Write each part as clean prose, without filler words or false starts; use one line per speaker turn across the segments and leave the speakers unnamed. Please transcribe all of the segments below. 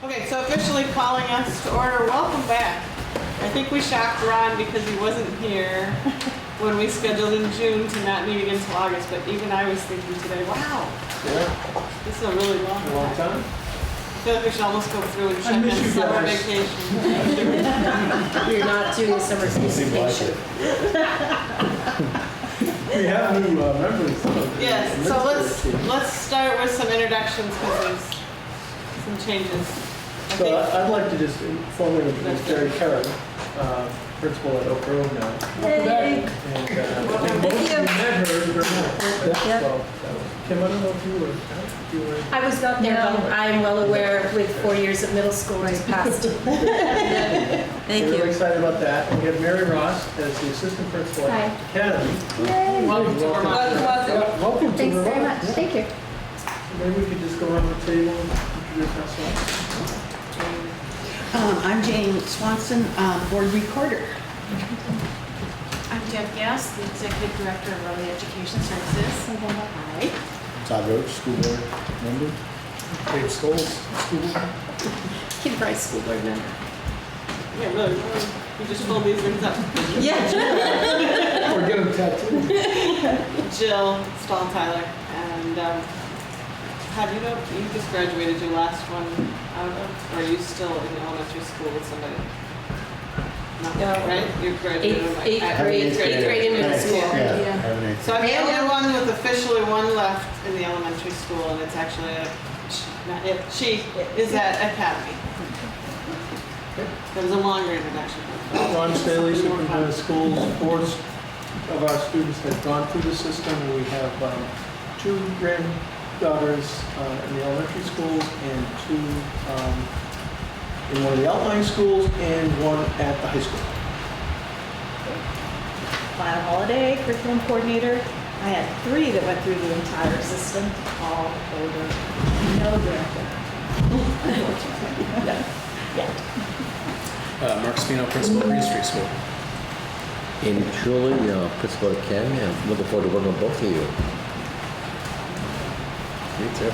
Okay, so officially calling us to order. Welcome back. I think we shocked Ron because he wasn't here when we scheduled in June to not meet again until August, but even I was thinking today, wow,
Yeah,
this is a really long
a long
time.
time.
I feel like we should almost go through and check
miss
in
you
summer
guys.
vacation.
You're not doing a summer vacation.
We have new members.
Yes, so let's start with some introductions because there's some changes. I
So
think
I'd like to just formally introduce Jerry Kerr, principal at Oak Grove now.
Hey.
And I think
Thank
most of
you.
you met her during the process.
Yep.
So, Kim, I don't know if you were.
I was not there, but I'm well aware with 4 years of middle school just passed. Thank
We're really
you.
excited about that. And we have Mary Ross as the assistant principal
Hi.
at Academy.
welcome to Vermont.
Welcome to
Thanks very
Vermont.
much. Thank you.
Maybe we could just go around the table and introduce ourselves.
I'm Jane Swanson, board recorder.
I'm Deb Gass, the Executive Director of Early Education Services.
Hi.
Todd Roach, school board member.
Dave Scholes, school board.
Kim Price, school board member.
Yeah, really, you just pulled these things up.
Yeah.
Or get them tattooed.
Jill Stahl-Tyler, and have you just graduated your last one out of, or are you still in elementary school with somebody? No, right? You graduated like
Eighth grade in middle school.
Yeah, I have an eighth.
So I'm the only one with officially one left in the elementary school, and it's actually she is at Academy. That was a longer introduction.
Ron Staley, superintendent of schools, boards of our students have gone through the system, and we have two granddaughters in the elementary schools and two in one of the outlying schools and one at the high school.
Lana Holiday, curriculum coordinator. I had 3 that went through the entire system, all older, no grandchildren. Yeah.
Mark Spino, principal at Green Street School.
Amy Truly, principal at Academy. I'm looking forward to working with both of you. Me too.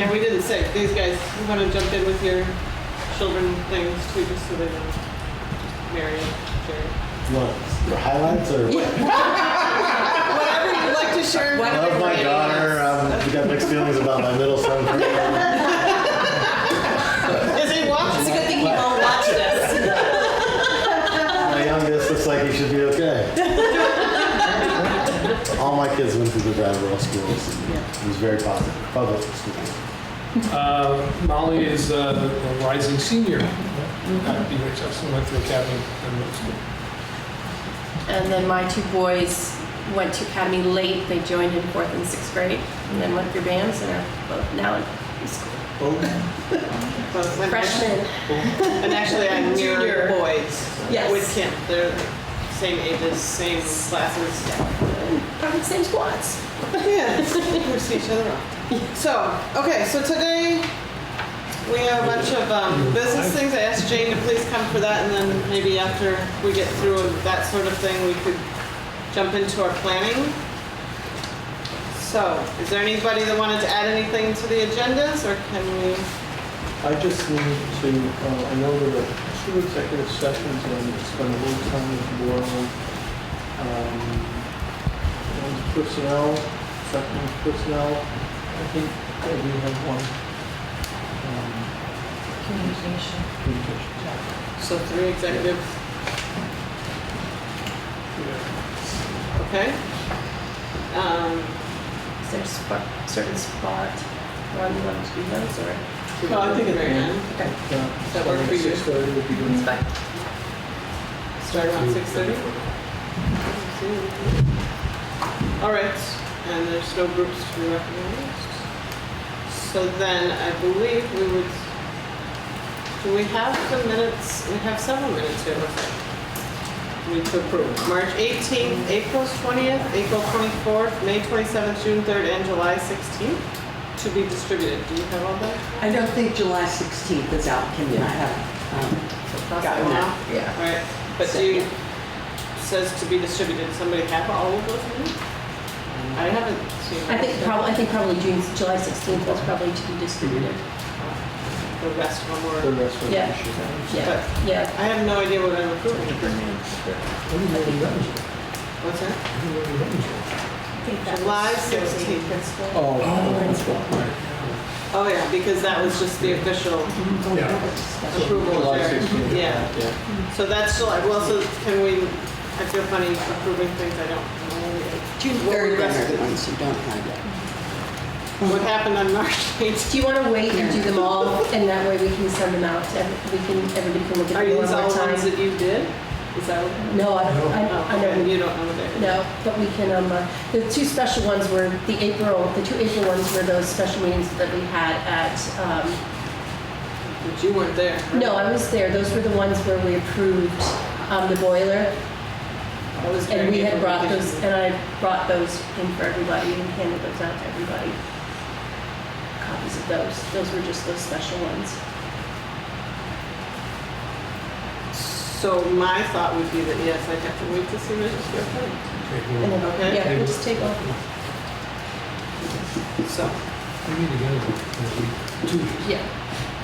Yeah, we didn't say these guys. You want to jump in with your children things too, just so they know. Mary, Jerry.
You want your highlights or what?
Whatever you'd like to share.
I love my daughter. We got mixed feelings about my middle son.
Is he watching?
It's a good thing you all watched us.
My youngest looks like he should be okay. All my kids went through the Brattleboro schools. It was very positive. Public schools.
Molly is a rising senior at BHS and went through Academy and middle school.
And then my 2 boys went to Academy late. They joined in 4th and 6th grade and then went through bands and are both now in school. Freshmen.
And actually, I
Junior.
mirror boys.
Yes.
With Kim. They're same ages, same classes.
Probably the same squads.
Yeah, we see each other often. So, okay, so today we have a bunch of business things. I asked Jane to please come for that, and then maybe after we get through that sort of thing, we could jump into our planning. So, is there anybody that wanted to add anything to the agendas, or can we?
I just need to, I know there were 2 executive sessions and I'm spend a little time with the board on. One's personnel, second is personnel. I think that we have one.
Communication.
Communication.
So 3 executives. Okay.
Is there a certain spot where you want to do those or?
No, I think at the end.
Okay.
Does that work for you?
6:30 would be good.
It's fine.
Start around 6:30? All right, and there's no groups to be recognized. So then I believe we would, do we have the minutes? We have several minutes here. We need to approve. March 18th, April 20th, April 24th, May 27th, June 3rd, and July 16th to be distributed. Do you have all that?
I don't think July 16th is out. Kim and I have gotten that. Yeah.
All right, but do you, says to be distributed, somebody have all of those minutes? I haven't seen.
I think probably July 16th was probably to be distributed.
The the rest of them
The
were.
rest of the
Yeah.
issues.
Yeah, yeah.
I have no idea what I'm approving. What's that?
I think that
July
was still the
16th.
principal.
Oh, yeah, because that was just the official approval.
July
there.
16th.
Yeah, so that's July. Well, so can we, I feel funny approving things I don't know.
June
What were
3rd
the
then
rest
are
of
the
it?
ones you don't have yet.
What happened on March 8th?
Do you want to wait and do them all, and that way we can send them out, to everybody can look
Are
at them
these
one
all
more
ones
time?
that you did? Is that what?
No, I
Oh,
know.
okay, you don't know that.
No, but we can, the two special ones were the two April ones were those special meetings that we had at,
But you weren't there. right?
no, I was there. Those were the ones where we approved the boiler.
I was
And we
during
had brought those,
implementation.
and I brought those in for everybody and handed those out to everybody. Copies of those. Those were just those special ones.
So my thought would be that, yes, I'd have to wait to see Mrs. Griffin.
And then,
Okay.
yeah, we'll just take off.
So,
We need to get it 2 weeks.
Yeah.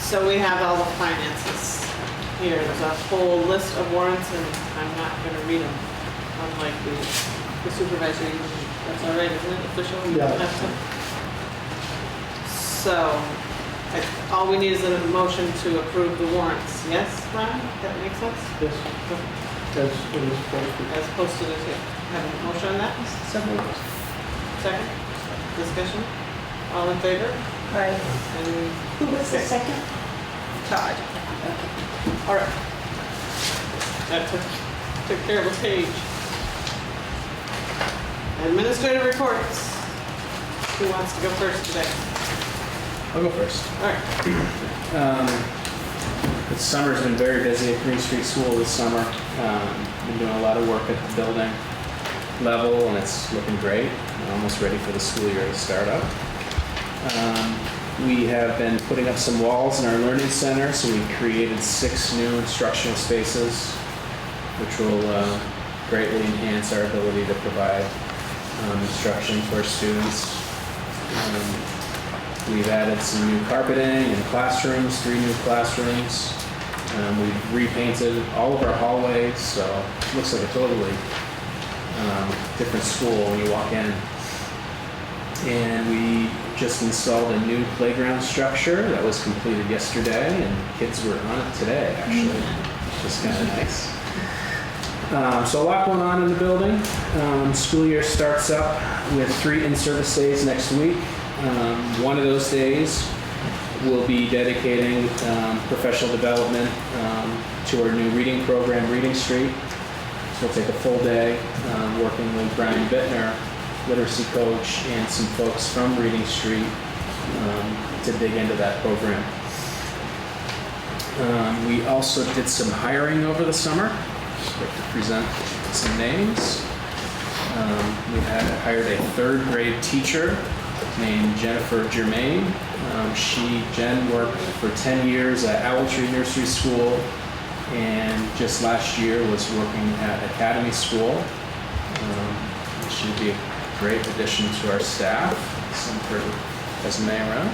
so we have all the finances here. There's a whole list of warrants and I'm not gonna read them, unlike the supervisor usually. That's all right, isn't it, official? You don't
Yeah.
have to. So, all we need is a motion to approve the warrants. Yes, Ron? That makes sense?
Yes, that's what it's supposed to be.
As posted as here. Have a motion on that?
So moved.
Second? Discussion? All in favor?
Right.
And
Who was the second?
Todd. All right. That took care of a page. Administrative reports. Who wants to go first today?
I'll go first.
All right.
The summer's been very busy at Green Street School this summer. Been doing a lot of work at the building level, and it's looking great. We're almost ready for the school year to start up. We have been putting up some walls in our learning center, so we created 6 new instructional spaces, which will greatly enhance our ability to provide instruction for students. We've added some new carpeting in classrooms, 3 new classrooms. We've repainted all of our hallways, so it looks like a totally different school when you walk in. And we just installed a new playground structure that was completed yesterday, and kids were on it today, actually, which is kind of nice. So a lot going on in the building. School year starts up with 3 in-service days next week. One of those days we'll be dedicating professional development to our new reading program, Reading Street. So we'll take a full day working with Brian Bittner, literacy coach, and some folks from Reading Street to dig into that program. We also did some hiring over the summer. I'd like to present some names. We hired a 3rd grade teacher named Jennifer Germain. Jen worked for 10 years at Owl Tree Nursery School, and just last year was working at Academy School. She would be a great addition to our staff. Send her resume around.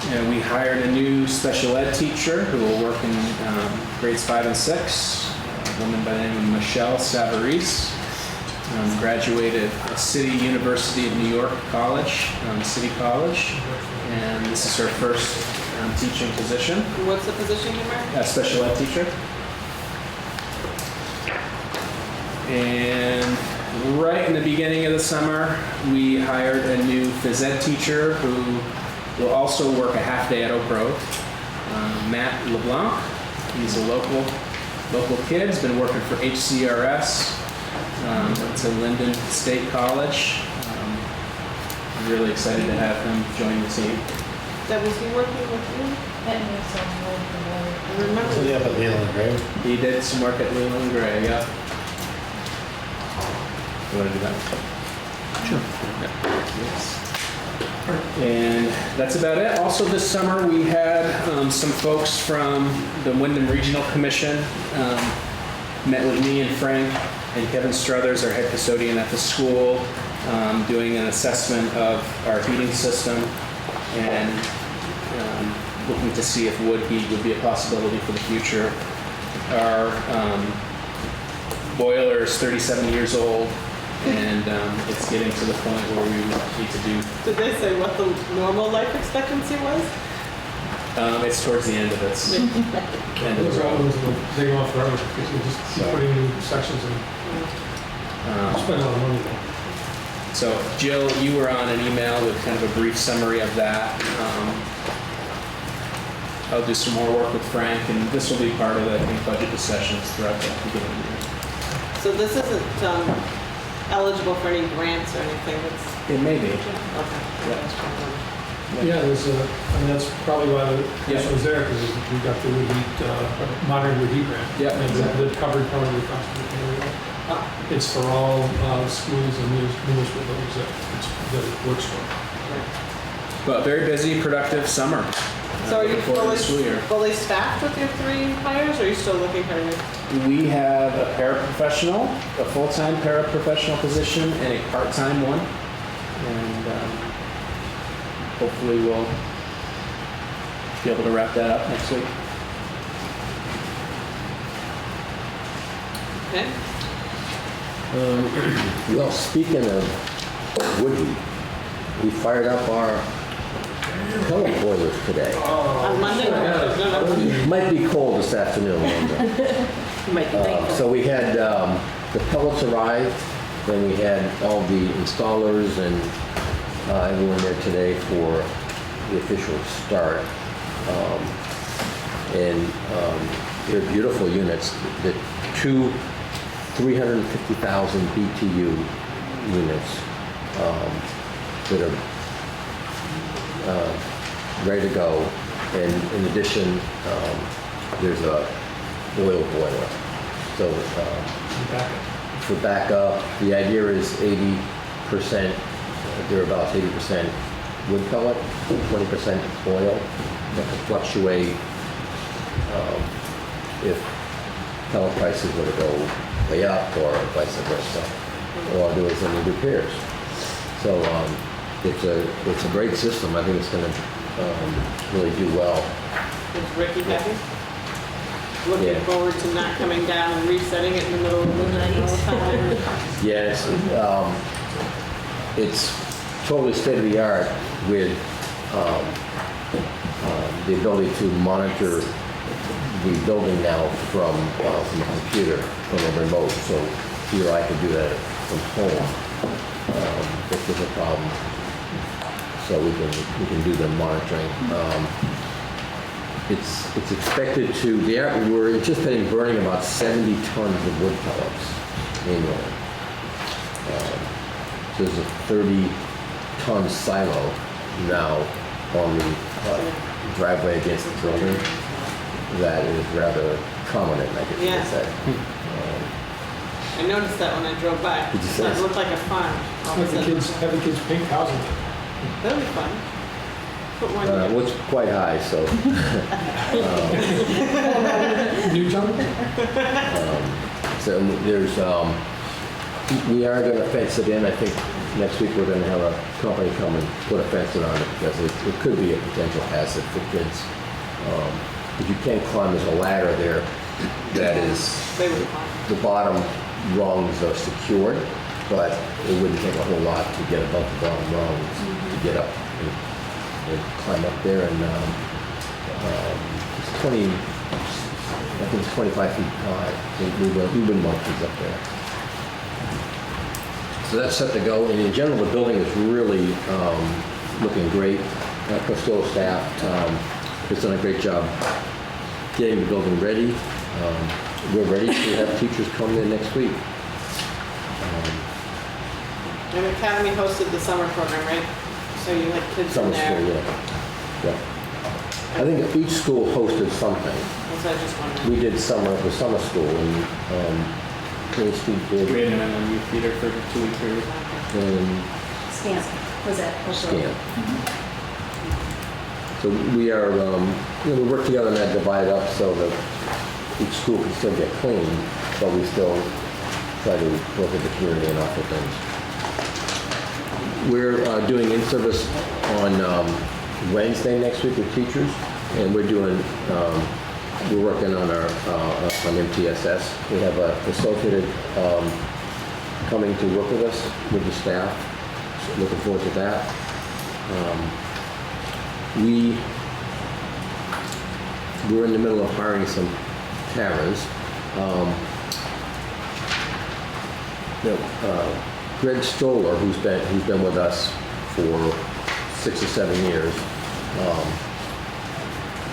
And we hired a new special ed teacher who will work in grades 5 and 6, a woman by the name of Michelle Savarese. Graduated City University of New York College, City College, and this is her first teaching position.
What's the position you were?
A special ed teacher. And right in the beginning of the summer, we hired a new phys ed teacher who will also work a half day at Oak Grove. Matt LeBlanc. He's a local kid. He's been working for HCRS. Went to Linden State College. I'm really excited to have him join the team.
That was he working with you? I remember.
So yeah, but Leland Gray.
He did some work at Leland Gray, yeah. You want to do that? Sure. Yes. And that's about it. Also this summer we had some folks from the Wyndham Regional Commission met with me and Frank and Kevin Struthers, our head custodian at the school, doing an assessment of our heating system. And looking to see if wood heat would be a possibility for the future. Our boiler is 37 years old, and it's getting to the point where we need to do.
Did they say what the normal life expectancy was?
It's towards the end of its end of
Those
the
are
road.
ones that they go on forever because you just keep putting new sections in. Spend a lot of money though.
So Jill, you were on an email with kind of a brief summary of that. I'll do some more work with Frank, and this will be part of the, I think, budget discussions throughout the beginning of the year.
So this isn't eligible for any grants or anything, it's,
It may be.
okay.
Yeah, there's that's probably why this was there, because we got the wood heat, modern wood heat grant.
Yeah,
And
exactly.
that covered part of the cost of the area. It's for all schools and municipal buildings that it works for.
But very busy, productive summer.
So are you
before the school year.
fully staffed with your 3 hires, or are you still looking for any?
We have a paraprofessional, a full-time paraprofessional position, and a part-time one. And hopefully we'll be able to wrap that up next week.
Okay.
Well, speaking of wood heat, we fired up our pellet boilers today.
On Monday? No.
It might be cold this afternoon, Linda.
You might be thankful.
So we had, the pellets arrived, then we had all the installers and everyone there today for the official start. They're beautiful units. The 2 350,000 BTU units that are ready to go. And in addition, there's a oil boiler. So for backup, the idea is 80%, thereabouts 80% wood pellet, 20% oil. That could fluctuate if pellet prices were to go way up or vice versa, or there was any repairs. So it's a great system. I think it's going to really do well.
Is Ricky happy? Looking
Yeah.
forward to not coming down and resetting it in the middle of the night all the time.
Yes, it's totally state of the art with the ability to monitor the building now from a computer, from a remote. So here I could do that from home if there's a problem. So we can do the monitoring. It's expected to, we're anticipating burning about 70 tons of wood pellets annually. So there's a 30-ton silo now on the driveway against the building. That is rather prominent, I guess you
Yeah.
could say.
I noticed that when I drove by.
Did you see
It
it?
looked like a farm. All of a sudden.
Have the kids paint cows in it.
That'll be fun. Put one in.
Well, it's quite high, so
New jump?
so there's we are going to fence it in. I think next week we're going to have a company come and put a fence around it because it could be a potential hazard for kids. If you can't climb, there's a ladder there that is,
They would climb.
the bottom rungs are secured, but it wouldn't take a whole lot to get above the bottom rungs to get up and climb up there. And it's 20, I think it's 25 feet high. We wouldn't want kids up there. So that's set to go. And in general, the building is really looking great. Costello staff has done a great job getting the building ready. We're ready to have teachers come in next week.
And Academy hosted the summer program, right? So you had kids in
Summer
there.
school, yeah. I think each school hosted something.
So I just wondered.
We did the summer school, and Green Street did,
We had them in the youth theater for a 2-week period.
and
Scan, was that also?
Scan. So we are, we work together on that, divide up so that each school can still get clean, but we still try to work with the community and offer things. We're doing in-service on Wednesday next week with teachers. And we're working on on MTSS. We have a facilitator coming to work with us, with the staff. So looking forward to that. We're in the middle of hiring some paras. Greg Stoller, who's been with us for 6 or 7 years,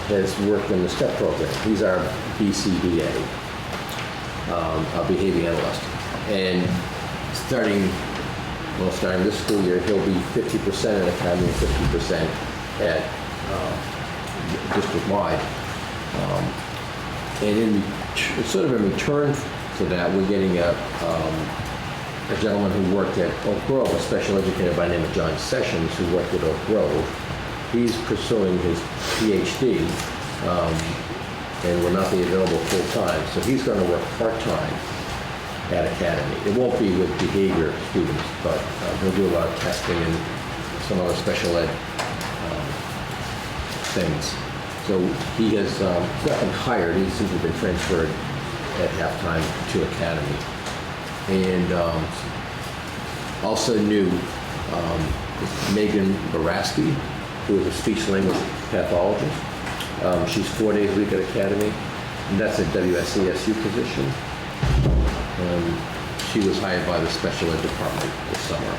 has worked in the STEP program. He's our BCBA, our behavior analyst. And starting this school year, he'll be 50% at Academy and 50% at district-wide. And sort of in return for that, we're getting a gentleman who worked at Oak Grove, a special educator by the name of John Sessions, who worked at Oak Grove. He's pursuing his PhD and will not be available full-time. So he's going to work part-time at Academy. It won't be with behavior students, but he'll do a lot of testing and some other special ed things. So he has not been hired, he's simply been transferred at halftime to Academy. And also new Megan Baraski, who is a speech-language pathologist. She's 4 days a week at Academy, and that's a WSCSU position. She was hired by the special ed department this summer.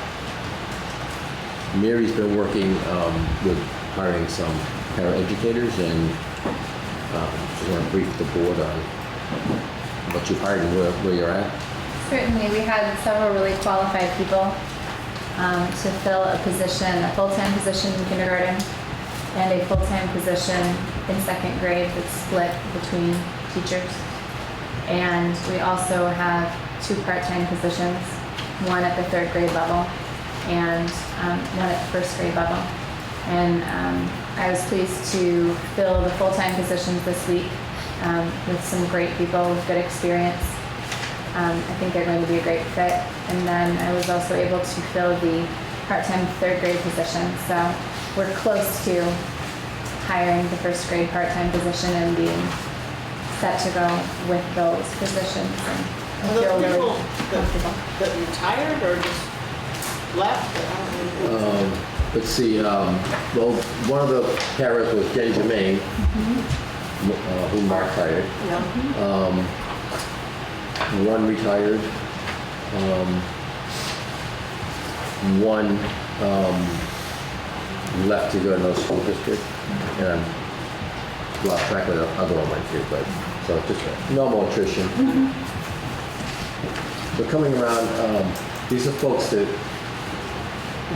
Mary's been working with hiring some paraeducators, and just want to brief the board on what you've hired and where you're at.
Certainly, we had several really qualified people to fill a full-time position in kindergarten and a full-time position in second grade that's split between teachers. And we also have 2 part-time positions, one at the 3rd grade level and one at the 1st grade level. And I was pleased to fill the full-time positions this week with some great people with good experience. I think they're going to be a great fit. And then I was also able to fill the part-time 3rd grade position. So we're close to hiring the 1st grade part-time position and being set to go with those positions. And I
Are
feel
those
really
people
comfortable.
that retired or just left? I don't know.
Let's see, well, one of the paras was Jenny Germain, who Mark hired. One retired. One left to go to another school district. And I lost track of the other one went to, but so it's just normal attrition. But coming around, these are folks that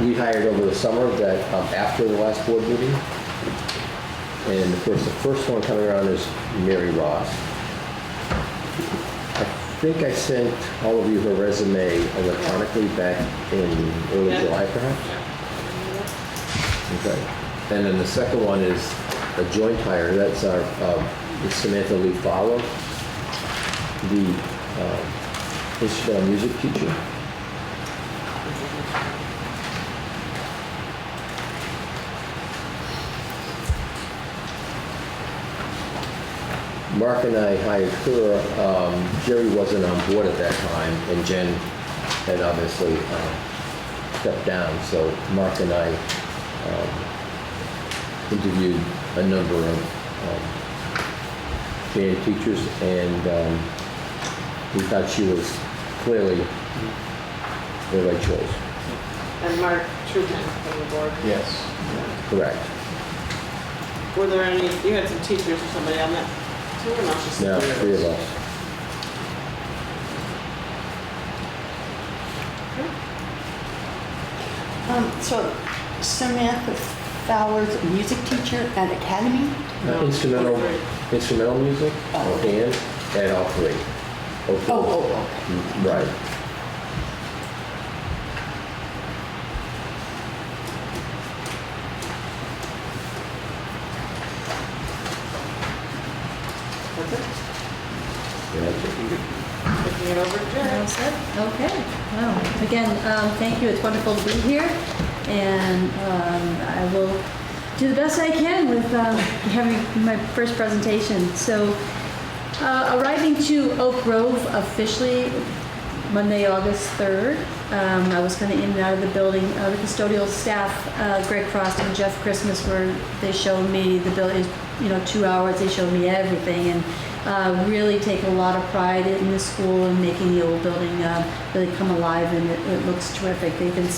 we hired over the summer that after the last board meeting. And of course, the first one coming around is Mary Ross. I think I sent all of you her resume electronically back in early July, perhaps? Okay. And then the second one is a joint hire. That's our Samantha Lee Fowler, the instrumental music teacher. Mark and I hired her. Jerry wasn't on board at that time, and Jen had obviously stepped down. So Mark and I interviewed a number of band teachers, and we thought she was clearly the right choice.
And Mark Truman from the board.
Yes.
Correct.
Were there any, you had some teachers or somebody on that? Two or not just
No, 3 of us.
So Samantha Fowler's a music teacher at Academy?
Instrumental music, and all 3. Okay.
Okay.
Right.
Looking it over, Jen.
All set? Okay. Well, again, thank you. It's wonderful to be here. And I will
do the best I can with having my first presentation. So, arriving to Oak Grove officially Monday, August 3rd. I was kind of in and out of the building. The custodial staff, Greg Frost and Jeff Christmas, they showed me the building, 2 hours. They showed me everything, and really take a lot of pride in the school and making the old building really come alive, and it looks terrific. They've been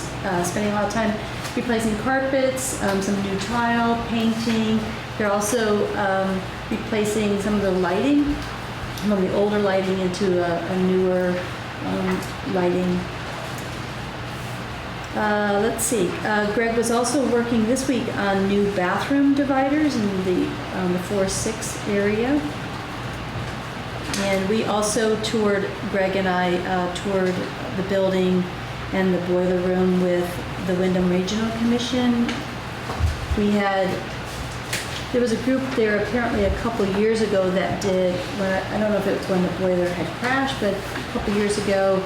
spending a lot of time replacing carpets, some new tile, painting. They're also replacing some of the lighting, some of the older lighting into a newer lighting. Let's see. Greg was also working this week on new bathroom dividers in the 4-6 area. And we also Greg and I toured the building and the boiler room with the Wyndham Regional Commission. There was a group there apparently a couple years ago that I don't know if it was when the boiler had crashed, but a couple years ago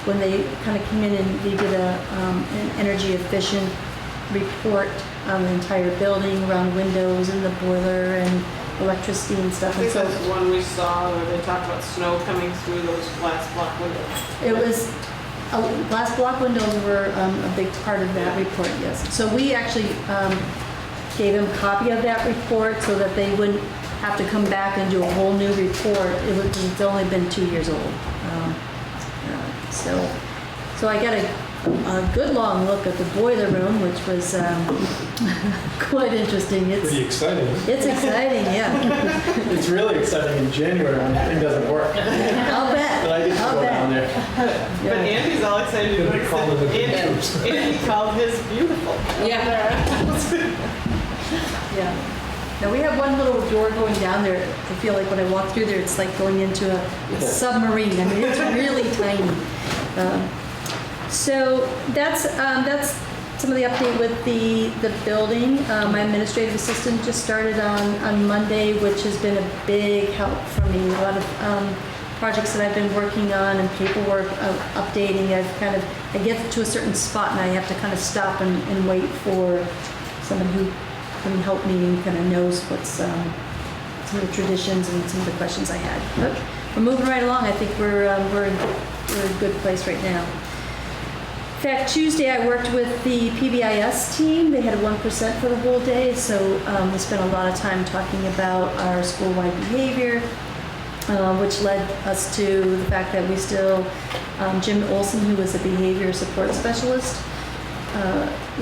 when they kind of came in and they did an energy efficient report on the entire building around windows and the boiler and electricity and stuff.
I think that's the one we saw where they talked about snow coming through those glass block windows.
It was, glass block windows were a big part of that report, yes. So we actually gave them a copy of that report so that they wouldn't have to come back and do a whole new report. It's only been 2 years old. So I got a good long look at the boiler room, which was quite interesting.
Pretty exciting.
It's exciting, yeah.
It's really exciting in January when the thing doesn't work.
I'll bet.
But I get to go down there.
But Andy's all excited.
They call it a
Andy called his beautiful.
Yeah. Now we have one little door going down there. I feel like when I walk through there, it's like going into a submarine. I mean, it's really tiny. So that's some of the update with the building. My administrative assistant just started on Monday, which has been a big help for me. A lot of projects that I've been working on and paperwork updating. I get to a certain spot and I have to kind of stop and wait for somebody who can help me and kind of knows what's some of the traditions and some of the questions I had. But we're moving right along. I think we're in a good place right now. In fact, Tuesday I worked with the PBIS team. They had a 1% for the whole day, so we spent a lot of time talking about our school-wide behavior, which led us to the fact that we still, Jim Olson, who was a behavior support specialist,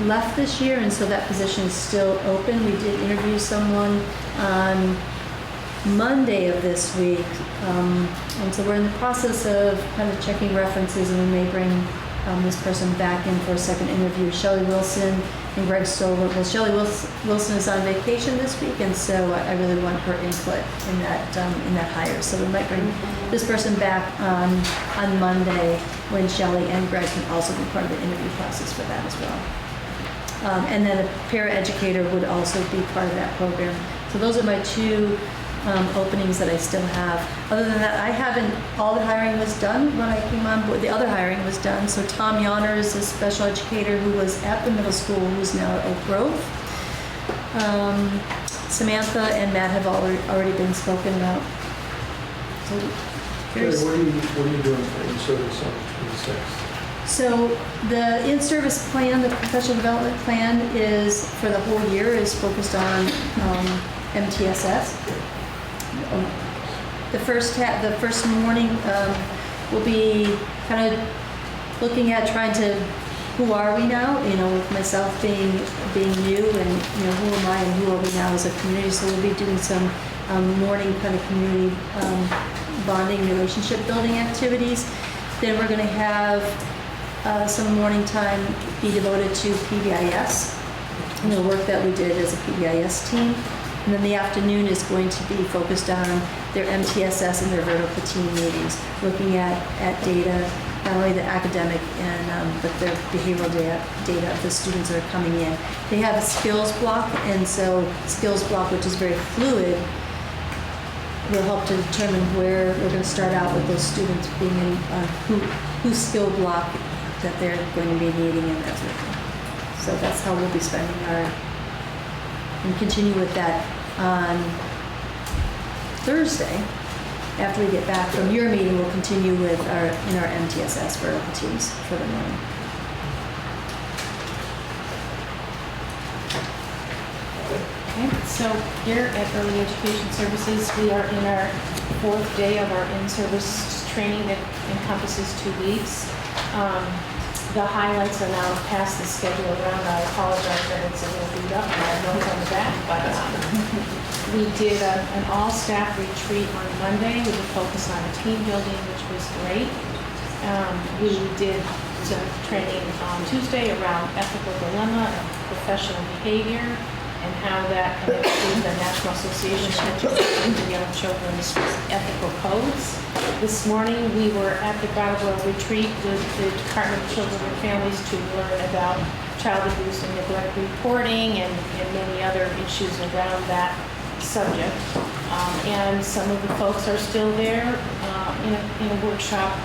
left this year, and so that position is still open. We did interview someone on Monday of this week, and so we're in the process of kind of checking references, and we may bring this person back in for a second interview. Shelley Wilson and Greg Stover. Well, Shelley Wilson is on vacation this week, and so I really want her input in that hire. So we might bring this person back on Monday when Shelley and Greg can also be part of the interview process for that as well. And then a paraeducator would also be part of that program. So those are my two openings that I still have. Other than that, all the hiring was done when I came on board. The other hiring was done. So Tom Yonner is a special educator who was at the middle school, who's now at Oak Grove. Samantha and Matt have already been spoken about. So here's.
What are you doing for in-service on the 26th?
So the in-service plan, the professional development plan, is for the whole year is focused on MTSS. The first morning will be kind of looking at trying to, who are we now? With myself being new, and who am I and who are we now as a community? So we'll be doing some morning kind of community bonding, relationship building activities. Then we're going to have some morning time be devoted to PBIS and the work that we did as a PBIS team. And then the afternoon is going to be focused on their MTSS and their vertical team meetings, looking at data, not only the academic but their behavioral data of the students that are coming in. They have a skills block, and so skills block, which is very fluid, will help to determine where we're going to start out with those students being in, whose skill block that they're going to be needing and that sort of thing. So that's how we'll be spending and continue with that on Thursday. After we get back from your meeting, we'll continue with our MTSS vertical teams for the morning.
Okay, so here at Early Education Services, we are in our 4th day of our in-service training that encompasses 2 weeks. The highlights are now past the schedule around. I apologize that it's a little beat up and I have notes on the back, but we did an all-staff retreat on Monday with a focus on team building, which was great. We did some training on Tuesday around ethical dilemma and professional behavior and how that connects with the National Association of Education for Young Children's ethical codes. This morning, we were at the Brattleboro retreat with the Department of Children and Families to learn about child abuse and neglect reporting and many other issues around that subject. And some of the folks are still there in a workshop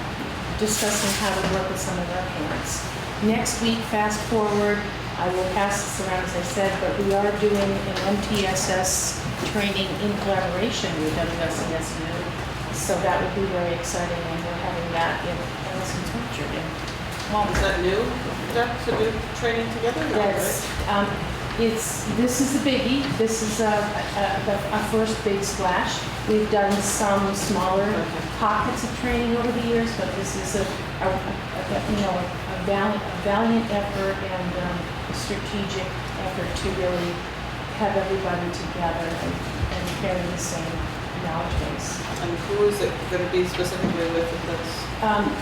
discussing how to work with some of our parents. Next week, fast forward, I will pass this around as I said, but we are doing an MTSS training in collaboration with WSESU. So that would be very exciting, and we're having that in Ellison's Orchard.
Is that new, Jeff, to do training together? No,
Yes. This is a biggie. This is a first big splash. We've done some smaller pockets of training over the years, but this is a valiant effort and strategic effort to really have everybody together and carry the same knowledge base.
And who is it going to be specifically with this?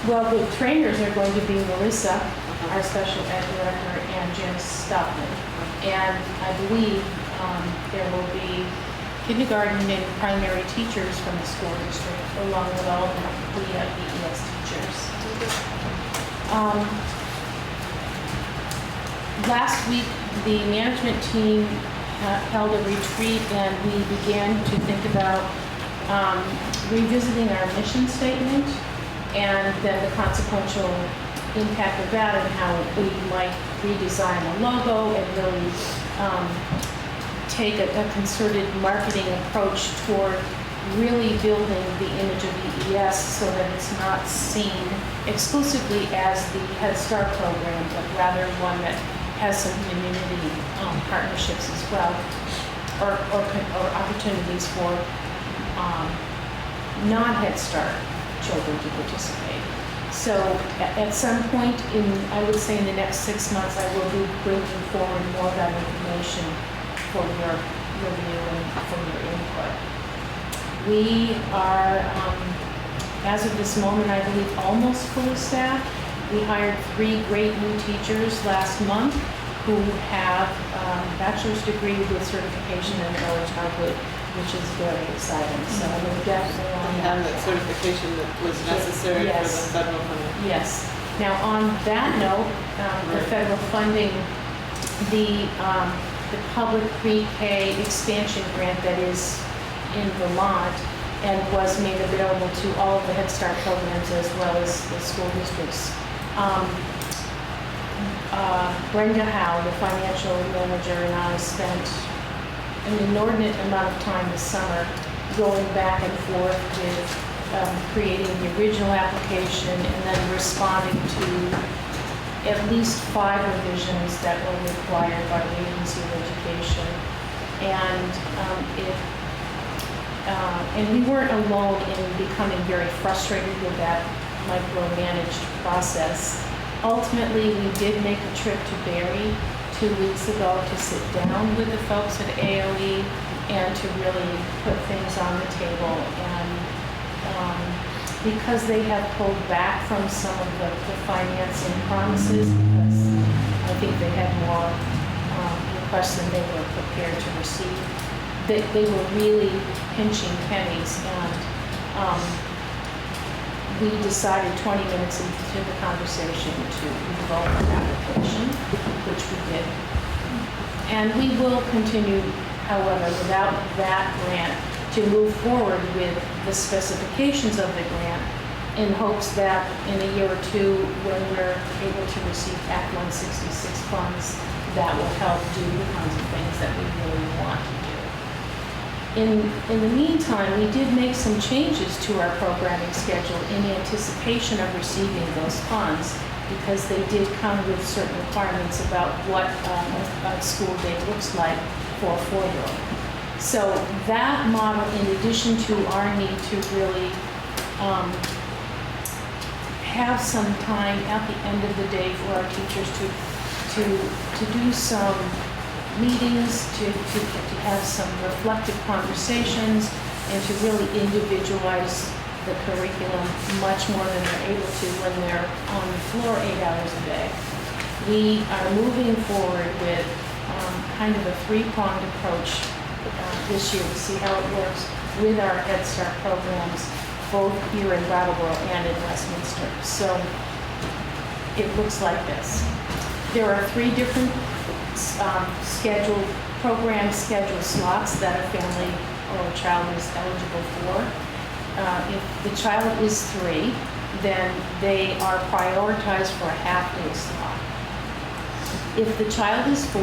Well, the trainers are going to be Melissa, our special ed director, and Janice Stockman. And I believe there will be kindergarten and primary teachers from the school district, along with all the EES teachers. Last week, the management team held a retreat, and we began to think about revisiting our mission statement and then the consequential impact of that and how we might redesign the logo and really take a concerted marketing approach toward really building the image of EES so that it's not seen exclusively as the Head Start program, but rather one that has some community partnerships as well, or opportunities for non-Head Start children to participate. So at some point I would say in the next 6 months, I will be bringing forward more of that information for your review and for your input. We are, as of this moment, I believe almost fully staffed. We hired 3 great new teachers last month who have a bachelor's degree with certification in early childhood, which is very exciting. So we're definitely on
And that certification that was necessary for the federal funding.
Yes. Now, on that note, the federal funding, the public pre-K expansion grant that is in Vermont and was made available to all of the Head Start programs as well as the school districts. Brenda Howe, the financial manager, and I spent an inordinate amount of time this summer going back and forth with creating the original application and then responding to at least 5 revisions that were required by the Agency of Education. And we weren't alone in becoming very frustrated with that micromanaged process. Ultimately, we did make a trip to Barrie 2 weeks ago to sit down with the folks at AOE and to really put things on the table. And because they have pulled back from some of the financing promises, because I think they had more requests than they were prepared to receive, they were really pinching pennies. And we decided 20 minutes into the conversation to revoke our application, which we did. And we will continue, however, without that grant, to move forward with the specifications of the grant in hopes that in a year or two, when we're able to receive Act 166 funds, that will help do the kinds of things that we really want to do. In the meantime, we did make some changes to our programming schedule in anticipation of receiving those funds, because they did come with certain requirements about what a school day looks like for a 4-year-old. So that model, in addition to our need to really have some time at the end of the day for our teachers to do some meetings, to have some reflective conversations, and to really individualize the curriculum much more than they're able to when they're on the floor 8 hours a day. We are moving forward with kind of a 3-pronged approach this year to see how it works with our Head Start programs, both here in Brattleboro and in Westminster. So it looks like this. There are 3 different program schedule slots that a family or a child is eligible for. If the child is 3, then they are prioritized for a half-day slot. If the child is 4,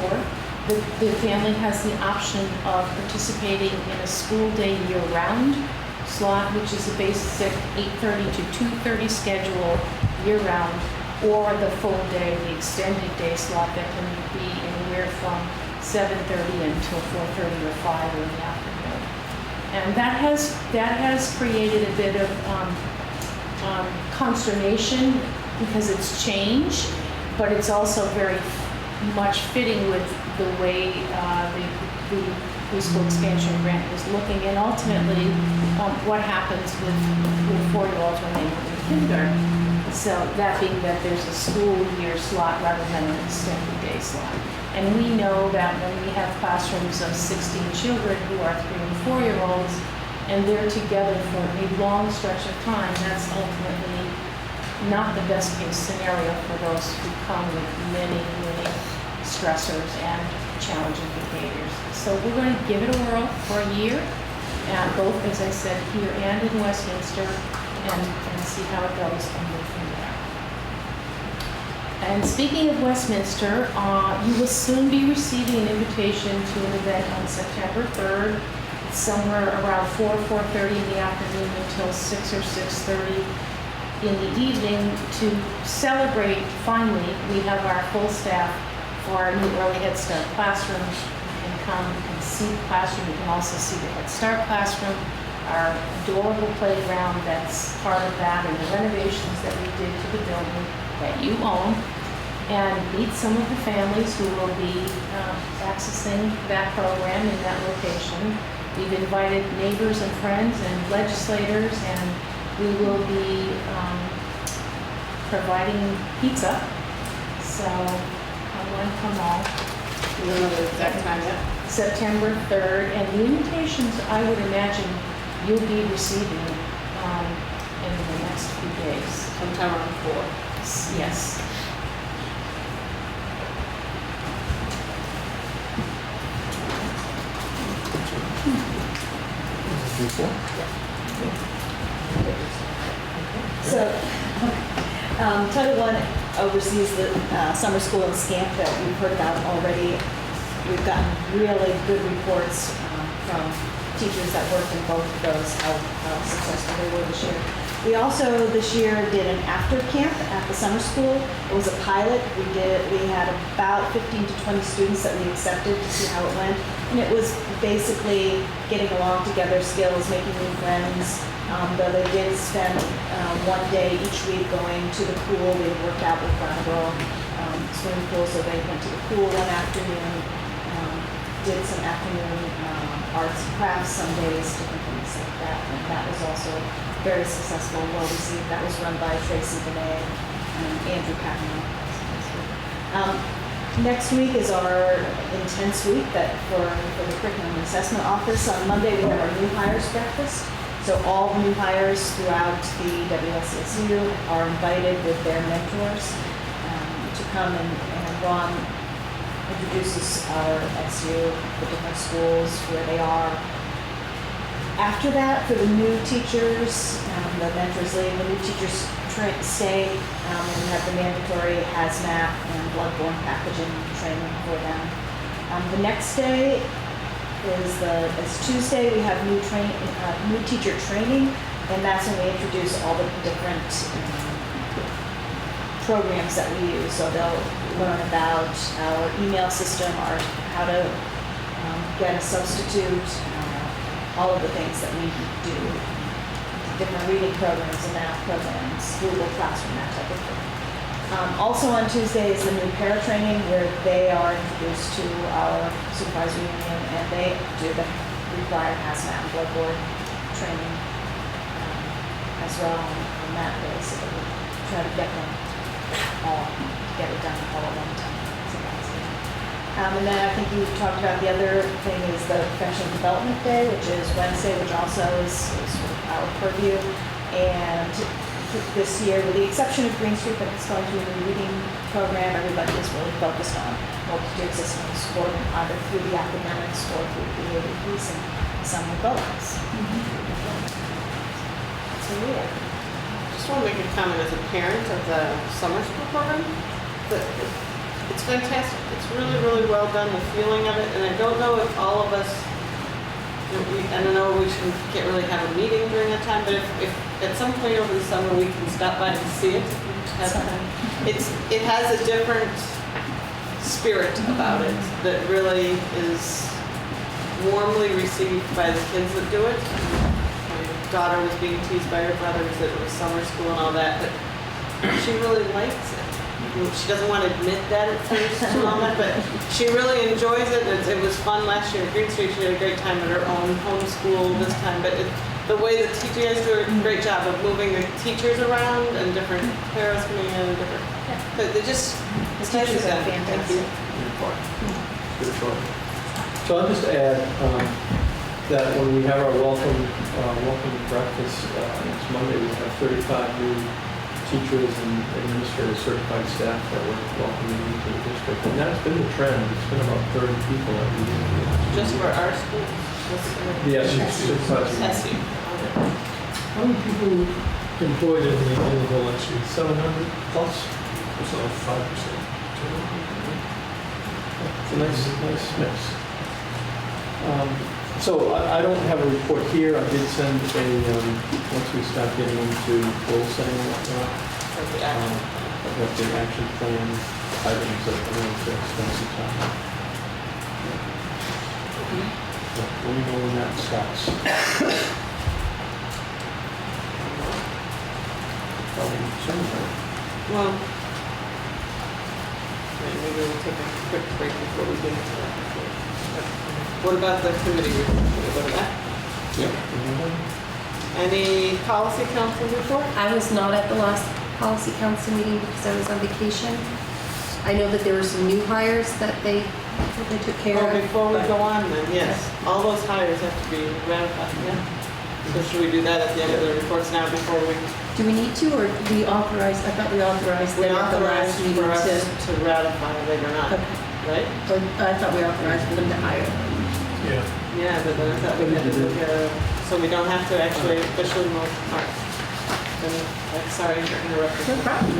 the family has the option of participating in a school day year-round slot, which is a basic 8:30 to 2:30 schedule year-round, or the full day, the extended day slot that can be anywhere from 7:30 until 4:30 or 5 in the afternoon. And that has created a bit of consternation because it's change, but it's also very much fitting with the way the preschool expansion grant is looking, and ultimately what happens with 4-year-olds when they move into kindergarten. So that being that there's a school year slot rather than an extended day slot. And we know that when we have classrooms of 16 children who are 3 and 4-year-olds, and they're together for a long stretch of time, that's ultimately not the best case scenario for those who come with many stressors and challenging behaviors. So we're going to give it a whirl for a year, and both, as I said, here and in Westminster, and see how it goes and move from there. And speaking of Westminster, you will soon be receiving an invitation to an event on September 3rd. It's somewhere around 4:30 in the afternoon until 6 or 6:30 in the evening to celebrate, finally, we have our full staff for our new Early Head Start classroom. You can come, you can see the classroom, you can also see the Head Start classroom, our adorable playground that's part of that, and the renovations that we did to the building that you own, and meet some of the families who will be accessing that program in that location. We've invited neighbors and friends and legislators, and we will be providing pizza. So I want to come all.
You don't know the exact time yet?
September 3rd, and the invitations I would imagine you'll be receiving in the next few days.
Sometime around 4.
Yes.
So, Title I oversees the summer school in Scamp that we've heard about already. We've gotten really good reports from teachers that worked in both of those, how successful they were this year. We also this year did an after camp at the summer school. It was a pilot. We had about 15 to 20 students that we accepted to see how it went. And it was basically getting along together skills, making new friends. Though they did spend one day each week going to the pool. They worked out with Brattleboro swimming pool, so they went to the pool one afternoon, did some afternoon arts and crafts some days, different things like that. And that was also very successful, well received. That was run by Tracy Benet and Andrew Catmull. Next week is our intense week for the Curriculum and Assessment Office. On Monday, we have our new hires breakfast. So all new hires throughout the WSSU are invited with their mentors to come, and Ron introduces our SU, the different schools, where they are. After that, for the new teachers, the mentors leave, the new teachers stay, and we have the mandatory hazmat and bloodborne pathogen training for them. The next day is Tuesday. We have new teacher training, and that's when we introduce all the different programs that we use. So they'll learn about our email system, how to get a substitute, all of the things that we do, different reading programs and math programs, Google Classroom, that type of thing. Also on Tuesday is the new para training, where they are introduced to our supervisory union, and they do the required hazmat and bloodborne training as well on that day. So we try to get them all, get it done all at one time. So that's good. And then I think you talked about the other thing is the Professional Development Day, which is Wednesday, which also is our purview. And this year, with the exception of Green Street, but it's going to be a reading program, everybody is really focused on multi-tiered systems, or either through the academics or through the behavior piece, and some of both. So yeah.
Just want to make a comment as a parent of the summer school program. It's fantastic. It's really, really well done, the feeling of it. And I don't know if all of us, I don't know, can't really have a meeting during that time, but if at some point over the summer we can stop by and see it, it has a different spirit about it that really is warmly received by the kids that do it. My daughter was being teased by her brothers that it was summer school and all that, but she really likes it. She doesn't want to admit that at first and all that, but she really enjoys it. It was fun last year at Green Street. She had a great time at her own homeschool this time, but the way the you guys do a great job of moving the teachers around and different paras coming in and different. But they just
The teachers are fantastic.
So I'll just add that when we have our welcome breakfast next Monday, we have 35 new teachers and administrators, certified staff that we're welcoming into the district. And that's been the trend. It's been about 30 people every year.
just for our schools.
Yes,
SU.
How many people employed in the whole SU? 700 plus? So 5%.
It's a nice mix. So I don't have a report here. I did send once we start getting into goal setting and whatnot, what the action plan items that are going to spend some time. Let me know when that starts. Probably soon, right?
Well, maybe we'll take a quick break before we get into that. What about the committee report? Can we go to that?
Yep.
Any policy council report?
I was not at the last policy council meeting because I was on vacation. I know that there were some new hires that they took care
Well,
of.
before we go on then, yes, all those hires have to be ratified, yeah? So should we do that at the end of the reports now before we?
Do we need to, or do we authorize, I thought we authorized
We
them at the
authorized
last meeting
for us
to.
to ratify later on,
Okay.
right?
Or I thought we authorized for them to hire.
Yeah.
Yeah, but then I thought we had to look at, so we don't have to actually officially move, all right. Then, sorry for interrupting.
No problem.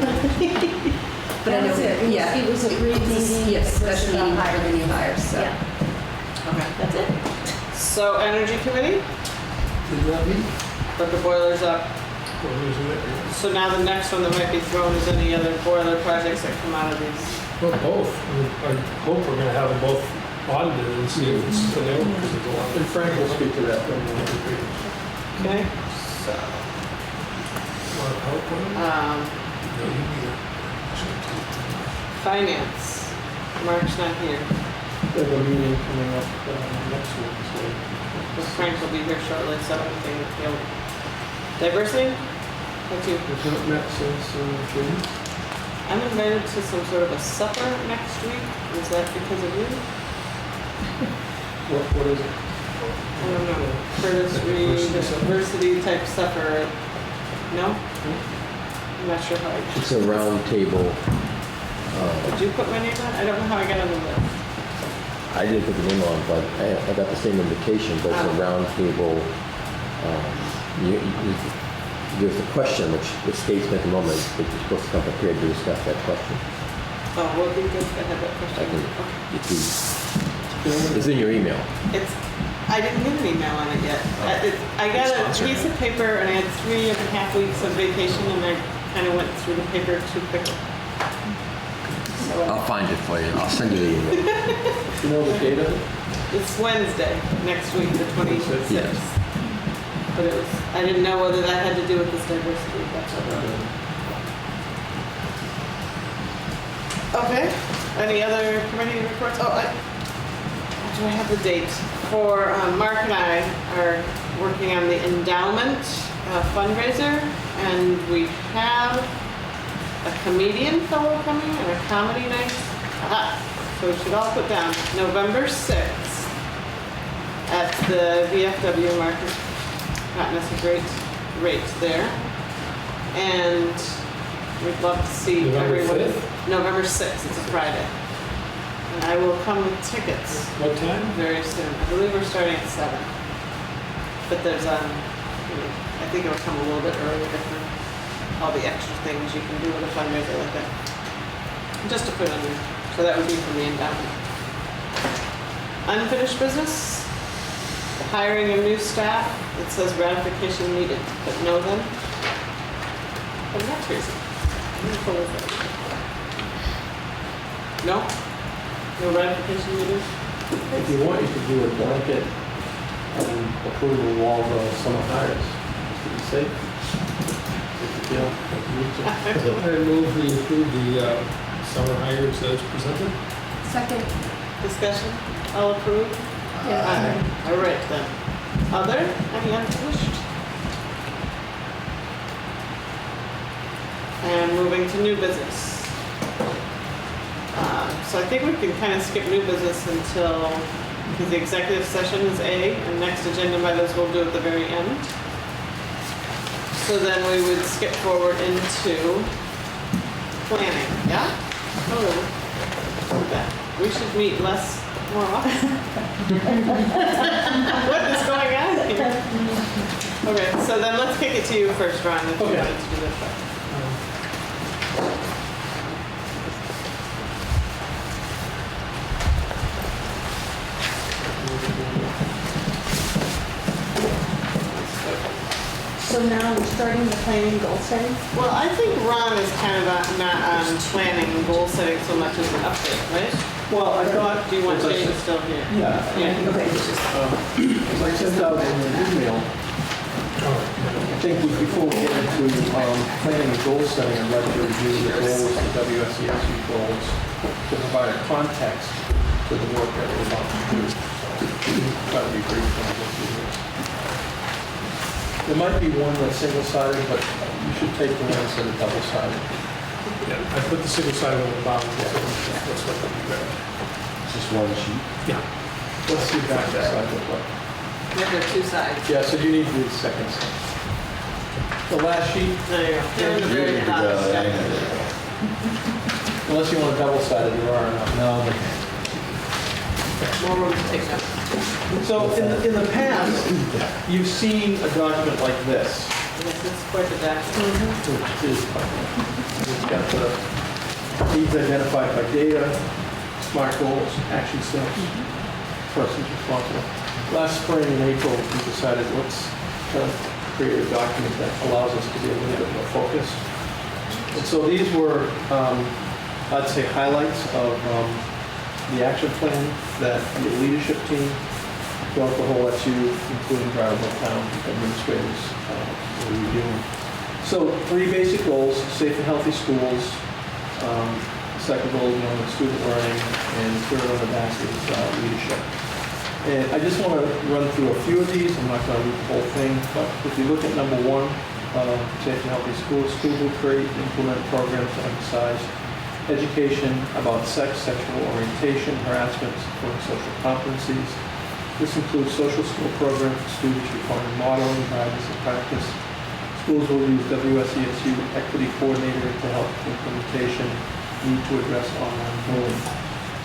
But I know,
That was it.
yeah.
It was a brief meeting.
Yes, special meeting for
hiring.
the new hires, so.
Yeah.
Okay.
That's it.
So Energy Committee,
Did that meet?
put the boilers up.
Or was it?
So now the next one that might be thrown is any other boiler projects that come out of these.
Well, both. I hope we're gonna have them both audited and see if it's available, because there's a lot.
And Frank will speak to that.
Okay, so,
Want help with it? No, you need it.
finance, Mark's not here,
We have a meeting coming up next week, so.
but Frank will be here shortly, so anything, diversity? That's you.
We've not met since June.
I'm invited to some sort of a supper next week, is that because of you?
What is it?
I don't know, Curtis Reed, diversity type supper, no? I'm not sure how I.
It's a round table.
Did you put my name on? I don't know how I got on the list.
I didn't put the name on, but I got the same invitation, but it's a round table. there's a question which escapes me at the moment, but you're supposed to come prepared to discuss that question.
Oh, would be good to have that
I
question.
can,
Okay.
if you, it's in your email.
I didn't get an email on it yet. I got a piece of paper and I had 3.5 weeks of vacation and I kind of went through the paper too quickly. So
I'll find it for you. I'll send you the email.
You know the date of it?
it's Wednesday, next week, the 26th.
Yes.
But I didn't know whether that had to do with this diversity. That's what Okay, any other committee reports? Oh, do I have the date? For Mark and I are working on the endowment fundraiser, and we have a comedian fellow coming and a comedy night. Aha, so we should all put down November 6th at the VFW Market. Gotten us a great rate there. And we'd love to see
November
everyone.
5th?
November 6th, it's a Friday. And I will come with tickets
What time?
very soon. I believe we're starting at 7. But there's, I think it'll come a little bit earlier for all the extra things you can do with a fundraiser like that. Just to put on there. So that would be from the endowment. Unfinished business. The hiring of new staff. It says ratification needed, but no then. But that's reason. No? No ratification needed?
If you want, you could do a blanket approval of all the summer hires, just to be safe. If you feel like you need to.
I move we approve the summer hires as presented.
Second.
Discussion? All approved? Aye. All right then. Other? Any unfinished? And moving to new business. So I think we can kind of skip new business until, because the executive session is A, and next agenda items we'll do at the very end. So then we would skip forward into planning, yeah? Oh, we should meet more often. What is going on here? Okay, so then let's kick it to you first, Ron, if you
Okay.
wanted to do this part.
So now we're starting the planning goal setting?
Well, I think Ron is kind of not on planning and goal setting so much as an update, right?
Well, I thought,
Do you want
as I
James
said-
still here?
Yeah.
Yeah.
Okay.
As I sent out in an email, I think before we get into planning and goal setting, I'd like to review the goals, the WSESU goals, to provide a context to the work that we're about to do. Try to be brief when I go through this. There might be one that's single-sided, but you should take the ones that are double-sided.
Yeah, I put the single side on the bottom. That's what would be better.
It's just one sheet.
Yeah.
Let's see back side look like.
Yeah, there are two sides.
Yeah, so you need to do the second side. The last sheet,
There you go. They're in the very
You're good to
bottom.
go, yeah.
unless you want a double-sided, there are enough.
No, but
More room to take up.
So in the past, you've seen a document like this,
Yes, it's quite the document.
which is, it's got the needs identified by data, SMART goals, action steps, persons responsible. Last spring in April, we decided let's create a document that allows us to be a little bit more focused. And so these were, I'd say, highlights of the action plan that the leadership team throughout the whole SU, including Brattleboro Town administrators, were reviewing. So 3 basic goals: safe and healthy schools. Second goal, student learning, and third on the back is leadership. And I just want to run through a few of these. I'm not going to read the whole thing, but if you look at number 1, safe and healthy schools, school will create and implement programs to emphasize education about sex, sexual orientation, harassment, supporting social competencies. This includes social skill programs for students requiring modeling, guidance, and practice. Schools will use WSESU Equity Coordinator to help implementation, need to address online bullying.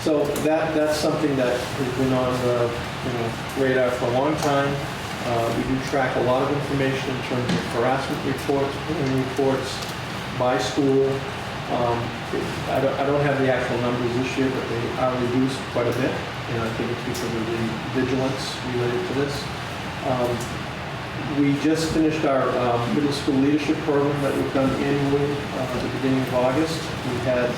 So that's something that has been on the radar for a long time. We do track a lot of information in terms of harassment reports, bullying reports by school. I don't have the actual numbers this year, but they are reduced quite a bit, and I think it's because of the vigilance related to this. We just finished our middle school leadership program that we've done annually at the beginning of August. We had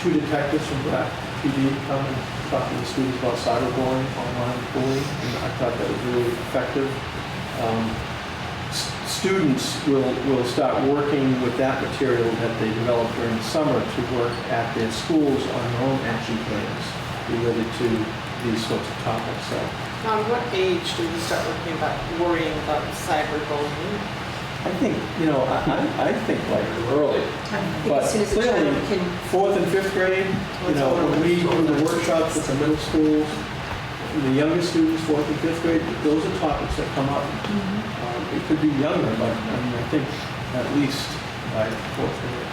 2 detectives from Brattleboro PD come and talk to the students about cyberbullying, online bullying, and I thought that was really effective. Students will start working with that material that they developed during the summer to work at their schools on their own action plans related to these sorts of topics. So,
What age do we start worrying about cyberbullying?
I think, I think like early.
I think
But
as soon as the
clearly,
child can,
4th and 5th grade, when we do the workshops with the middle schools, the younger students, 4th and 5th grade, those are topics that come up. It could be younger, but I think at least by 4th grade.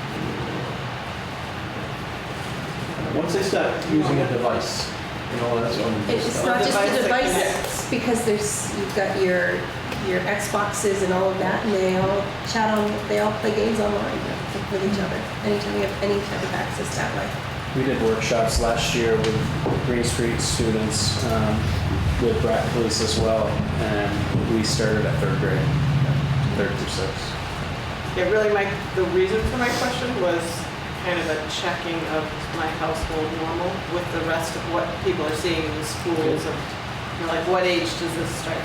Once they start using a device, that's when
it's not just the device, because you've got your Xboxes and all of that, and they all they all play games online with each other, anytime you have any type of access that way.
We did workshops last year with Green Street students, with Brat Police as well, and we started at 3rd grade, 3rd through 6th.
Yeah, really, the reason for my question was kind of a checking of my household normal with the rest of what people are seeing in the schools, and like what age does this start?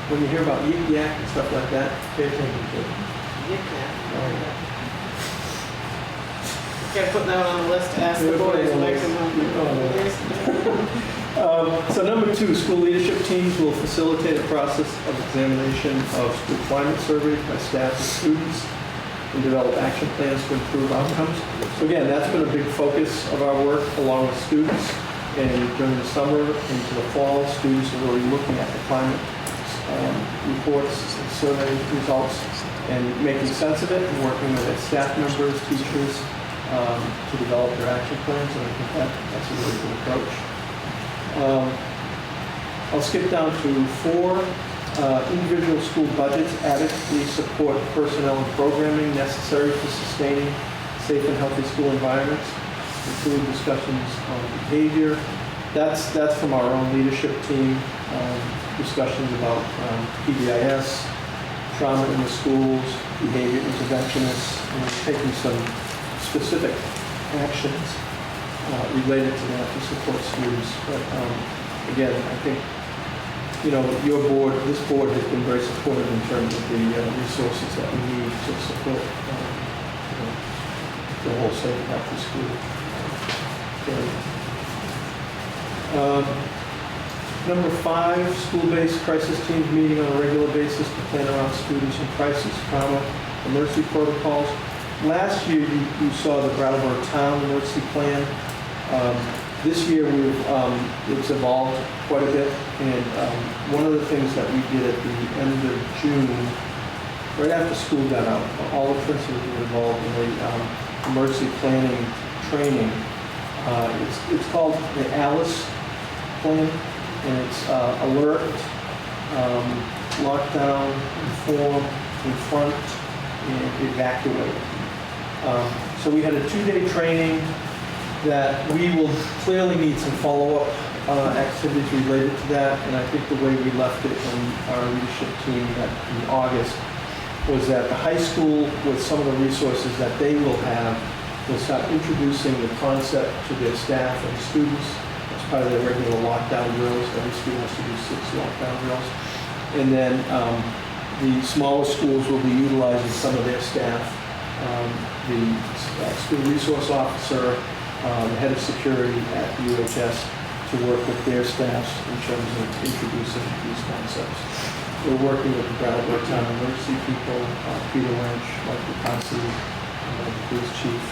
When you hear about yik yak and stuff like that, pay attention to it.
Yik yak. Okay, put that on the list to ask the boys when I come home.
So number 2, school leadership teams will facilitate a process of examination of school climate surveys by staff and students and develop action plans to improve outcomes. So again, that's been a big focus of our work along with students. And during the summer into the fall, students are really looking at the climate reports and survey results and making sense of it and working with their staff members, teachers, to develop their action plans, and I think that's a really good approach. I'll skip down to 4. Individual school budgets adequately support personnel and programming necessary for sustaining safe and healthy school environments, including discussions on behavior. That's from our own leadership team, discussions about PBIS, trauma in the schools, behavior interventionists, and taking some specific actions related to that to support students. But again, I think, this board has been very supportive in terms of the resources that we need to support the whole safe and healthy school area. Number 5, school-based crisis teams meeting on a regular basis to plan around students in crisis, trauma, emergency protocols. Last year, you saw the Brattleboro Town emergency plan. This year, it's evolved quite a bit, and one of the things that we did at the end of June, right after school got out, all the principals were involved in the emergency planning training. It's called the ALICE plan, and it's alert, lockdown, inform, confront, and evacuate. So we had a 2-day training that we will clearly need some follow-up activities related to that, and I think the way we left it in our leadership team in August was that the high school, with some of the resources that they will have, will start introducing the concept to their staff and students as part of their regular lockdown drills. Every school has to do 6 lockdown drills. And then the smaller schools will be utilizing some of their staff. The school resource officer, the head of security at the UHS, to work with their staffs in terms of introducing these concepts. We're working with the Brattleboro Town Emergency people, Peter Lynch, Mike DeConsi, the police chief,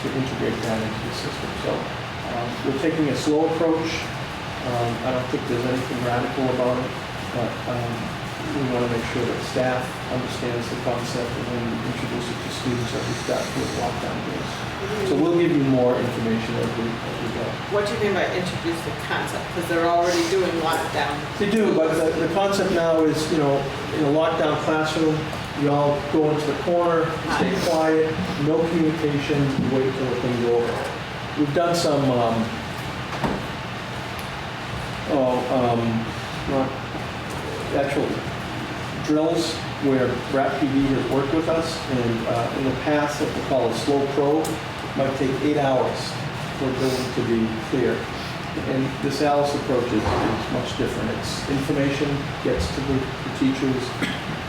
to integrate that into the system. So we're taking a slow approach. I don't think there's anything radical about it, but we want to make sure that staff understands the concept and then introduce it to students as we start with lockdown days. So we'll give you more information as we go.
What do you mean by introduce the concept? Because they're already doing lockdown.
They do, but the concept now is, in a lockdown classroom, you all go into the corner, stay quiet, no communication, wait till the thing's over. We've done some, actual drills where RAP PD has worked with us, and in the past, what we call a slow probe, might take 8 hours for a building to be clear. And this Alice approach is much different. It's information gets to the teachers.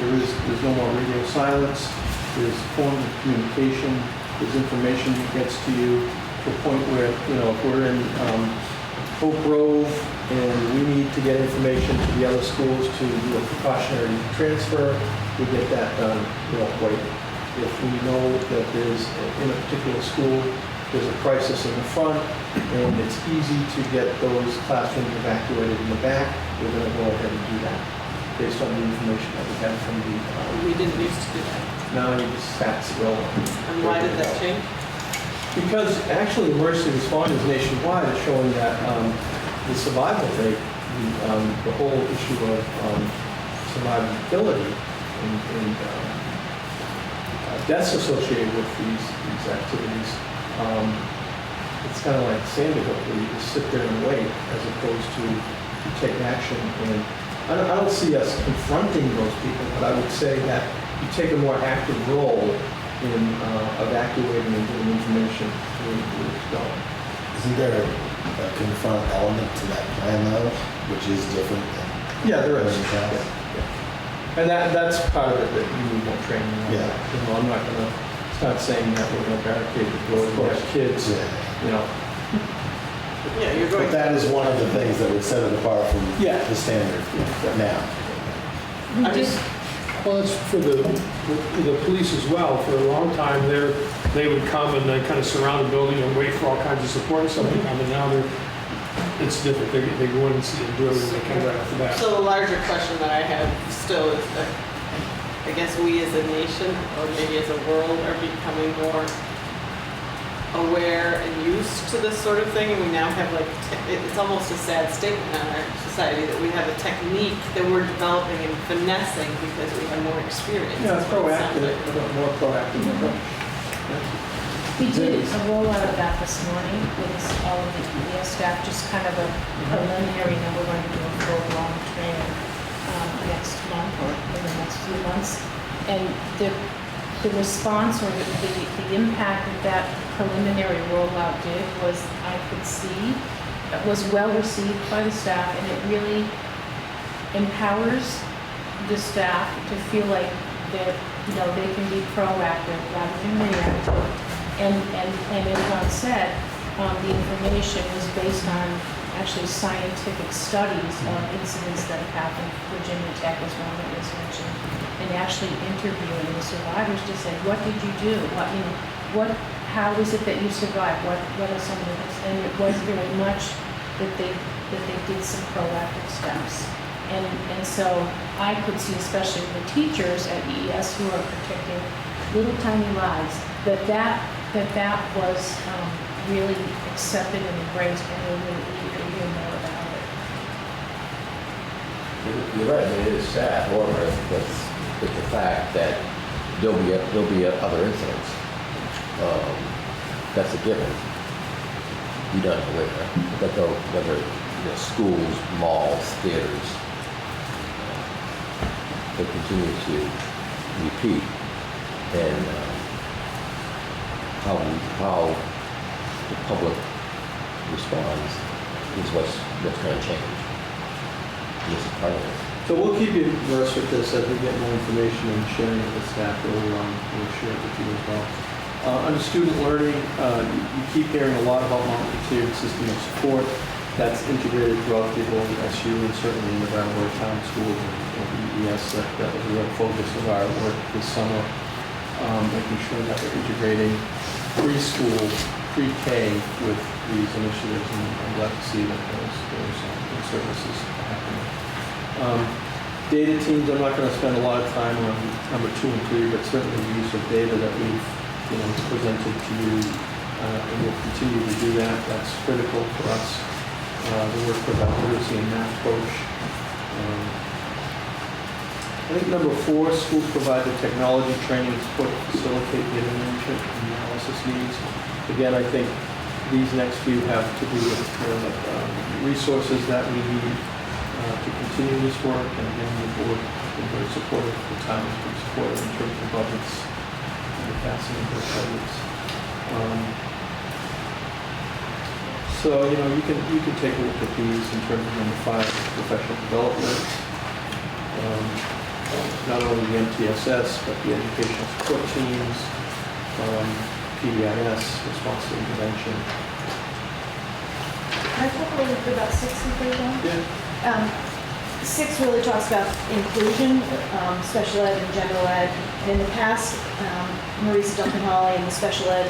There's no more radio silence. There's forms of communication. There's information that gets to you to a point where, if we're in Oak Grove and we need to get information to the other schools to do a precautionary transfer, we get that done real quick. If we know that there's, in a particular school, there's a crisis in the front and it's easy to get those classrooms evacuated in the back, we're going to go ahead and do that based on the information that we have from the...
We didn't used to do that.
Now you just stats roll.
And why did that change?
Because actually emergency responders nationwide are showing that the survival rate, the whole issue of survivability and deaths associated with these activities, it's kind of like Sandy Hook, where you just sit there and wait as opposed to take action. And I don't see us confronting those people, but I would say that you take a more active role in evacuating and getting information to where it's going.
Isn't there a confront element to that plan though, which is different than?
Yeah, there is.
in the past?
Yeah. And that's part of it, that you need more training on
Yeah.
that. I'm not gonna, it's not saying that we're gonna barricade the door to our kids,
Yeah.
Yeah, you're going.
But that is one of the things that would set it apart from
Yeah.
the standard now.
I just,
Well, it's for the police as well. For a long time, they would come and they kind of surround the building and wait for all kinds of support and stuff to come, and now it's different. They go in and see and do everything they can right after that.
so the larger question that I have still is that I guess we as a nation, or maybe as a world, are becoming more aware and used to this sort of thing, and we now have it's almost a sad statement in our society that we have a technique that we're developing and finessing because we have more experience.
Yeah,
That's what it sounds
proactive,
like.
a more proactive approach.
We did a rollout of that this morning with all of the ES staff, just kind of a preliminary, and we're going to do a full-blown training next month or in the next few months. And the response or the impact that preliminary rollout did was, I could see, it was well received by the staff, and it really empowers the staff to feel like that, they can be proactive rather than reactive. And as Ron said, the information was based on actually scientific studies of incidents that have happened. Virginia Tech was one that was mentioned, and actually interviewing the survivors to say, what did you do? How is it that you survived? What are some of the things? And it was very much that they did some proactive steps. And so I could see, especially the teachers at EES who are protecting little tiny lives, that was really accepted and embraced, and they were eager to hear more about it.
You're right, I mean, it is sad, however, it's the fact that there'll be other incidents. That's a given. You don't know where, whether schools, malls, theaters, they continue to repeat, and how the public responds is what's going to change. This is part of it.
So we'll keep you versed with this as we get more information and sharing with the staff. We'll share it with you as well. Under student learning, you keep hearing a lot about multi-tiered system of support that's integrated throughout the whole SU and certainly in the Brattleboro Town School and EES. That was a real focus of our work this summer, making sure that we're integrating preschool, pre-K with these initiatives, and I'm glad to see that those services are happening. Data teams, I'm not going to spend a lot of time on number 2 and 3, but certainly the use of data that we've presented to you, and we'll continue to do that. That's critical for us. The work with our literacy and math coach. I think number 4, schools provide the technology training and support to facilitate data management and analysis needs. Again, I think these next few have to do with resources that we need to continue this work. And again, the board has been very supportive. The town has been supportive in terms of budgets and the passing of those budgets. So you can take a look at these in terms of number 5, professional development. Not only the MTSS, but the educational support teams, PBIS, response to intervention.
Can I talk a little bit about 6 and 3, John?
Yeah.
6 really talks about inclusion, special ed and general ed. And in the past, Marisa Duncan-Hawley and the special ed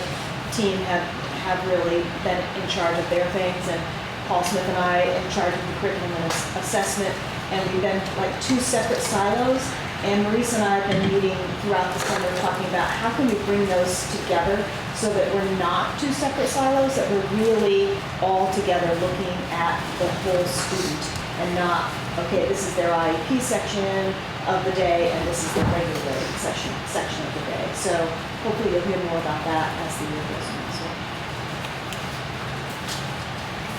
team have really been in charge of their things, and Paul Smith and I in charge of the curriculum and assessment. And we've been like 2 separate silos. And Marisa and I have been meeting throughout the summer talking about how can we bring those together so that we're not 2 separate silos, that we're really all together looking at the whole student and not, okay, this is their IEP section of the day and this is the regular section of the day. So hopefully you'll hear more about that as the year goes on. So.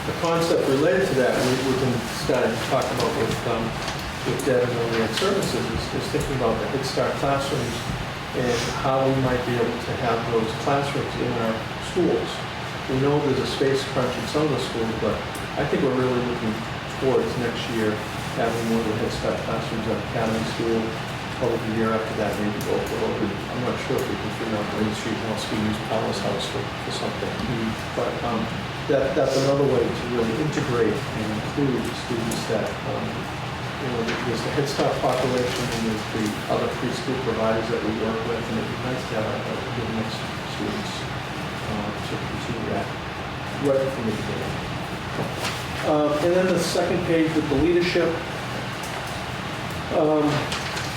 The concept related to that, we've been starting to talk about with Deb and Only Ed Services is thinking about the Head Start classrooms and how we might be able to have those classrooms in our schools. We know there's a space crunch in some of the schools, but I think we're really looking towards next year having more of the Head Start classrooms at Academy School. Probably the year after that, maybe go for I'm not sure if we can figure out Main Street wants to use Palace House for something. But that's another way to really integrate and include students that there's the Head Start population and there's the other preschool providers that we work with, and it'd be nice to have a good mix of students to continue that right from the beginning. And then the second page with the leadership,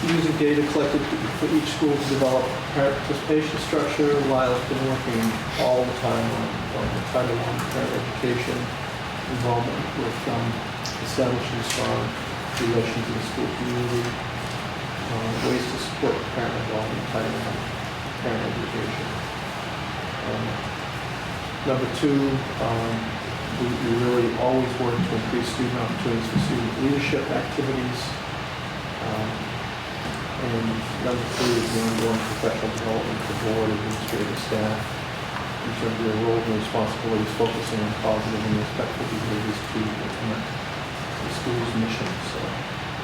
using data collected for each school to develop parent participation structure. Lyle's been working all the time on the Title I parent education involvement with establishing strong relations in the school community, ways to support parent involvement in Title I parent education. Number 2, we really always work to increase student opportunities for student leadership activities. And number 3 is the ongoing professional development for board and administrative staff in terms of their roles and responsibilities, focusing on positive and respectful behaviors to implement the school's mission. So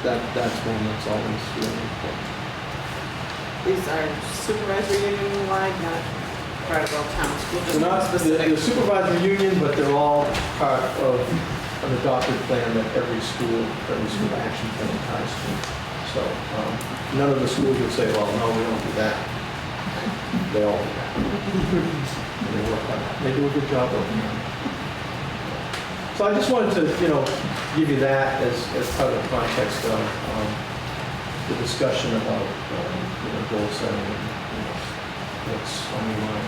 that's one that's always really important.
These are supervisory union wide, not Brattleboro Town School.
They're not the supervisory union, but they're all part of an adopted plan that every school action plan ties to. So none of the schools would say, well, no, we don't do that. They all do that. And they work on that. They do a good job working on it. So I just wanted to, give you that as part of the context of the discussion about, goal setting and what's on your mind.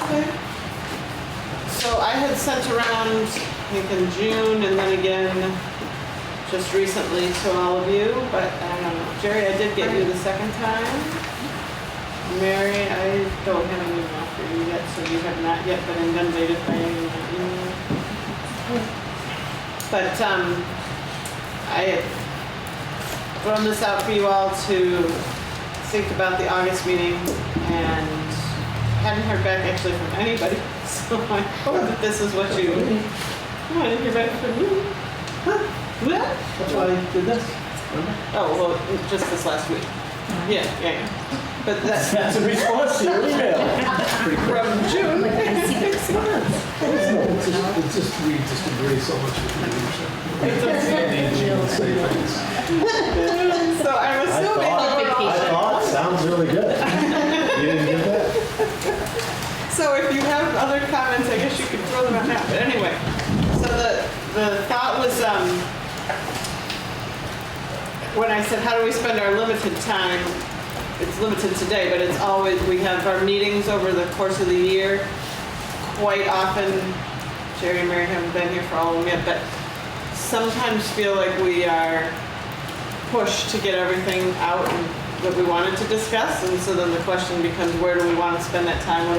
Okay. So I had sent around, I think in June, and then again just recently to all of you, but I don't know. Jerry, I did get you the second time. Mary, I don't have an email for you yet, so you have not yet been inundated by any email. But I had thrown this out for you all to think about the August meeting, and hadn't heard back actually from anybody. So I hope that this is what you... Oh, I didn't hear back from you. Huh? What?
That's why I did this.
Oh, well, just this last week. Yeah. But
That's a response to your email.
from June.
It's just, we just agree so much with you.
So I'm assuming...
I thought, sounds really good. You didn't get that?
So if you have other comments, I guess you could throw them out now. But anyway, so the thought was when I said, how do we spend our limited time? It's limited today, but it's always, we have our meetings over the course of the year. Quite often, Jerry and Mary haven't been here for all of them yet, but sometimes feel like we are pushed to get everything out that we wanted to discuss. And so then the question becomes, where do we want to spend that time? How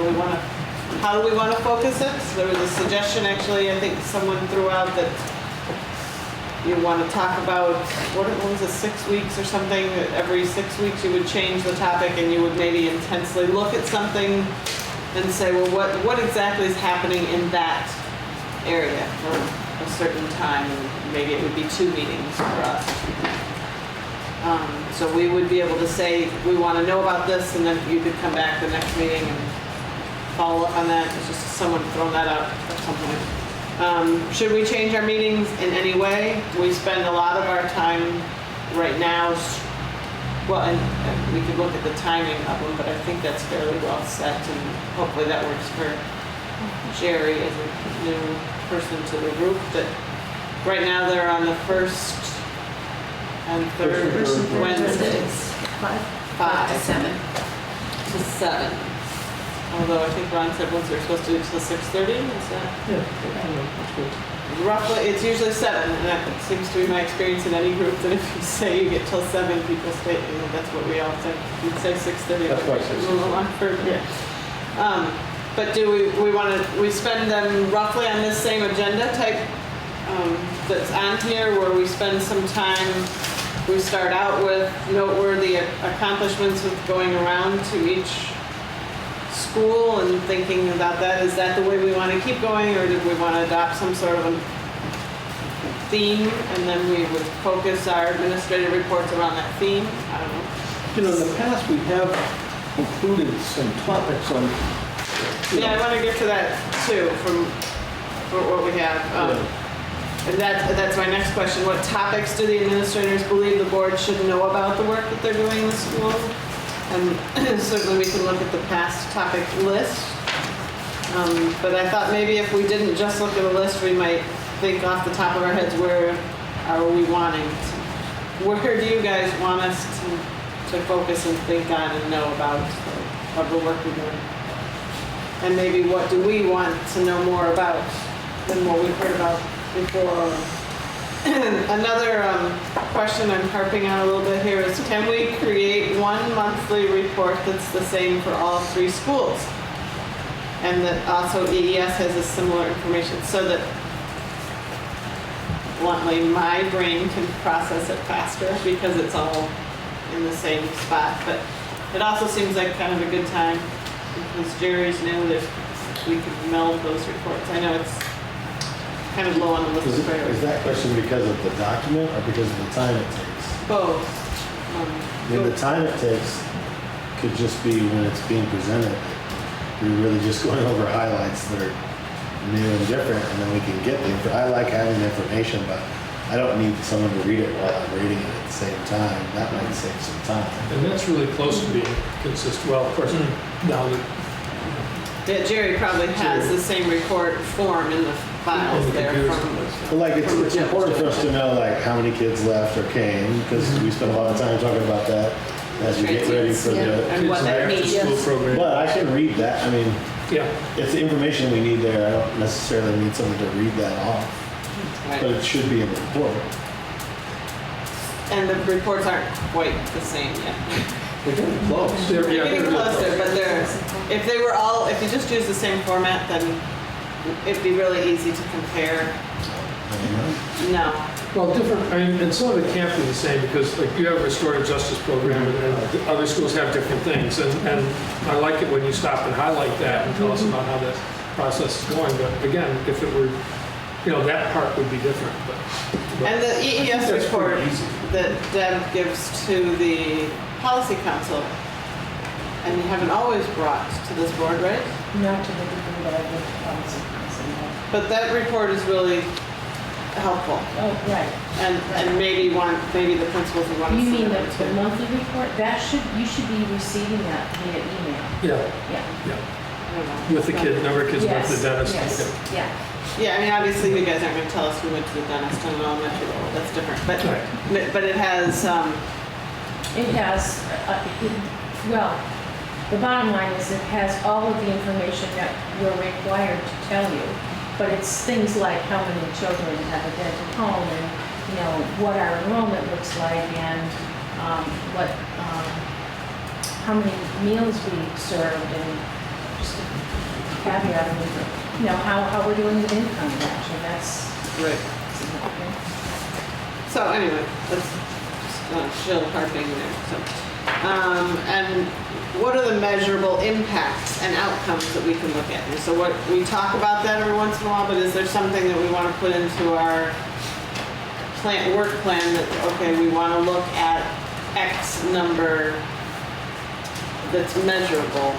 do we want to focus it? So there was a suggestion, actually, I think someone threw out that you want to talk about, what was it, 6 weeks or something? That every 6 weeks you would change the topic and you would maybe intensely look at something and say, well, what exactly is happening in that area for a certain time? And maybe it would be 2 meetings for us. So we would be able to say, we want to know about this, and then you could come back the next meeting and follow up on that. It's just someone throwing that out at some point. Should we change our meetings in any way? We spend a lot of our time right now, well, and we could look at the timing of them, but I think that's fairly well set, and hopefully that works for Jerry as a new person to the group. That right now they're on the first and third Wednesdays. 5
to 7.
to 7. Although I think Ron said once they're supposed to do till 6:30, is that?
Yeah, that's good.
Roughly, it's usually 7, and that seems to be my experience in any group, that if you say you get till 7, people stay, that's what we all think. If you say 6:30,
That's why I said
a little long further. But do we want to, we spend them roughly on this same agenda type that's on here, where we spend some time, we start out with noteworthy accomplishments with going around to each school and thinking about that. Is that the way we want to keep going, or did we want to adopt some sort of a theme, and then we would focus our administrative reports around that theme? I don't know.
In the past, we have included some topics on.
Yeah, I want to get to that too, from what we have. And that's my next question. What topics do the administrators believe the board should know about the work that they're doing in the school? And certainly we can look at the past topic list. But I thought maybe if we didn't just look at a list, we might think off the top of our heads, where are we wanting to, where do you guys want us to focus and think on and know about of the work we're doing? And maybe what do we want to know more about than what we've heard about before? Another question I'm harping on a little bit here is, can we create one monthly report that's the same for all 3 schools? And that also EES has a similar information, so that, bluntly, my brain can process it faster because it's all in the same spot. But it also seems like kind of a good time, because Jerry's new, we could meld those reports. I know it's kind of low on the list of
Is
priorities.
that question because of the document or because of the time it takes?
Both.
I mean, the time it takes could just be when it's being presented. We're really just going over highlights that are new and different, and then we can get the, I like having the information, but I don't need someone to read it while I'm reading it at the same time. That might save some time.
And that's really close to being consistent. Well, of course, now that
Yeah, Jerry probably has the same report form in the files there from.
But like, it's important for us to know like how many kids left or came, because we spend a lot of time talking about that as we get ready for the.
And what that means.
school program.
But I can read that. I mean,
Yeah,
it's the information we need there. I don't necessarily need someone to read that off, but
Right.
it should be in the report.
And the reports aren't quite the same yet.
We're getting close.
They're-
They're
yeah,
getting
they're really
closer, but if they were all, if you just use the same format, then it'd be really easy to compare. No.
Well, different, I mean, and some of it can't be the same, because like you have a restorative justice program, and other schools have different things, and I like it when you stop and highlight that and tell us about how that process is going, but again, if it were, that part would be different, but.
And the EES
That's pretty
report
easy.
that Deb gives to the policy council, and you haven't always brought to this board, right?
Not to the degree that I would policy council.
But that report is really helpful,
Oh, right.
and maybe the principals would want to
You
see
mean
that
the
too.
monthly report? You should be receiving that via email.
Yeah,
Yeah.
yeah,
I don't know.
with the kid, number of kids went to the
Yes,
dentist.
yes,
Okay.
yeah.
Yeah, I mean, obviously you guys aren't gonna tell us who went to the dentist on an elementary level, that's different, but it has,
well, the bottom line is it has all of the information that we're required to tell you, but it's things like how many children have a dental home and, you know, what our enrollment looks like and how many meals we served and just a caveat, I mean, you know, how we're doing with income actually, that's
right.
significant.
So anyway, let's just chill harping there, so. And what are the measurable impacts and outcomes that we can look at? And so what, we talk about that every once in a while, but is there something that we want to put into our work plan that, okay, we want to look at X number that's measurable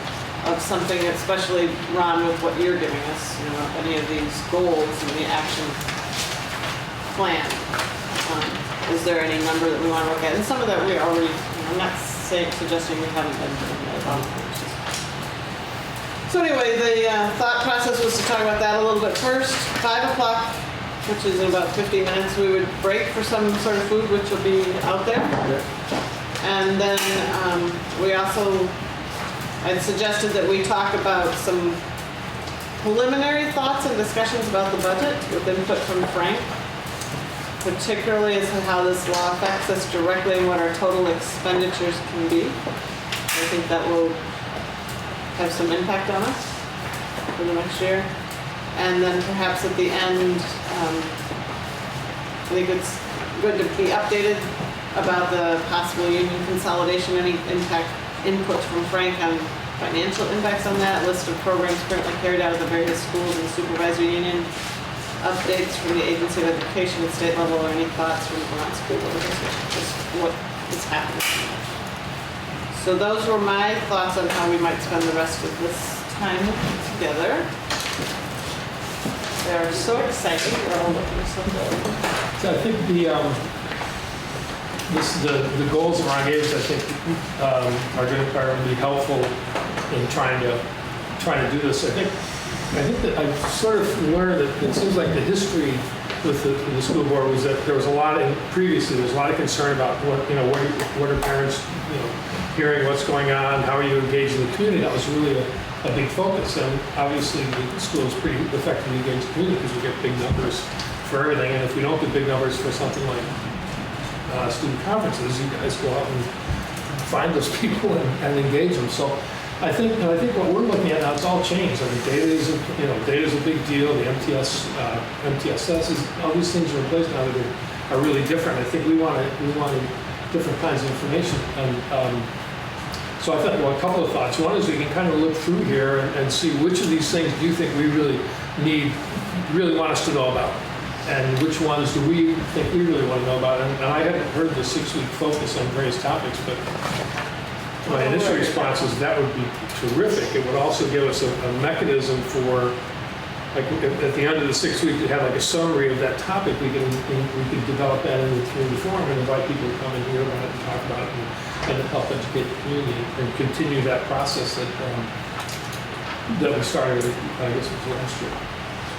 of something, especially Ron, with what you're giving us, you know, any of these goals in the action plan? Is there any number that we want to look at? And some of that we already, I'm not suggesting we haven't been doing that. So anyway, the thought process was to talk about that a little bit first. 5 o'clock, which is in about 50 minutes, we would break for some sort of food, which will be out there. And then we also, I'd suggested that we talk about some preliminary thoughts and discussions about the budget with input from Frank, particularly as to how this law affects us directly and what our total expenditures can be. I think that will have some impact on us for the next year. And then perhaps at the end, I think it's good to be updated about the possible union consolidation, any inputs from Frank on financial impacts on that, list of programs currently carried out at the various schools and supervisory union, updates from the Agency of Education at state level, or any thoughts from the Vermont School Board, just what is happening. So those were my thoughts on how we might spend the rest of this time together. They're so exciting. We're all looking so good.
So I think the goals that Ron gave us, I think, are going to be helpful in trying to do this. I think that I've sort of learned that it seems like the history with the school board was that there was a lot previously there was a lot of concern about what are parents hearing, what's going on, how are you engaging the community. That was really a big focus, and obviously the school is pretty effectively engaged the community because we get big numbers for everything, and if we don't get big numbers for something like student conferences, you guys go out and find those people and engage them. So I think what we're looking at now, it's all changed. I mean, data is a big deal. The MTSS is, all these things are in place now that are really different. I think we wanted different kinds of information, and so I thought, well, a couple of thoughts. One is we can kind of look through here and see which of these things do you think we really want us to know about, and which ones do we think we really want to know about. And I hadn't heard the 6-week focus on various topics, but my initial response is that would be terrific. It would also give us a mechanism for, like, at the end of the 6 weeks, to have like a summary of that topic. We can develop that in the community forum and invite people to come and hear about it and talk about it and help educate the community and continue that process that we started, I guess it was last year.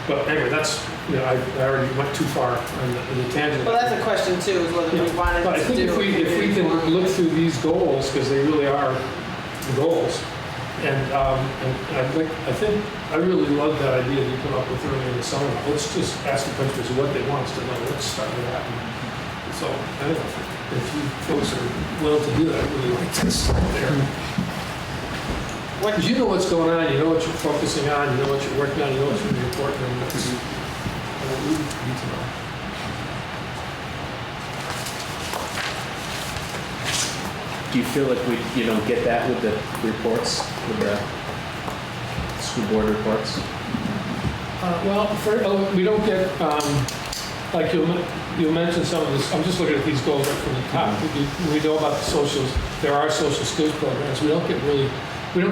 But anyway, that's, I already went too far on the tangent.
Well, that's a question too, is whether we wanted
but I think if we can look through these goals, because they really are goals, and I really love that idea that you come up with earlier in the summer. Let's just ask the principals what they want us to know. Let's start with that. And so I don't know if you folks are willing to do that. I'd really like to start there. Because you know what's going on, you know what you're focusing on, you know what you're working on, you know what's really important, and that's what we need to know.
Do you feel like we, get that with the reports, with the school board reports?
We don't get, like you mentioned some of this, I'm just looking at these goals right from the top. We know about the socials, there are social skills programs. We don't get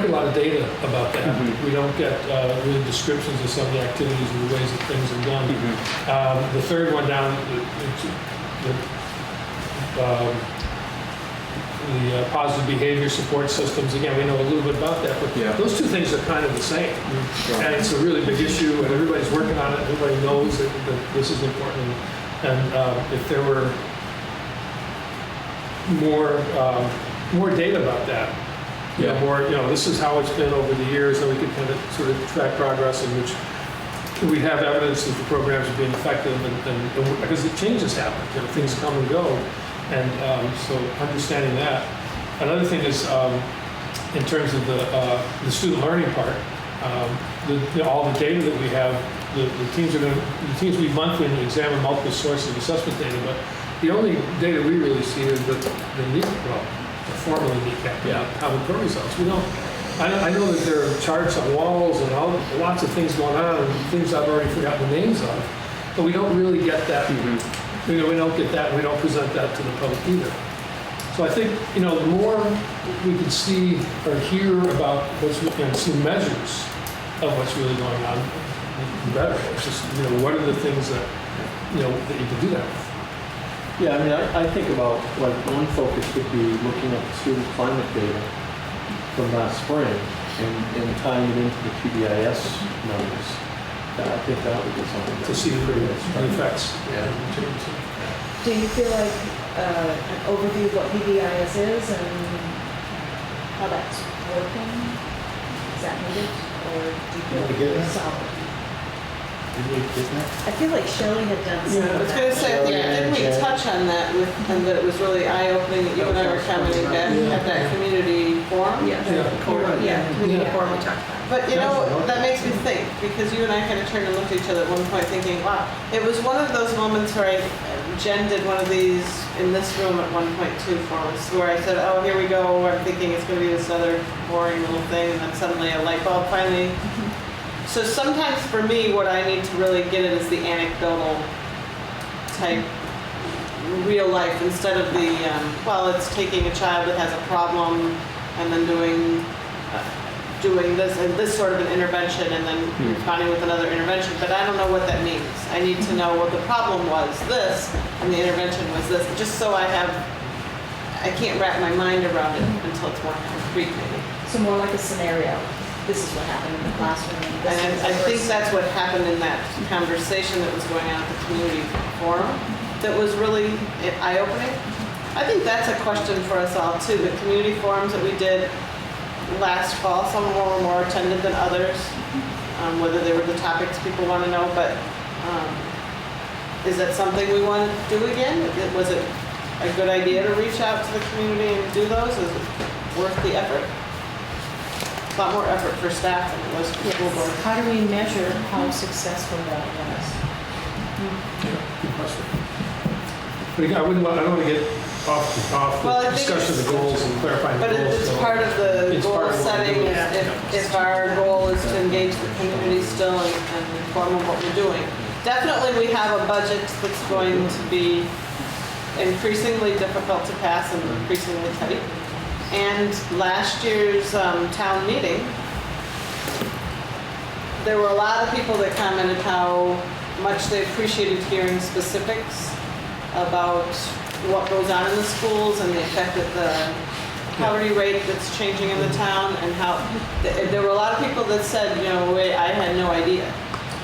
a lot of data about that.
Mm-hmm.
We don't get really descriptions of some of the activities and the ways that things are done.
Mm-hmm.
The third one down, the positive behavior support systems. Again, we know a little bit about that, but
Yeah.
those two things are kind of the same.
Right.
And it's a really big issue, and everybody's working on it. Everybody knows that this is important. And if there were more data about that,
Yeah.
this is how it's been over the years, and we could kind of sort of track progress in which we have evidence that the programs are being effective, and because the changes happen, things come and go, and so understanding that. Another thing is in terms of the student learning part, all the data that we have, the teams we monthly examine multiple sources of assessment data, but the only data we really see is the formally NECAP, common core results. We don't. I know that there are charts on walls and lots of things going on, and things I've already forgotten the names of, but we don't really get that. We don't get that, and we don't present that to the public either. So I think, the more we can see or hear about see measures of what's really going on, the better. It's just, what are the things that, that you can do that with.
Yeah, I mean, I think about, like, one focus would be looking at the student climate data from last spring and tying it into the PBIS numbers. I think that would be something
To see the effects.
Yeah.
Do you feel like an overview of what PBIS is and how that's working? Is that needed, or do you
Did we
feel
get that?
solid?
Did we get that?
I feel like Shelley had done some
I
of
was gonna
that.
say, I think, didn't we touch on that and that it was really eye-opening that you and I were commenting back at that community forum?
Yeah, community forum we talked about.
But that makes me think, because you and I kind of turned and looked at each other at one point thinking, wow, it was one of those moments where Jen did one of these in this room at 1.2 for us, where I said, oh, here we go, I'm thinking it's going to be this other boring little thing, and then suddenly a light bulb finally. So sometimes for me, what I need to really get at is the anecdotal type real life instead of the, it's taking a child that has a problem and then doing this and this sort of an intervention and then responding with another intervention, but I don't know what that means. I need to know what the problem was this and the intervention was this, just so I can't wrap my mind around it until it's more concrete maybe.
So more like a scenario. This is what happened in the classroom.
And I think that's what happened in that conversation that was going on at the community forum that was really eye-opening. I think that's a question for us all too. The community forums that we did last fall, some were more attended than others, whether they were the topics people want to know, but is that something we want to do again? Was it a good idea to reach out to the community and do those? Is it worth the effort? A lot more effort for staff than it was for the school board.
How do we measure how successful that was?
Good question. But again, I don't want to get off the discussion of the goals and clarifying the
But
goals.
it's
so
part of the
it's
goal
part of what we're
setting,
doing.
if our goal is to engage the community still and inform them what we're doing. Definitely we have a budget that's going to be increasingly difficult to pass and increasingly tight. And last year's town meeting, there were a lot of people that commented how much they appreciated hearing specifics about what goes on in the schools and the effect of the poverty rate that's changing in the town, and how there were a lot of people that said, I had no idea.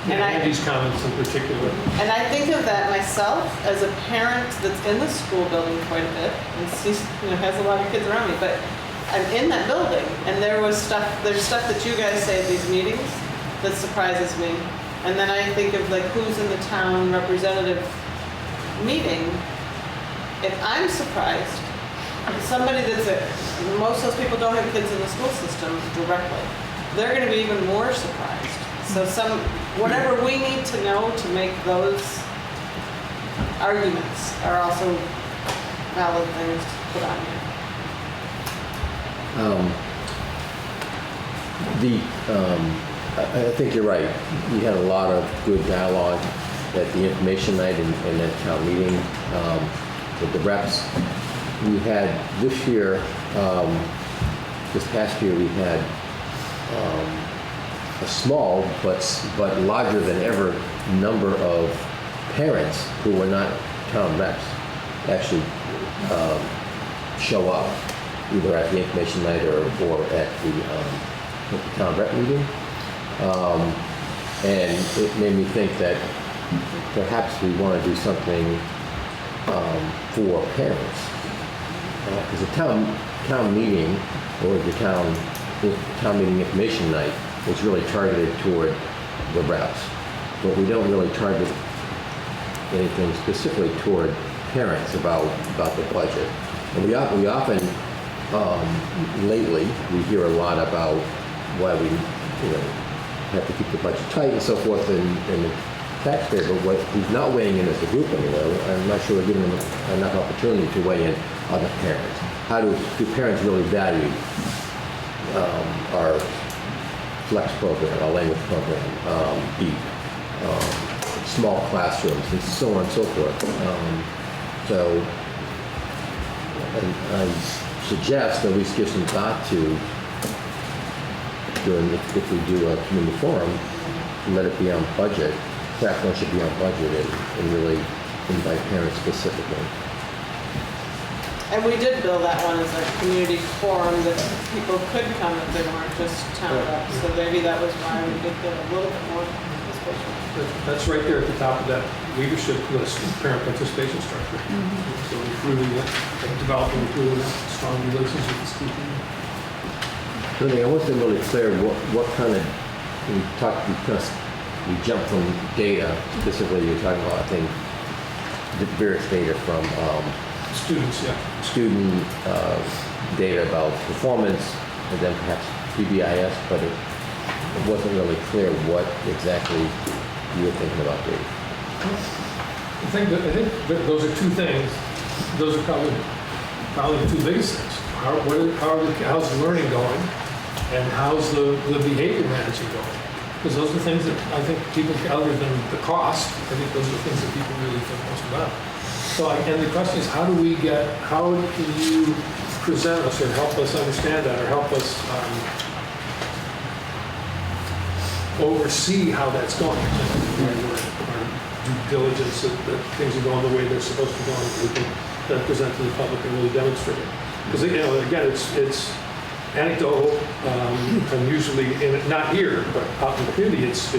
And
Andy's comments in particular.
And I think of that myself as a parent that's in the school building quite a bit and sees, has a lot of kids around me, but I'm in that building and there's stuff that you guys say at these meetings that surprises me. And then I think of like who's in the town representative meeting. If I'm surprised, somebody most of those people don't have kids in the school system directly. They're going to be even more surprised. So whatever we need to know to make those arguments are also valid things to put on here.
I think you're right. We had a lot of good dialogue at the information night and at town meeting with the reps. We had this year, this past year, we had a small but larger than ever number of parents who were not town reps actually show up either at the information night or at the town rep meeting. And it made me think that perhaps we want to do something for parents. Because the town meeting or the town meeting information night is really targeted toward the reps, but we don't really target anything specifically toward parents about the budget. And we often, lately, we hear a lot about why we, have to keep the budget tight and so forth, and the taxpayer, but what he's not weighing in as a group anyway. I'm not sure we're giving them enough opportunity to weigh in on the parents. How do parents really value our flex program, our language program, the small classrooms, and so on and so forth. And I suggest at least give some thought to doing, if we do a community forum, let it be on budget. Perhaps one should be on budget and really invite parents specifically.
And we did bill that one as a community forum that people could come if they weren't just town reps. So maybe that was why we did get a little bit more participation.
That's right there at the top of that leadership list, parent participation structure. So improving it, developing, improving that strong relations with the school community.
I wasn't really clear what kind of, because we jumped from data, specifically you're talking about, I think, the various data from
Students, yeah.
student data about performance, and then perhaps PBIS, but it wasn't really clear what exactly you were thinking about data.
I think that those are two things. Those are probably the two biggest things. How's the learning going, and how's the behavior management going? Because those are the things that I think people, other than the cost, I think those are the things that people really think most about. So, and the question is, how can you present us or help us understand that, or help us oversee how that's going? Our due diligence that things are going the way they're supposed to go, and we can then present to the public and really demonstrate it. Because again, it's anecdotal, and usually not here, but out in the community, it's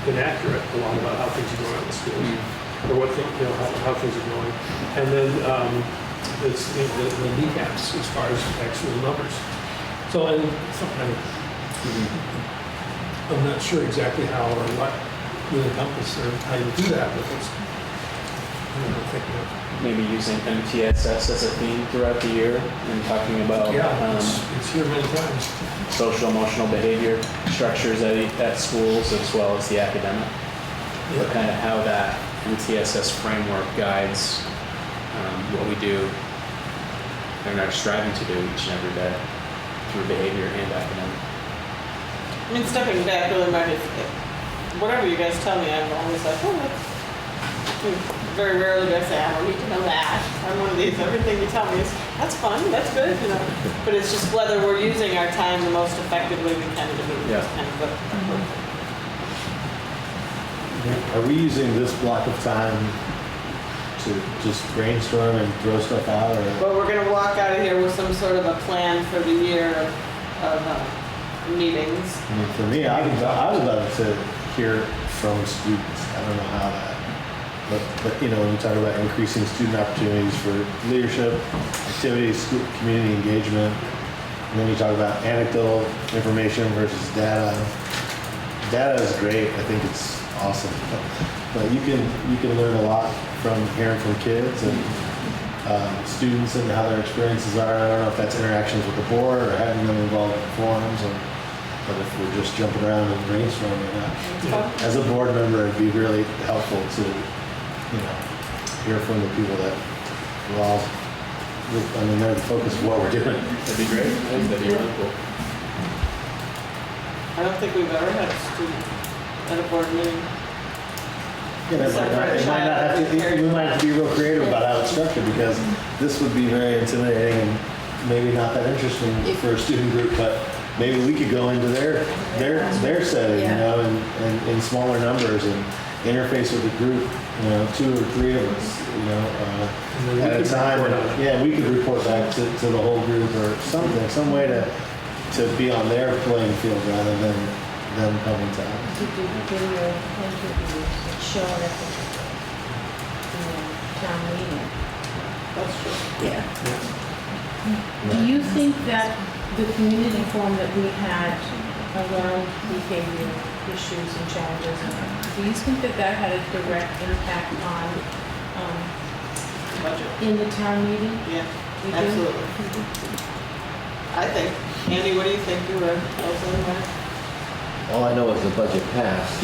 inaccurate a lot about how things are going on in the schools. Or what how things are going, and then it's the kneecaps as far as actual numbers. So, and I'm not sure exactly how or what will encompass or how you do that, but it's thinking of.
Maybe using MTSS as a theme throughout the year and talking about
it's here many times.
social emotional behavior structures at schools as well as the academic. But kind of how that MTSS framework guides what we do and are striving to do each and every day through behavior and academic.
I mean, stepping back really much, whatever you guys tell me, I'm always like, very rarely do I say, I don't need to know that. I'm one of these, everything you tell me is, that's fun, that's good, But it's just whether we're using our time the most effectively we can to do this kind of work.
Are we using this block of time to just brainstorm and throw stuff out? Or?
But we're going to walk out of here with some sort of a plan for the year of meetings.
I mean, for me, I would love to hear from students. I don't know how that, but when you talk about increasing student opportunities for leadership, activities, school, community engagement, and then you talk about anecdotal information versus data. Data is great. I think it's awesome, but you can learn a lot from hearing from kids and students and how their experiences are. I don't know if that's interactions with the board or having them involved in forums, but if we're just jumping around and brainstorming, as a board member, it'd be really helpful to hear from the people that we're all. They're the focus of what we're doing.
That'd be great. I think that'd be really cool.
I don't think we've ever had a student at a board meeting.
We might have to be real creative about how it's structured, because this would be very intimidating and maybe not that interesting for a student group, but maybe we could go into their setting, and in smaller numbers and interface with the group you know, 2 or 3 of us, you know,
And then we
at a
could
time.
report on it.
Yeah, we could report back to the whole group or something, some way to be on their playing field rather than them coming to us.
To do video interviews and show it at the town meeting.
That's true.
Yeah.
Do you think that the community forum that we had around behavior issues and challenges, do you think that that had a direct impact on,
Budget.
in the town meeting?
Yeah,
You do?
absolutely. I think. Andy, what do you think? You were also in there?
All I know is the budget passed.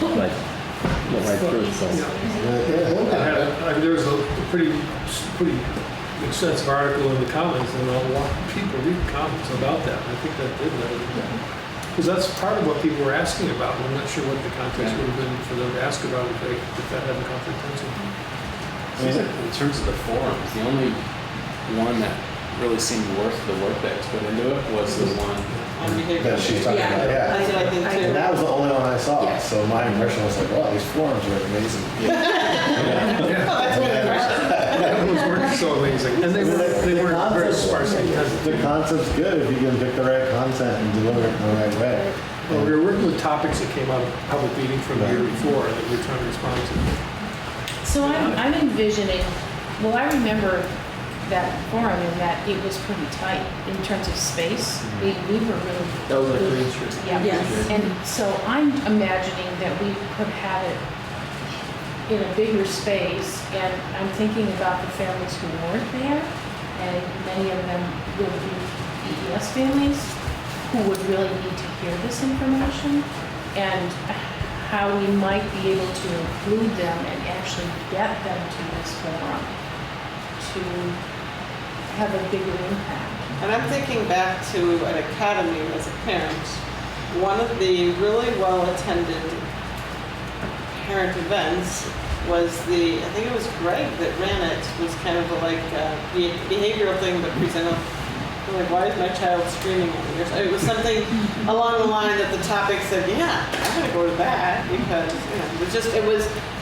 Like, went right through, so.
There was a pretty extensive article in the comments, and a lot of people read comments about that. I think that did let it. Because that's part of what people were asking about. I'm not sure what the context would have been for them to ask about if that hadn't caught their attention.
I mean, in terms of the forums, the only one that really seemed worth the work that was put into it was the one.
On behavior.
That she's talking about, yeah.
That's what I think too.
And that was the only one I saw,
Yeah.
so my impression was like, wow, these forums are amazing.
Oh, that's what
That was working so amazing. And they weren't very sparsely content.
The concept's good if you can pick the right content and deliver it in the right way.
Well, we were working with topics that came out of public meeting from the year before that we were trying to respond to.
So I'm envisioning, well, I remember that forum in that it was pretty tight in terms of space. We were really.
That was like Green Street.
Yeah.
Yes.
And so I'm imagining that we could have it in a bigger space, and I'm thinking about the families who weren't there, and many of them will be EES families who would really need to hear this information, and how we might be able to include them and actually get them to this forum to have a bigger impact.
And I'm thinking back to an academy as a parent. One of the really well-attended parent events was I think it was Greg that ran it, was kind of like a behavioral thing, but presented like, why is my child screaming at me? Or something. It was something along the line that the topic said, yeah, I'm gonna go to that because, you know,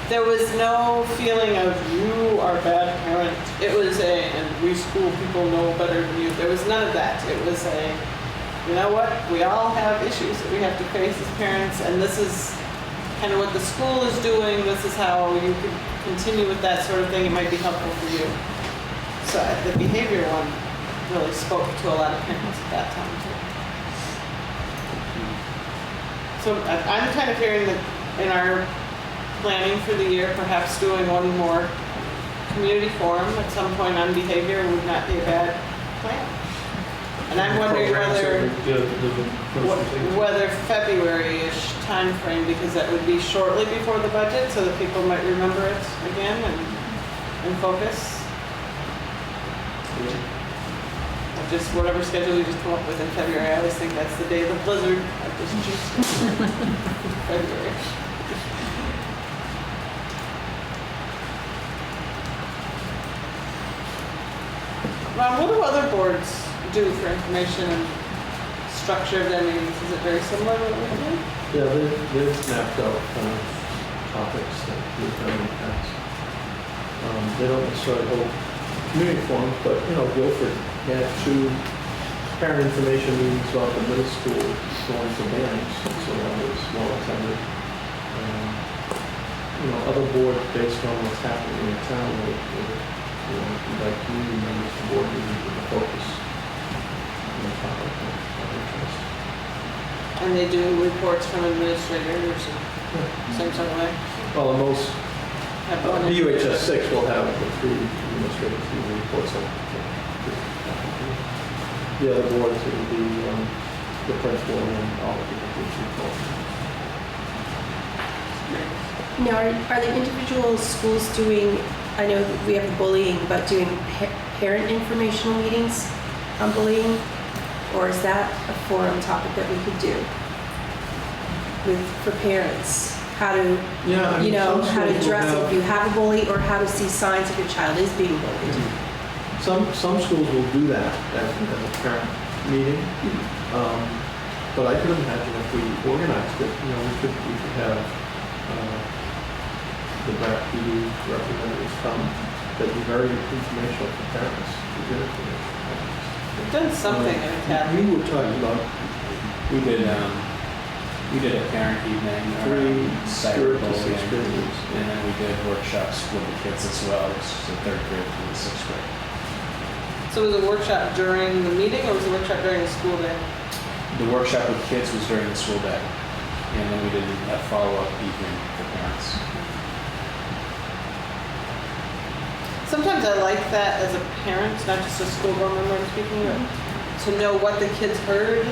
there was no feeling of you are a bad parent. It was and we school people know better than you. There was none of that. It was you know what, we all have issues that we have to face as parents, and this is kind of what the school is doing. This is how you can continue with that sort of thing. It might be helpful for you. So the behavior one really spoke to a lot of parents at that time too. So I'm kind of hearing that in our planning for the year, perhaps doing one more community forum at some point on behavior would not be a bad plan. And I'm wondering whether February-ish timeframe, because that would be shortly before the budget, so that people might remember it again and focus. Or just whatever schedule you just come up with in February. I always think that's the day of the blizzard. I just choose February. Ron, what do other boards do for information and structure of their meetings? Is it very similar to what we do?
Yeah, they've mapped out kind of topics that we've done in the past. They don't necessarily hold community forums, but, you know, Guilford had 2 parent information meetings about the middle school going to bands, so that was well attended. You know, other boards based on what's happening in the town will you know, invite community members to board meetings with a focus on the topic of interest.
And they do reports from administrators and same sort of way?
Well, the most,
Have one
the UHS 6 will have the 3 administrators who reports on. The other boards will be the principal and all of the reports.
Now, are the individual schools doing, I know that we have the bullying, but doing parent informational meetings on bullying? Or is that a forum topic that we could do for parents? How to,
Yeah, I mean,
you know,
some
how to
schools will
address it
have-
if you have a bully, or how to see signs if your child is being bullied.
Some schools will do that as a parent meeting. But I could imagine if we organized it, you know, we could have the Black PD representatives come, that'd be very informational for parents, good information.
We've done something in Academy.
We were talking about
We did a parent evening,
Three,
cyber
third to sixth
bullying,
graders.
and then we did workshops with the kids as well, which is the 3rd grade through the 6th grade.
So was it a workshop during the meeting or was it a workshop during the school day?
The workshop with kids was during the school day, and then we did a follow-up evening for parents.
Sometimes I like that as a parent, not just a school board member I'm speaking of, to know what the kids heard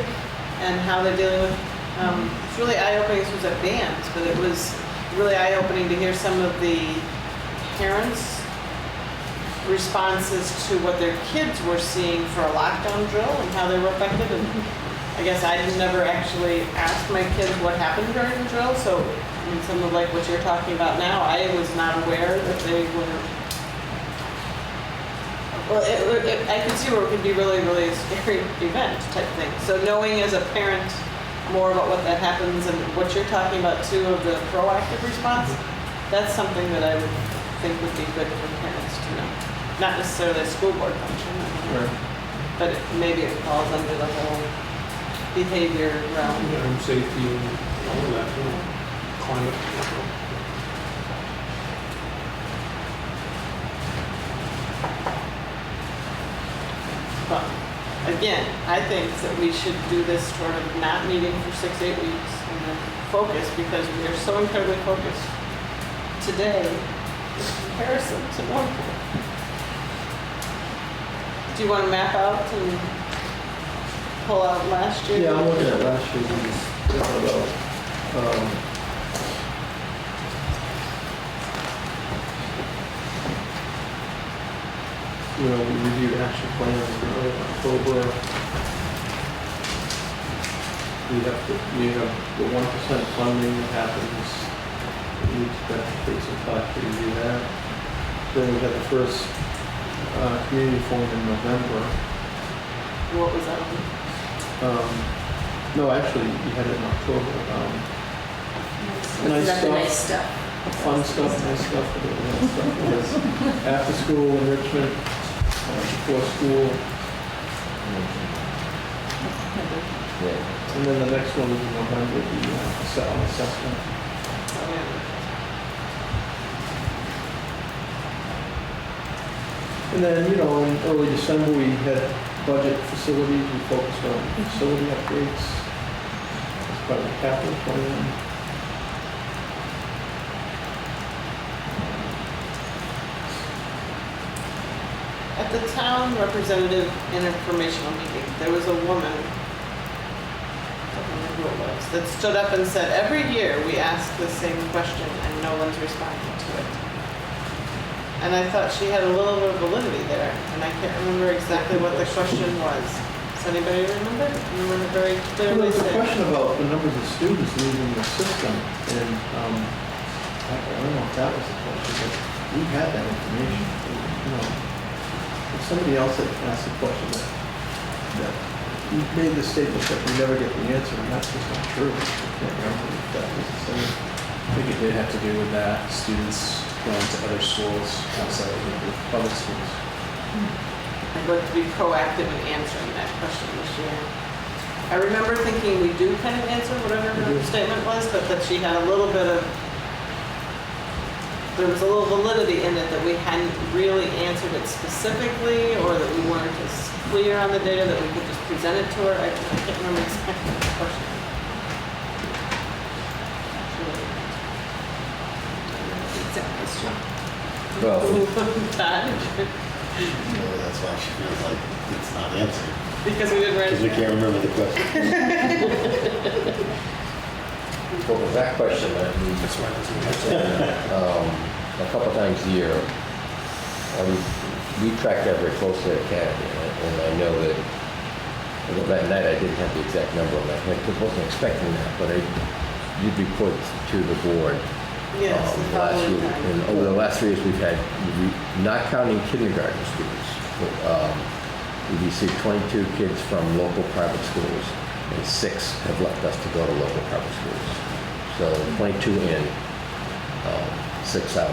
and how they're dealing with. It's really eye-opening. This was at bands, but it was really eye-opening to hear some of the parents' responses to what their kids were seeing for a lockdown drill and how they were affected. And I guess I never actually asked my kids what happened during the drill, so some of like what you're talking about now, I was not aware that they were. Well, I could see where it could be really, really a scary event type thing. So knowing as a parent more about what that happens and what you're talking about too of the proactive response, that's something that I would think would be good for parents to know. Not necessarily a school board function, but maybe it falls under the whole behavior realm.
And safety and all of that, climate.
But again, I think that we should do this sort of not meeting for 6-8 weeks and then focus because we are so incredibly focused today in comparison to normal. Do you want to map out and pull out last year?
Yeah, I'm looking at last year, we just talked about, we reviewed action plans in early October. You have the 1% funding that happens, we expect to take some time to review that. Then we had the first community forum in November.
What was that one?
No, actually, you had it in October. Nice
That's the
stuff.
nice stuff.
Fun stuff, nice stuff. It was after school enrichment, before school.
Yeah.
And then the next one was in November, the assessment.
Oh, yeah.
And then, in early December, we had budget facilities. We focused on facility upgrades as part of the capital plan.
At the town representative and informational meeting, there was a woman, I don't remember who it was, that stood up and said, every year we ask the same question and no one's responding to it. And I thought she had a little bit of validity there, and I can't remember exactly what the question was. Does anybody remember? I remember very
Well,
clearly
there's a
saying.
question about the numbers of students leaving the system, and I don't know if that was the question, but we had that information. If somebody else had asked a question that you made the statement that we never get the answer, and that's just not true. I can't remember if that was the same.
I think it did have to do with that, students going to other schools outside of the public schools.
I'd like to be proactive in answering that question this year. I remember thinking we do kind of answer whatever her statement was, but that she had a little bit of, there was a little validity in it that we hadn't really answered it specifically, or that we weren't as clear on the data that we could just present it to her. I can't remember exactly the question. Exact question.
Well,
Bad.
Maybe that's why she feels like it's not answered.
Because we didn't write
Because we
it
can't
down.
remember the question.
well, with that question, a couple times a year, we track that very closely at Academy, and I know that, although that night I didn't have the exact number on my head, because I wasn't expecting that, but I did report to the board.
Yes, the
Last
following
year,
time.
and over the last 3 years, we've had, not counting kindergarten students, we received 22 kids from local private schools, and 6 have left us to go to local private schools. So 22 in. 6 out.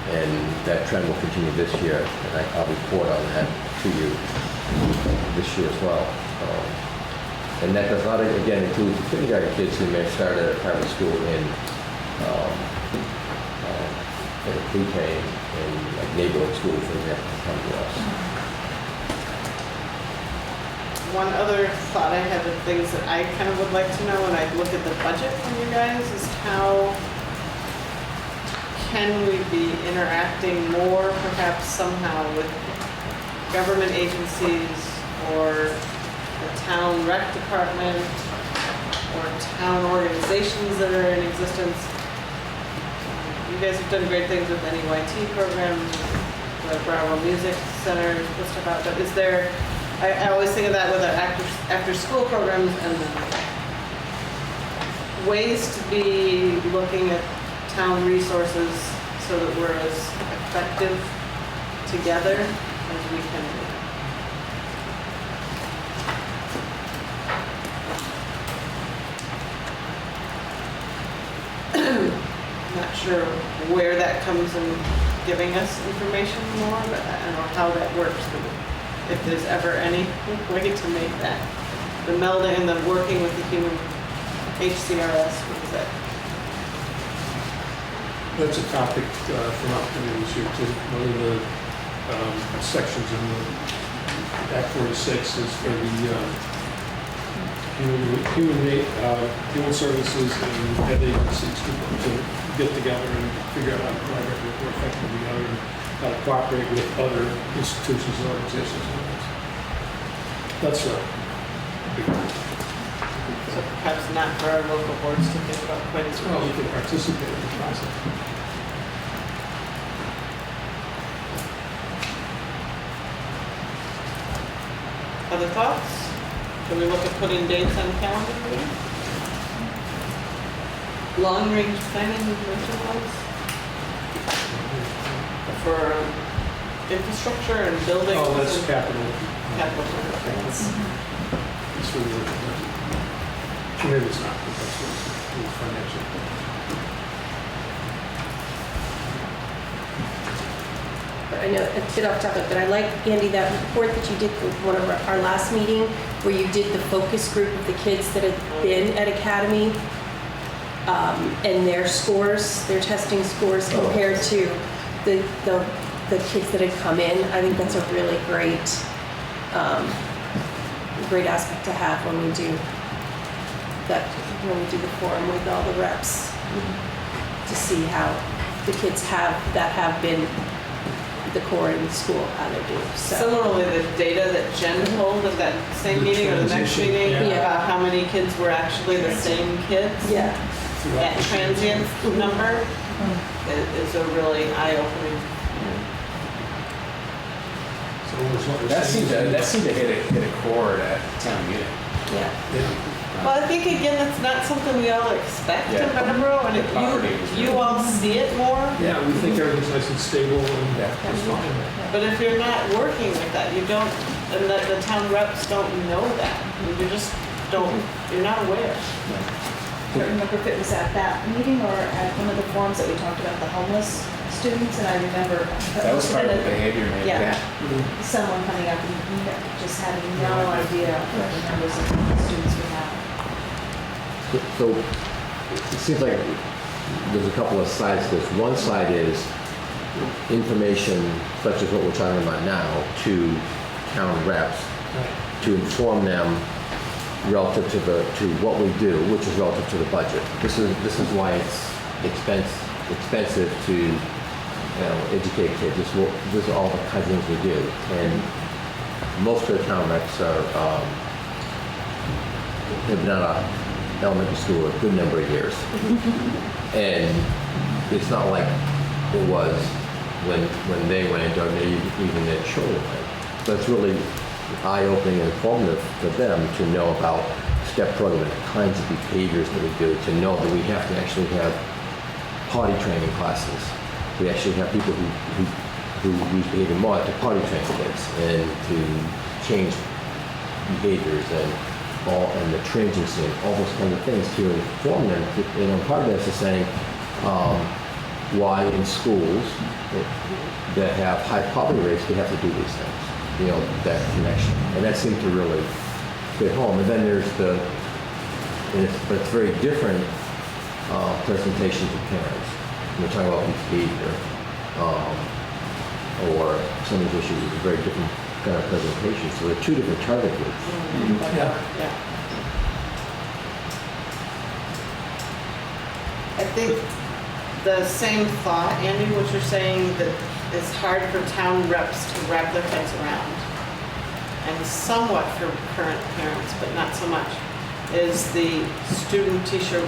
And that trend will continue this year, and I'll report on that to you this year as well. And that does not, again, include the kindergarten kids who may have started at a private school in a pre-K in like neighborhood school, for example, come to us.
One other thought I had of things that I kind of would like to know when I look at the budget from you guys is how can we be interacting more perhaps somehow with government agencies or the town rec department or town organizations that are in existence? You guys have done great things with NEYT programs, the Brattleboro Music Center, put stuff out, but is there, I always think of that with our after school programs and ways to be looking at town resources so that we're as effective together as we can be. Not sure where that comes in giving us information more, but I don't know how that works. But if there's ever any way to make that, the melding and the working with the human HCRS, what is that?
That's a topic from upcoming this year too. One of the sections in the Act 46 is for the human services and ed agencies to get together and figure out how to collaborate more effectively together and how to cooperate with other institutions and organizations. That's a big one.
So perhaps not for our local boards to think about quite as
Well,
well.
you can participate in the process.
Other thoughts? Can we look at putting dates on calendar meetings? Long range planning and mental ones? For infrastructure and buildings?
Oh, that's
and
capital.
capital projects.
It's for the, maybe it's not, but that's what it's financial.
I know it's a bit off topic, but I like, Andy, that report that you did for one of our last meeting, where you did the focus group of the kids that had been at Academy, and their scores, their testing scores compared to the kids that had come in. I think that's a really great aspect to have when we do that, when we do the forum with all the reps, to see how the kids have been the core in the school, how they do. So
Similarly, the data that Jen pulled at that same
The
meeting or the next
transition,
meeting
yeah.
about how many kids were actually the same kids.
yeah,
That transient number is a really eye-opening.
So it's what we're
That
saying.
seemed to hit a chord at town meeting.
yeah.
Yeah.
Well, I think again, that's not something we all expect in
Yeah.
Brattleboro, and
The property was
you all see it more.
Yeah, we think everything's nice and stable and
Yeah.
it's fine.
But if you're not working with that, you don't, and the town reps don't know that. You just don't, you're not aware.
I don't remember if it was at that meeting or at one of the forums that we talked about the homeless students, and I remember.
That was part of the behavior
Yeah,
management.
someone coming up and just having no idea what the numbers of homeless students we have.
So it seems like there's a couple of sides to this. One side is information such as what we're talking about now to town reps to inform them relative to what we do, which is relative to the budget. This is why it's expensive to educate kids. This is all the kinds of things we do, and most of the town reps are have been out of elementary school a good number of years, and it's not like it was when they went into even their children went. So it's really eye-opening and informative for them to know about STEP program and the kinds of behaviors that we do, to know that we have to actually have potty training classes. We actually have people who use behavior mod to potty train kids and to change behaviors and the transiency and all those kinds of things to inform them. Part of this is saying, why in schools that have high poverty rates, we have to do these things, you know, that connection. And that seemed to really hit home. And then there's but it's very different presentation to parents. We're talking about behavior or some of these issues is a very different kind of presentation. So they're two different target groups.
Yeah.
I think the same thought, Andy, what you're saying, that it's hard for town reps to wrap their heads around, and somewhat for current parents, but not so much, is the student-teacher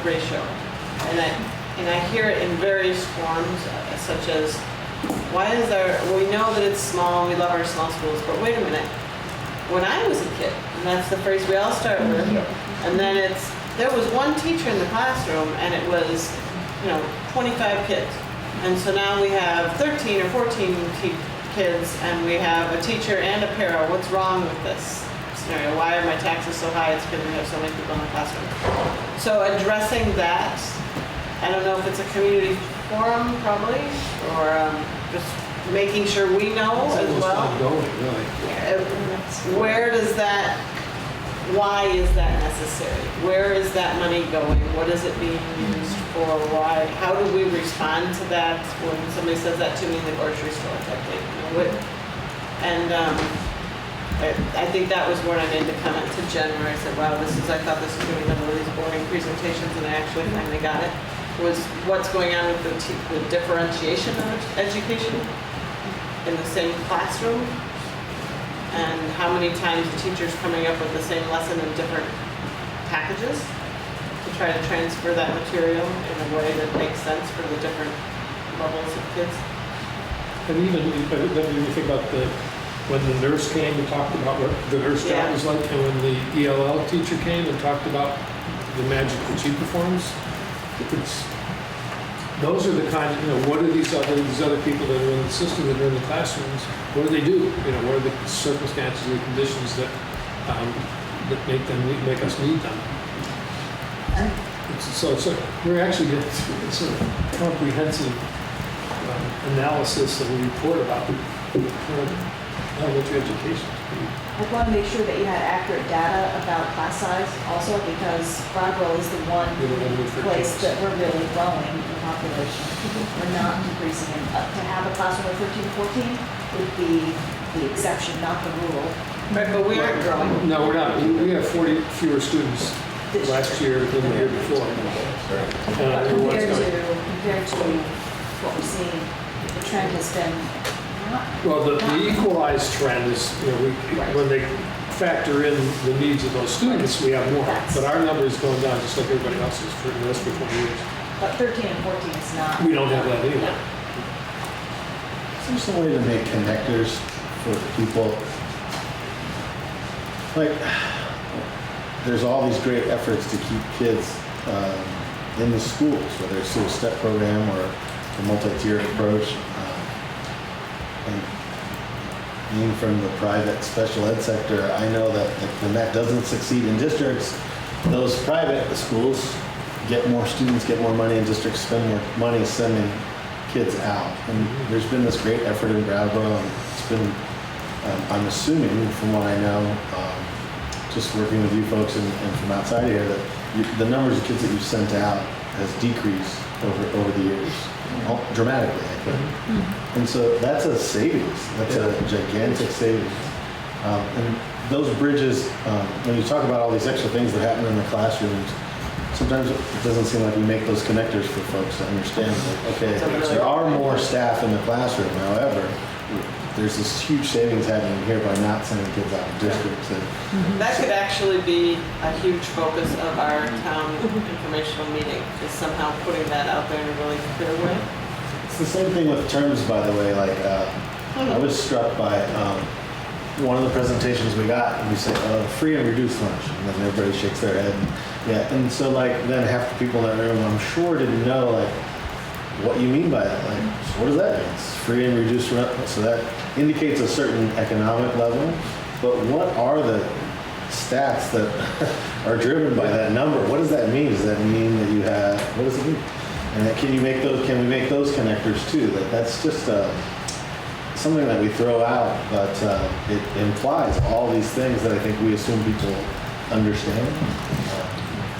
ratio. And I hear it in various forms, such as, why is we know that it's small, we love our small schools, but wait a minute. When I was a kid, and that's the phrase we all start with, and then there was one teacher in the classroom, and it was, 25 kids. And so now we have 13 or 14 kids, and we have a teacher and a para. What's wrong with this scenario? Why are my taxes so high? It's because we have so many people in the classroom. So addressing that, I don't know if it's a community forum probably, or just making sure we know as well.
Ongoing, really.
Why is that necessary? Where is that money going? What is it being used for? Why? How do we respond to that when somebody says that to me in the grocery store type thing? And I think that was when I made the comment to Jen where I said, wow, I thought this was going to be one of these boring presentations, and I actually finally got it, was what's going on with the differentiation of education in the same classroom, and how many times the teacher's coming up with the same lesson in different packages to try to transfer that material in a way that makes sense for the different levels of kids.
And even when you think about when the nurse came and talked about what the nurse job was like, and when the ELL teacher came and talked about the magic that she performs, those are the kind of, what are these other people that are in the system, that are in the classrooms, what do they do? What are the circumstances or conditions that make us need them? So we're actually getting a sort of comprehensive analysis of a report about the current elementary education.
I want to make sure that you had accurate data about class size also, because Brattleboro is the one place that we're really growing in population. We're not decreasing. And to have a classroom of 13 to 14 would be the exception, not the rule.
Right, but we aren't growing.
No, we're not. We have 40 fewer students last year than the year before.
But compared to what we're seeing, the trend has been not.
Well, the equalized trend is, when they factor in the needs of those students, we have more. But our number is going down just like everybody else's for the rest of 20 years.
But 13 and 14 is not.
We don't have that either.
Is there some way to make connectors for people? Like, there's all these great efforts to keep kids in the schools, whether it's through a STEP program or a multi-tiered approach. And being from the private special ed sector, I know that when that doesn't succeed in districts, those private schools get more students, get more money, and districts spend more money sending kids out. And there's been this great effort in Brattleboro, and it's been, I'm assuming from what I know, just working with you folks and from outside here, that the numbers of kids that you've sent out has decreased over the years, dramatically, I think. And so that's a savings. That's a gigantic savings. And those bridges, when you talk about all these extra things that happen in the classrooms, sometimes it doesn't seem like we make those connectors for folks to understand. Like, okay, there are more staff in the classroom. However, there's this huge savings happening here by not sending kids out of districts. And
that could actually be a huge focus of our town informational meeting, is somehow putting that out there in a really clear way.
It's the same thing with terms, by the way. Like, I was struck by one of the presentations we got, and we said, free and reduced lunch. And then everybody shakes their head. And so then half the people in that room, I'm sure, didn't know, what you mean by that. So what does that mean? It's free and reduced lunch. So that indicates a certain economic level. But what are the stats that are driven by that number? What does that mean? Does that mean that you have, what does it mean? And then can we make those connectors too? That's just something that we throw out, but it implies all these things that I think we assume people understand.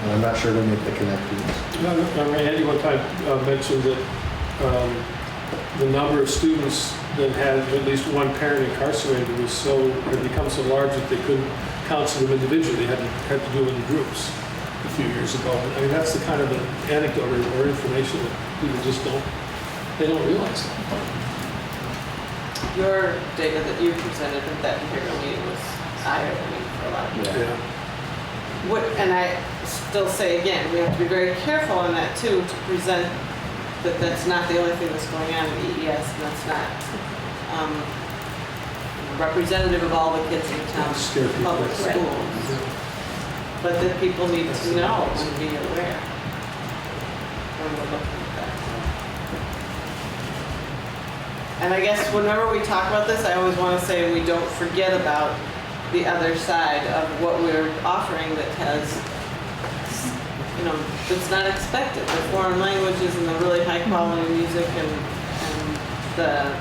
And I'm not sure we make the connectors.
Andy one time mentioned that the number of students that had at least one parent incarcerated had become so large that they couldn't counsel them individually. They had to do it in groups a few years ago. I mean, that's the kind of an anecdote or information that people just don't realize.
Your data that you presented at that behavioral meeting was eye-opening for a lot of people.
Yeah.
And I still say again, we have to be very careful on that too, to present that that's not the only thing that's going on in EES, and that's not representative of all the kids in town's public schools. But that people need to know and be aware when we're looking at that. And I guess whenever we talk about this, I always want to say we don't forget about the other side of what we're offering that has, that's not expected. The foreign languages and the really high quality music and the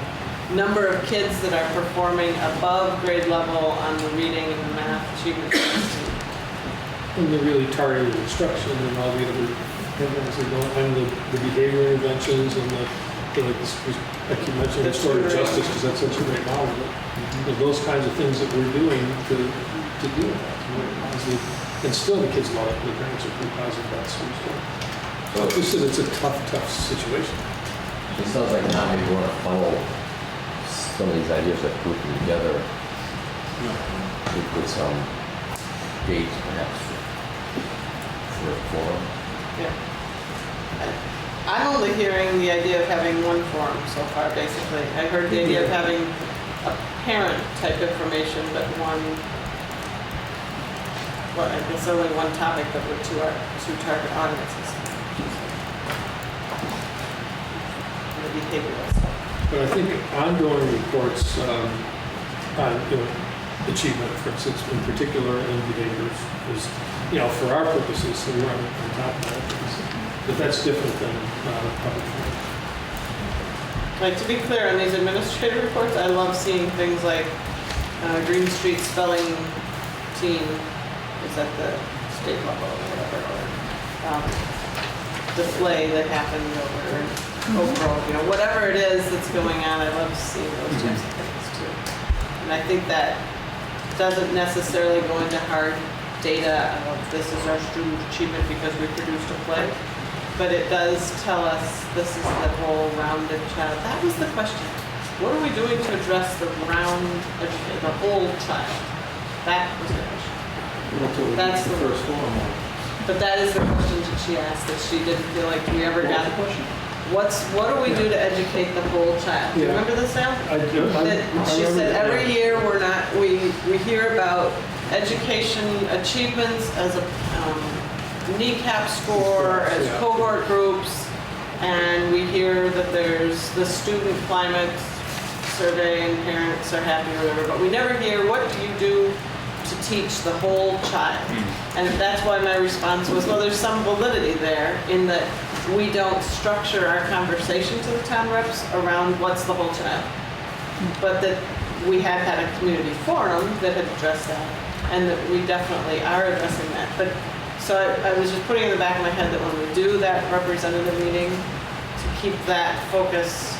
number of kids that are performing above grade level on the reading and the math achievement test.
And the really targeted instruction and all the other programs that go, and the behavior interventions and like you mentioned, restorative justice, because that's such a great model. But those kinds of things that we're doing to deal with that. And still the kids love it. The parents are pretty positive about it. So it's a tough situation.
It sounds like now maybe you want to funnel some of these ideas that group them together with some dates perhaps for a forum.
Yeah. I'm only hearing the idea of having one forum so far, basically. I heard the idea of having a parent type information, but I guess only one topic, but with two target audiences. The behavioral stuff.
But I think ongoing reports on achievement, for instance, in particular, and behaviors is, for our purposes, so we're on top of that. But that's different than public hearing.
Like, to be clear, on these administrative reports, I love seeing things like Green Street spelling team is at the state level or whatever, or display that happened over Oak, whatever it is that's going on. I love seeing those types of things too. And I think that doesn't necessarily go into hard data of this is our student achievement because we produced a play. But it does tell us this is the whole rounded child. That was the question. What are we doing to address the whole child? That was the question. That's the
first forum.
But that is the question that she asked, that she didn't feel like we ever got. What do we do to educate the whole child? Do you remember this now?
I do.
She said every year we hear about education achievements as a kneecap score, as cohort groups, and we hear that there's the student climate survey and parents are happy or whatever, but we never hear what do you do to teach the whole child. And that's why my response was, well, there's some validity there in that we don't structure our conversation to the town reps around what's the whole child, but that we have had a community forum that had addressed that, and that we definitely are addressing that. But so I was just putting in the back of my head that when we do that representative meeting, to keep that focus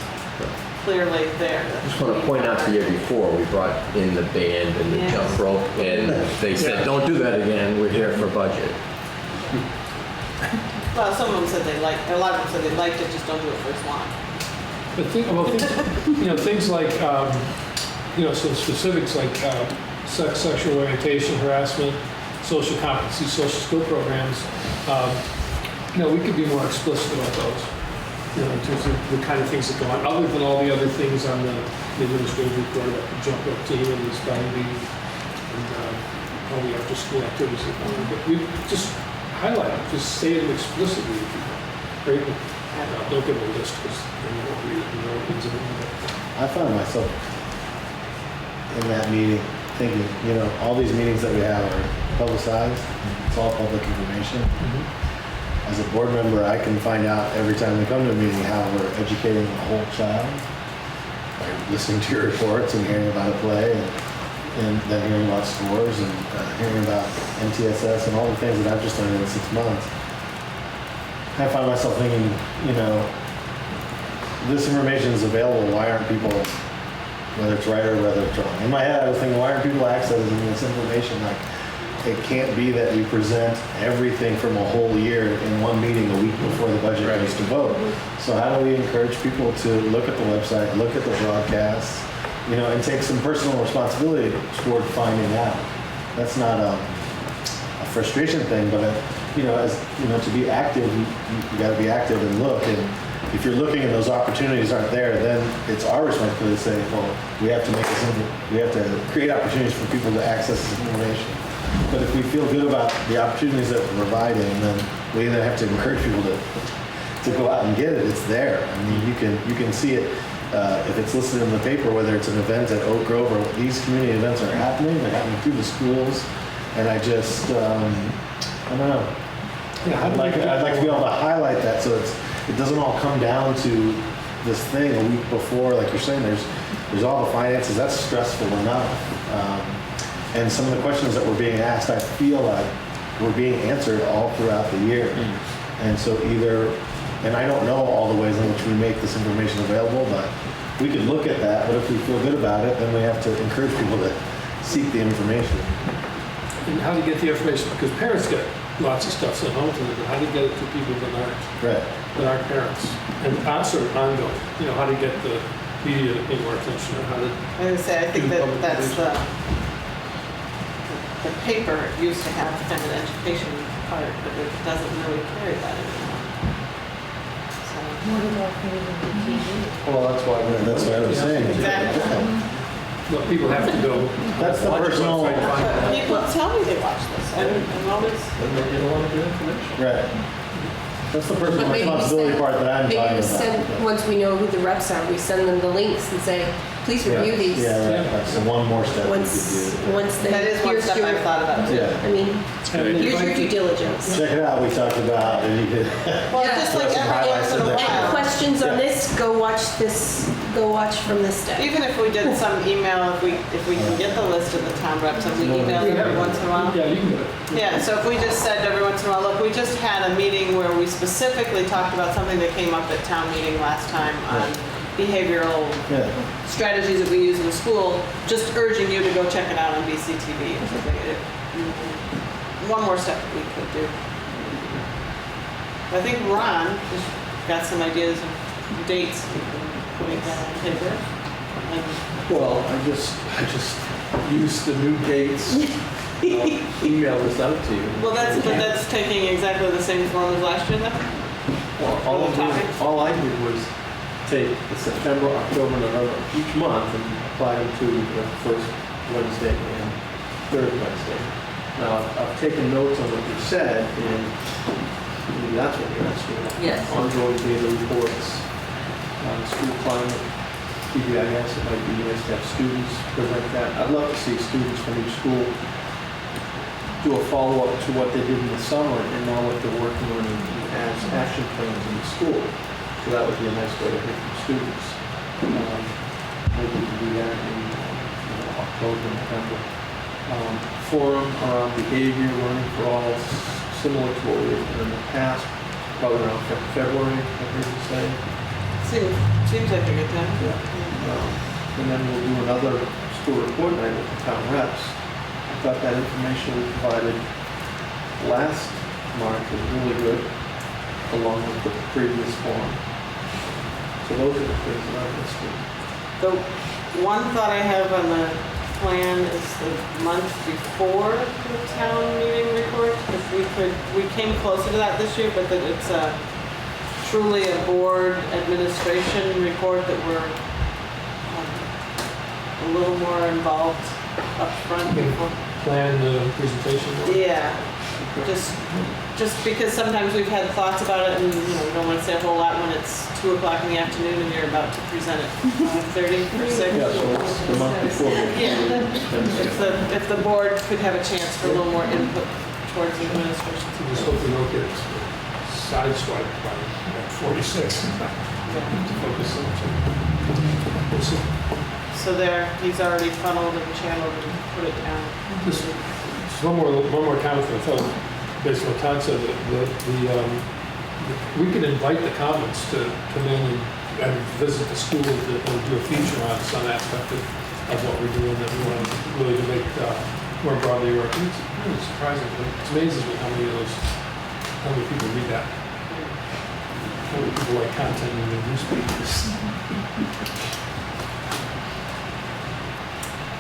clearly there.
I just want to point out the year before, we brought in the band and the jump rope, and they said, don't do that again, we're here for budget.
Well, some of them said a lot of them said they liked it, just don't do it for as long.
But things like, some specifics like sex, sexual orientation, harassment, social competency, social skill programs, we could be more explicit about those, in terms of the kind of things that go on, other than all the other things on the administrative report about the jump rope team and the spelling bee and all the after school activities that go on. But we just highlight it, just say it explicitly if you want. Right? Don't give a list because then you won't read it and know what things are.
I found myself in that meeting thinking, all these meetings that we have are publicized. It's all public information. as a board member, I can find out every time we come to a meeting how we're educating the whole child. By listening to your reports and hearing about a play and then hearing about scores and hearing about MTSS and all the things that I've just learned in 6 months. I find myself thinking, you know, this information is available. Why aren't people, whether it's right or whether it's wrong? In my head, I was thinking, why aren't people accessing this information? Like, it can't be that we present everything from a whole year in one meeting a week before the budget goes to vote. So how do we encourage people to look at the website, look at the broadcasts, you know, and take some personal responsibility toward finding out? That's not a frustration thing, but you know, as you know, to be active, you got to be active and look. And if you're looking and those opportunities aren't there, then it's our responsibility to say, well, we have to make this. We have to create opportunities for people to access this information. But if we feel good about the opportunities that we're providing, then we either have to encourage people to go out and get it. It's there. I mean, you can see it if it's listed in the paper, whether it's an event at Oak Grove or these community events are happening. They're happening through the schools, and I just I don't know.
Yeah,
I'd like to be able to highlight that so it doesn't all come down to this thing a week before. Like you're saying, there's all the finances. That's stressful enough. And some of the questions that we're being asked, I feel like we're being answered all throughout the year. And so and I don't know all the ways in which we make this information available, but we could look at that. But if we feel good about it, then we have to encourage people to seek the information.
And how to get the information, because parents get lots of stuff sent home to them, but how to get it to people that aren't parents. And sort of ongoing, you know, how to get the media to pay more attention, or how to.
I was gonna say, I think that's the paper used to have kind of an education part, but it doesn't really carry that anymore. So.
Well, that's what I was saying.
Exactly.
Well, people have to go.
That's the personal.
People tell me they watch this. I'm always.
Then they get a lot of good information.
Right. That's the personal
But maybe we
responsibility
send-
part that I'm
Maybe
talking
we
about.
send, once we know who the reps are, we send them the links and say, please review these.
Yeah, right. That's the one more step we
Once they,
That is one
here's
step
your,
I've thought about too.
Yeah.
I mean, here's your due diligence.
Check it out. We talked about, and you could.
Well,
Yeah.
just like
Some
every
highlights
once in a
in there.
Any
while.
questions on this, go watch from this day.
Even if we did some email, if we can get the list of the town reps and we email them every once in a while.
Yeah, you can do it.
Yeah, so if we just said every once in a while, look, we just had a meeting where we specifically talked about something that came up at town meeting last time on behavioral
Yeah.
strategies that we use in the school, just urging you to go check it out on BCTV or something. One more step we could do. I think Ron just got some ideas of dates we can put down on paper.
Well, I just used the new dates. Email this out to you.
Well, that's taking exactly the same form as last year then?
Well, all I did was take the September, October, November, each month and apply them to the first Wednesday and third Wednesday. Now, I've taken notes on what you said, and maybe that's what you're asking about.
Yes.
Ongoing data reports, school climate, PBIS, it might be nice to have students present that. I'd love to see students from each school do a follow-up to what they did in the summer and now what they're working on as action plans in the school. So that would be a nice way to hear from students. Maybe we can do that in October, November. Forum around behavior, learning for all, similar to what we've done in the past, probably around February, I heard you say.
Seems like a good time.
And then we'll do another school report night with the town reps. I thought that information we provided last March was really good, along with the previous forum. So those are the things that I'm listed.
The one thought I have on the plan is the month before the town meeting report. If we came closer to that this year, but that it's truly a board administration report that we're a little more involved up front before.
Plan the presentation.
Yeah, just because sometimes we've had thoughts about it and, you know, we don't want to say a whole lot when it's 2 o'clock in the afternoon and you're about to present it 5:30 or 6.
Yeah, so it's the month before.
Yeah, if the board could have a chance for a little more input towards the administration.
Just hope we don't get sideswiped by 46. To focus on. We'll see.
So there, he's already funneled and channeled and put it down.
Just one more comment for Phil, based on what Todd said, we can invite the comments to come in and visit the school and do a feature on some aspect of what we're doing that we want to really make more broadly work. It's really surprising. It amazes me how many people read that. How many people like content in the newspapers.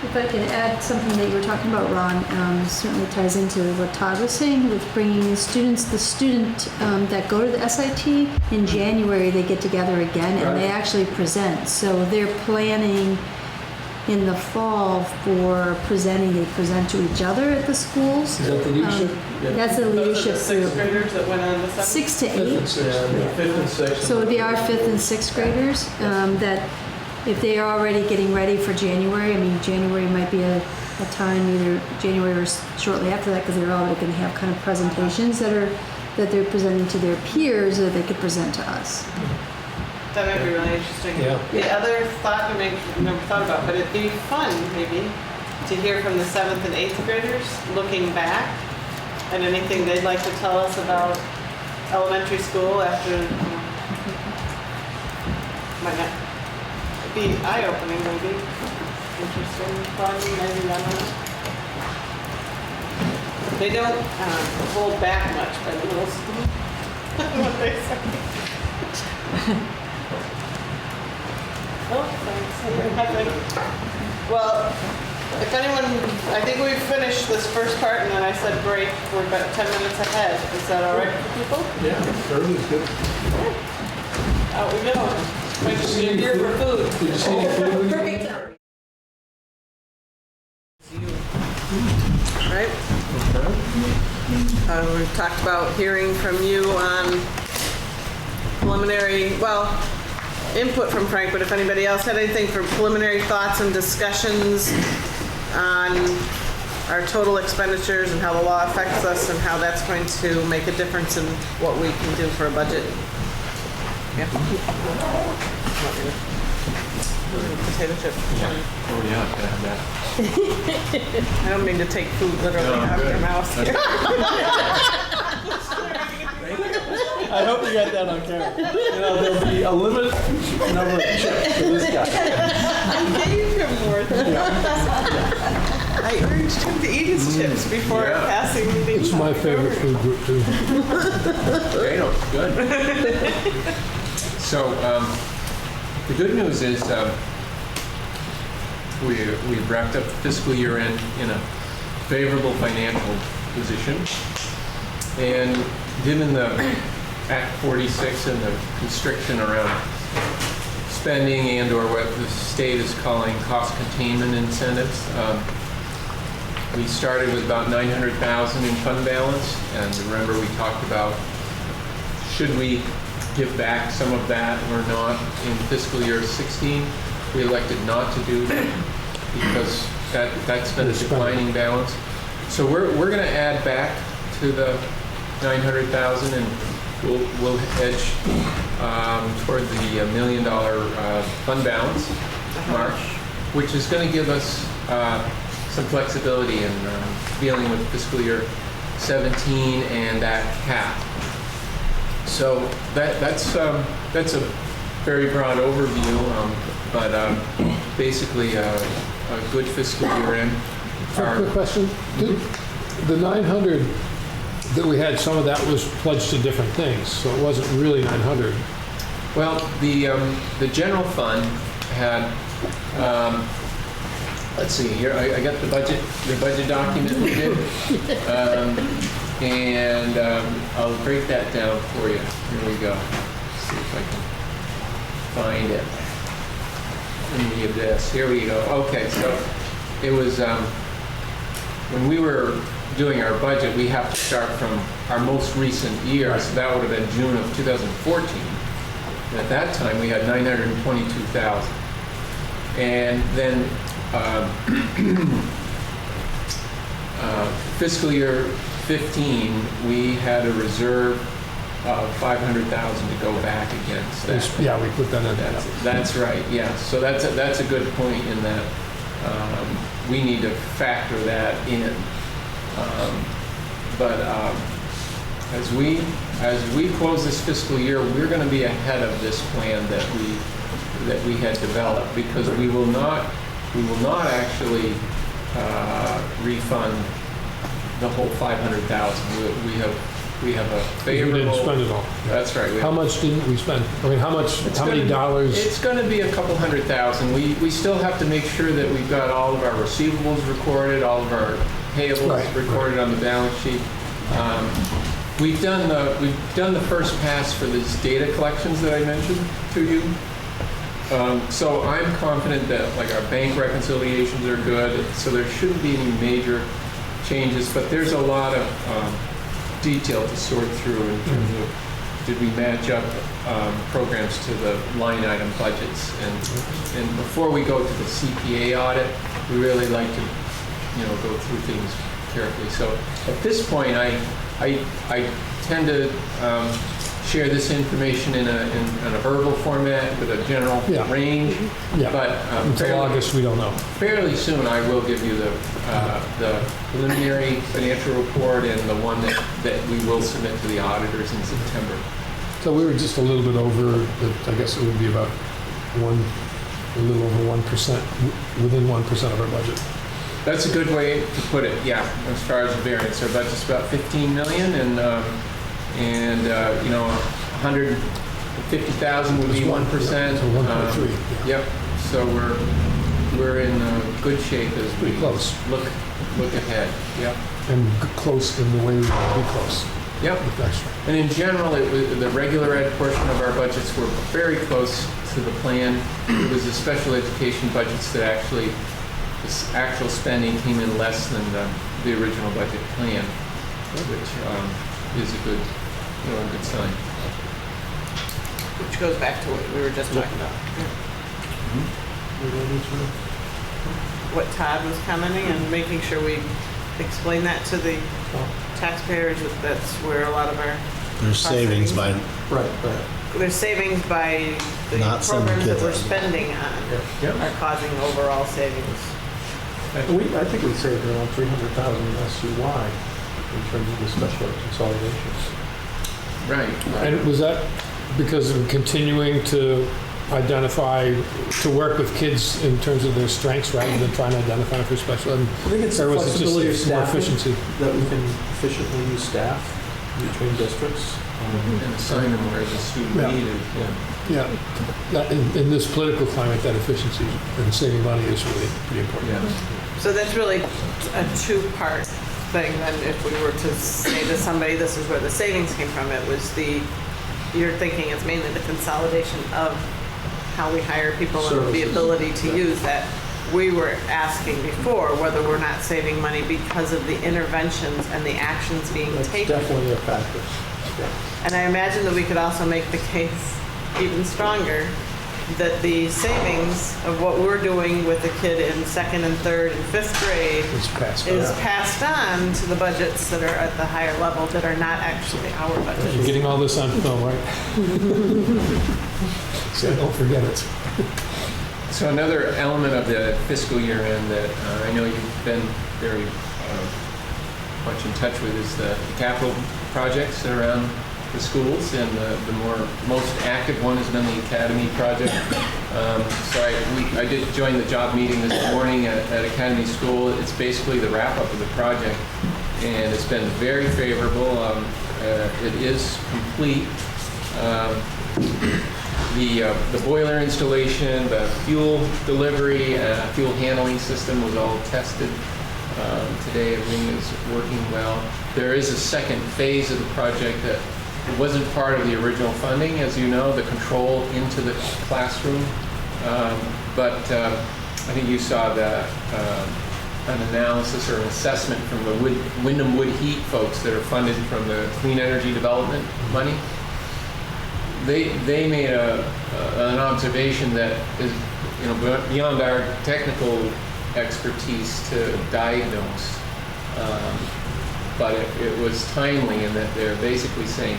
If I can add something that you were talking about, Ron, certainly ties into what Todd was saying with bringing in students. The student that go to the SIT in January, they get together again and they actually present. So they're planning in the fall for presenting. They present to each other at the schools.
Is that the leadership?
That's the leadership
Those are the
group.
6th graders that went on the 7th?
6 to 8.
Fifth and sixth.
So it would be our 5th and 6th graders that if they are already getting ready for January, I mean, January might be a time, either January or shortly after that, because they're already going to have kind of presentations that they're presenting to their peers that they could present to us.
That might be really interesting.
Yeah.
The other thought I never thought about, but it'd be fun maybe to hear from the 7th and 8th graders looking back and anything they'd like to tell us about elementary school after, might not be eye-opening maybe. Interesting, fun, maybe, I don't know. They don't hold back much by the middle school. What they say. Oh, thanks. Well, if anyone, I think we've finished this first part, and then I said break. We're about 10 minutes ahead. Is that all right for people?
Yeah, early is good.
Out we go. Wait, you're here for food.
Did you see any food?
Perfect. Right? We've talked about hearing from you on preliminary, input from Frank, but if anybody else had anything for preliminary thoughts and discussions on our total expenditures and how the law affects us and how that's going to make a difference in what we can do for a budget. Yeah. Potato chip.
Oh, yeah, I can have that.
I don't mean to take food literally out of your mouth here.
I hope you got that on camera. There'll be a limited number of chips for this guy.
I gave him more than I urged him to eat his chips before passing things.
It's my favorite food group too.
Potatoes, good. So, the good news is we wrapped up the fiscal year in a favorable financial position. And given the Act 46 and the constriction around spending and or what the state is calling cost containment incentives, we started with about $900,000 in fund balance. And remember we talked about should we give back some of that or not in fiscal year 16. We elected not to do that because that's been a declining balance. So we're going to add back to the 900,000 and we'll edge toward the $1 million fund balance mark, which is going to give us some flexibility in dealing with fiscal year 17 and that cap. So that's a very broad overview, but basically a good fiscal year in.
Quick question. The 900 that we had, some of that was pledged to different things, so it wasn't really 900.
Well, the general fund had, let's see here, I got the budget document we did. And I'll break that down for you. Here we go. Let's see if I can find it. Any of this. Here we go. Okay, so it was, when we were doing our budget, we have to start from our most recent year. So that would have been June of 2014. And at that time, we had 922,000. And then fiscal year 15, we had a reserve 500,000 to go back against that.
Yeah, we put that in.
That's right, yeah. So that's a good point in that we need to factor that in. But as we close this fiscal year, we're going to be ahead of this plan that we had developed, because we will not actually refund the whole 500,000. We have a favorable.
We didn't spend it all.
That's right.
How much didn't we spend? I mean, how many dollars?
It's going to be a couple $100,000. We still have to make sure that we've got all of our receivables recorded, all of our payables recorded on the balance sheet. We've done the first pass for these data collections that I mentioned to you. So I'm confident that like our bank reconciliations are good, so there shouldn't be any major changes, but there's a lot of detail to sort through in terms of did we match up programs to the line item budgets, and before we go to the CPA audit, we really like to go through things carefully. So at this point, I tend to share this information in a verbal format with a general range.
Yeah.
But
until August, we don't know.
Fairly soon, I will give you the preliminary financial report and the one that we will submit to the auditors in September.
So we were just a little bit over. I guess it would be about a little over 1%, within 1% of our budget.
That's a good way to put it. Yeah, as far as the variance, our budget's about 15 million, and 150,000 would be 1%.
So 1.3.
Yep. So we're in good shape as we
close.
Look ahead. Yep.
And close in the way we want to be close.
Yep. And in general, the regular ed portion of our budgets were very close to the plan. It was the special education budgets that actually, this actual spending came in less than the original budget plan, which is a good sign.
Which goes back to what we were just talking about. What Todd was commenting and making sure we explain that to the taxpayers. That's where a lot of our
There's savings by
there's savings by the
not
programs that we're
kids.
spending on are causing overall savings.
I think we saved around 300,000 in SUY in terms of the special ed consolidations.
Right.
And was that because of continuing to work with kids in terms of their strengths rather than trying to identify for special ed?
I think it's the
Or was it
flexibility of
just more
staffing
efficiency?
that we can efficiently use staff between districts.
And assign them where the student need is.
Yeah. In this political climate, that efficiency and saving money is really pretty important.
Yeah.
So that's really a two-part thing. Then if we were to say to somebody, this is where the savings came from, it was you're thinking it's mainly the consolidation of how we hire people and the ability to use that. We were asking before whether we're not saving money because of the interventions and the actions being
That's
taken.
definitely a factor. Yeah.
And I imagine that we could also make the case even stronger that the savings of what we're doing with the kid in second and third and fifth grade is passed on to the budgets that are at the higher level that are not actually our budgets.
You're getting all this on film, right? So don't forget it.
So another element of the fiscal year end that I know you've been very much in touch with is the capital projects around the schools, and the most active one has been the Academy project. So I did join the job meeting this morning at Academy School. It's basically the wrap up of the project, and it's been very favorable. It is complete. The boiler installation, the fuel delivery, fuel handling system was all tested. Today everything is working well. There is a second phase of the project that wasn't part of the original funding, as you know, the control into the classroom. But I think you saw an analysis or an assessment from the Wyndham Wood Heat folks that are funded from the Clean Energy Development money. They made an observation that is beyond our technical expertise to diagnose, but it was timely in that they're basically saying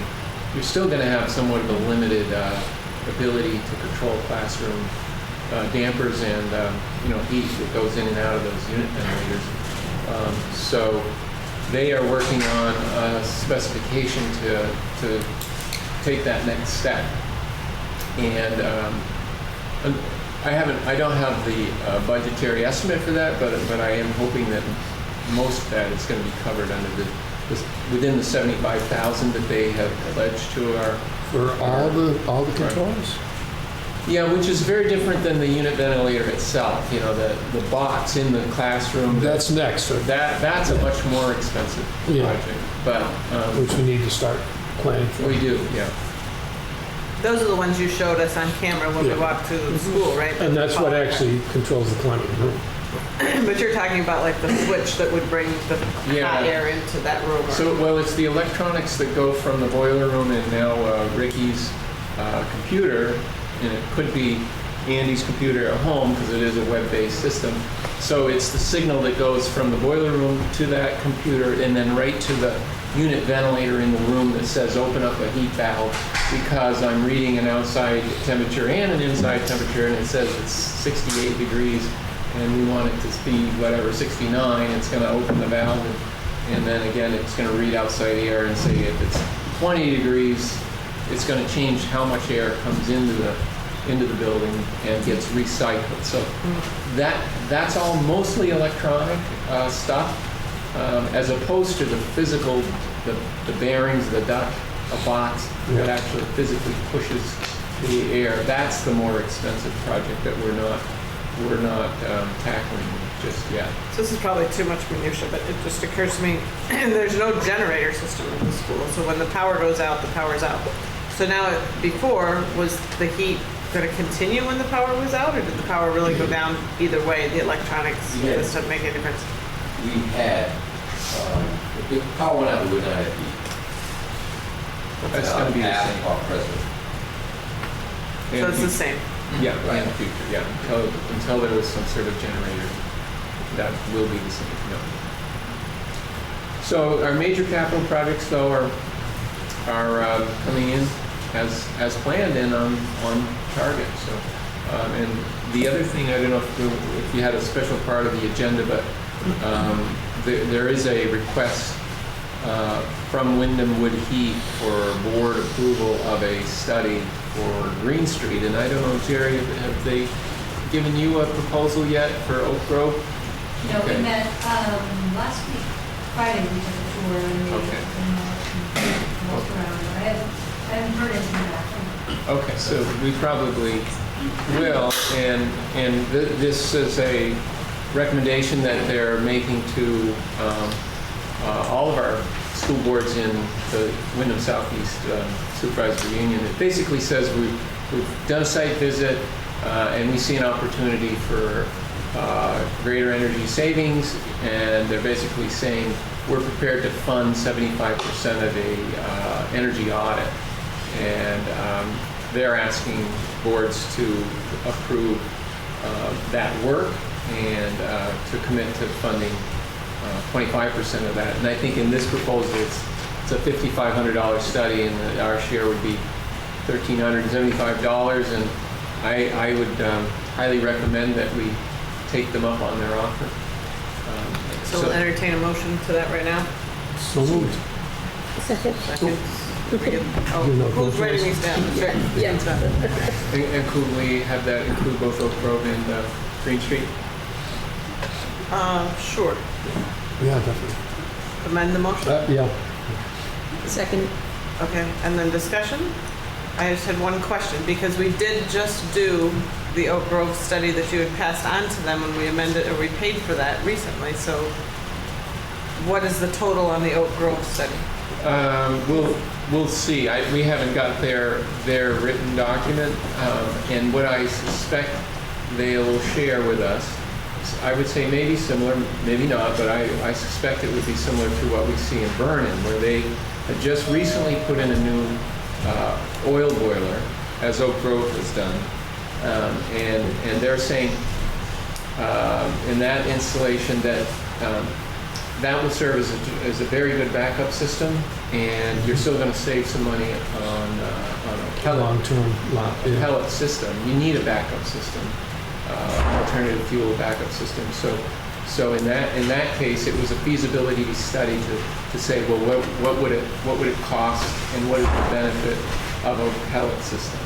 you're still going to have somewhat of a limited ability to control classroom dampers and heat that goes in and out of those unit ventilators. So they are working on a specification to take that next step. And I don't have the budgetary estimate for that, but I am hoping that most of that is going to be covered under within the $75,000 that they have pledged to our.
For all the controls?
Yeah, which is very different than the unit ventilator itself. The box in the classroom.
That's next.
That's a much more expensive project, but
which we need to start planning for.
We do, yeah.
Those are the ones you showed us on camera when we walked through the school, right?
And that's what actually controls the climate in the room.
But you're talking about like the switch that would bring the hot air into that room.
So, it's the electronics that go from the boiler room and now Ricky's computer, and it could be Andy's computer at home because it is a web-based system. So it's the signal that goes from the boiler room to that computer and then right to the unit ventilator in the room that says open up a heat valve because I'm reading an outside temperature and an inside temperature and it says it's 68 degrees and we want it to be whatever, 69. It's going to open the valve and then again it's going to read outside air and say if it's 20 degrees it's going to change how much air comes into the building and gets recycled. So that's all mostly electronic stuff, as opposed to the physical, the bearings, the duct, a box that actually physically pushes the air. That's the more expensive project that we're not tackling just yet.
So this is probably too much minutia, but it just occurs to me, there's no generator system in the school. So when the power goes out, the power's out. So now, before, was the heat going to continue when the power was out, or did the power really go down either way? The electronics just doesn't make any difference.
We had, if the power went out, we would not have heat.
That's going to be the
past
same.
or present.
So it's the same.
Yeah, in the future, yeah. Until there was some sort of generator, that will be the same. No. So our major capital projects, though, are coming in as planned and on target. So, and the other thing, I don't know if you had a special part of the agenda, but there is a request from Wyndham Wood Heat for board approval of a study for Green Street. And I don't know, Jerry, have they given you a proposal yet for Oak Grove?
No, we met last week, Friday, we took a tour and walked around. I haven't heard anything back.
Okay, so we probably will, and this is a recommendation that they're making to all of our school boards in the Wyndham Southeast Supervisory Union. It basically says we've done a site visit and we see an opportunity for greater energy savings, and they're basically saying we're prepared to fund 75% of a energy audit, and they're asking boards to approve that work and to commit to funding 25% of that. And I think in this proposal, it's a $5,500 study, and our share would be $1,375. And I would highly recommend that we take them up on their offer.
So we'll entertain a motion to that right now.
So moved.
Second.
Who's writing these down? Sure.
Yeah.
And could we have that include both Oak Grove and Green Street?
Sure.
Yeah, definitely.
Amend the motion?
Yeah.
Second.
Okay, and then discussion? I just had one question, because we did just do the Oak Grove study that you had passed on to them when we amended, or we paid for that recently, so what is the total on the Oak Grove study?
We'll see. We haven't got their written document, and what I suspect they will share with us, I would say maybe similar, maybe not, but I suspect it would be similar to what we see in Vernon, where they had just recently put in a new oil boiler, as Oak Grove has done, and they're saying in that installation that that will serve as a very good backup system, and you're still going to save some money on a pellet,
Long-term,
pellet system. You need a backup system, alternative fuel backup system. So in that case, it was a feasibility study to say, well, what would it cost, and what is the benefit of a pellet system?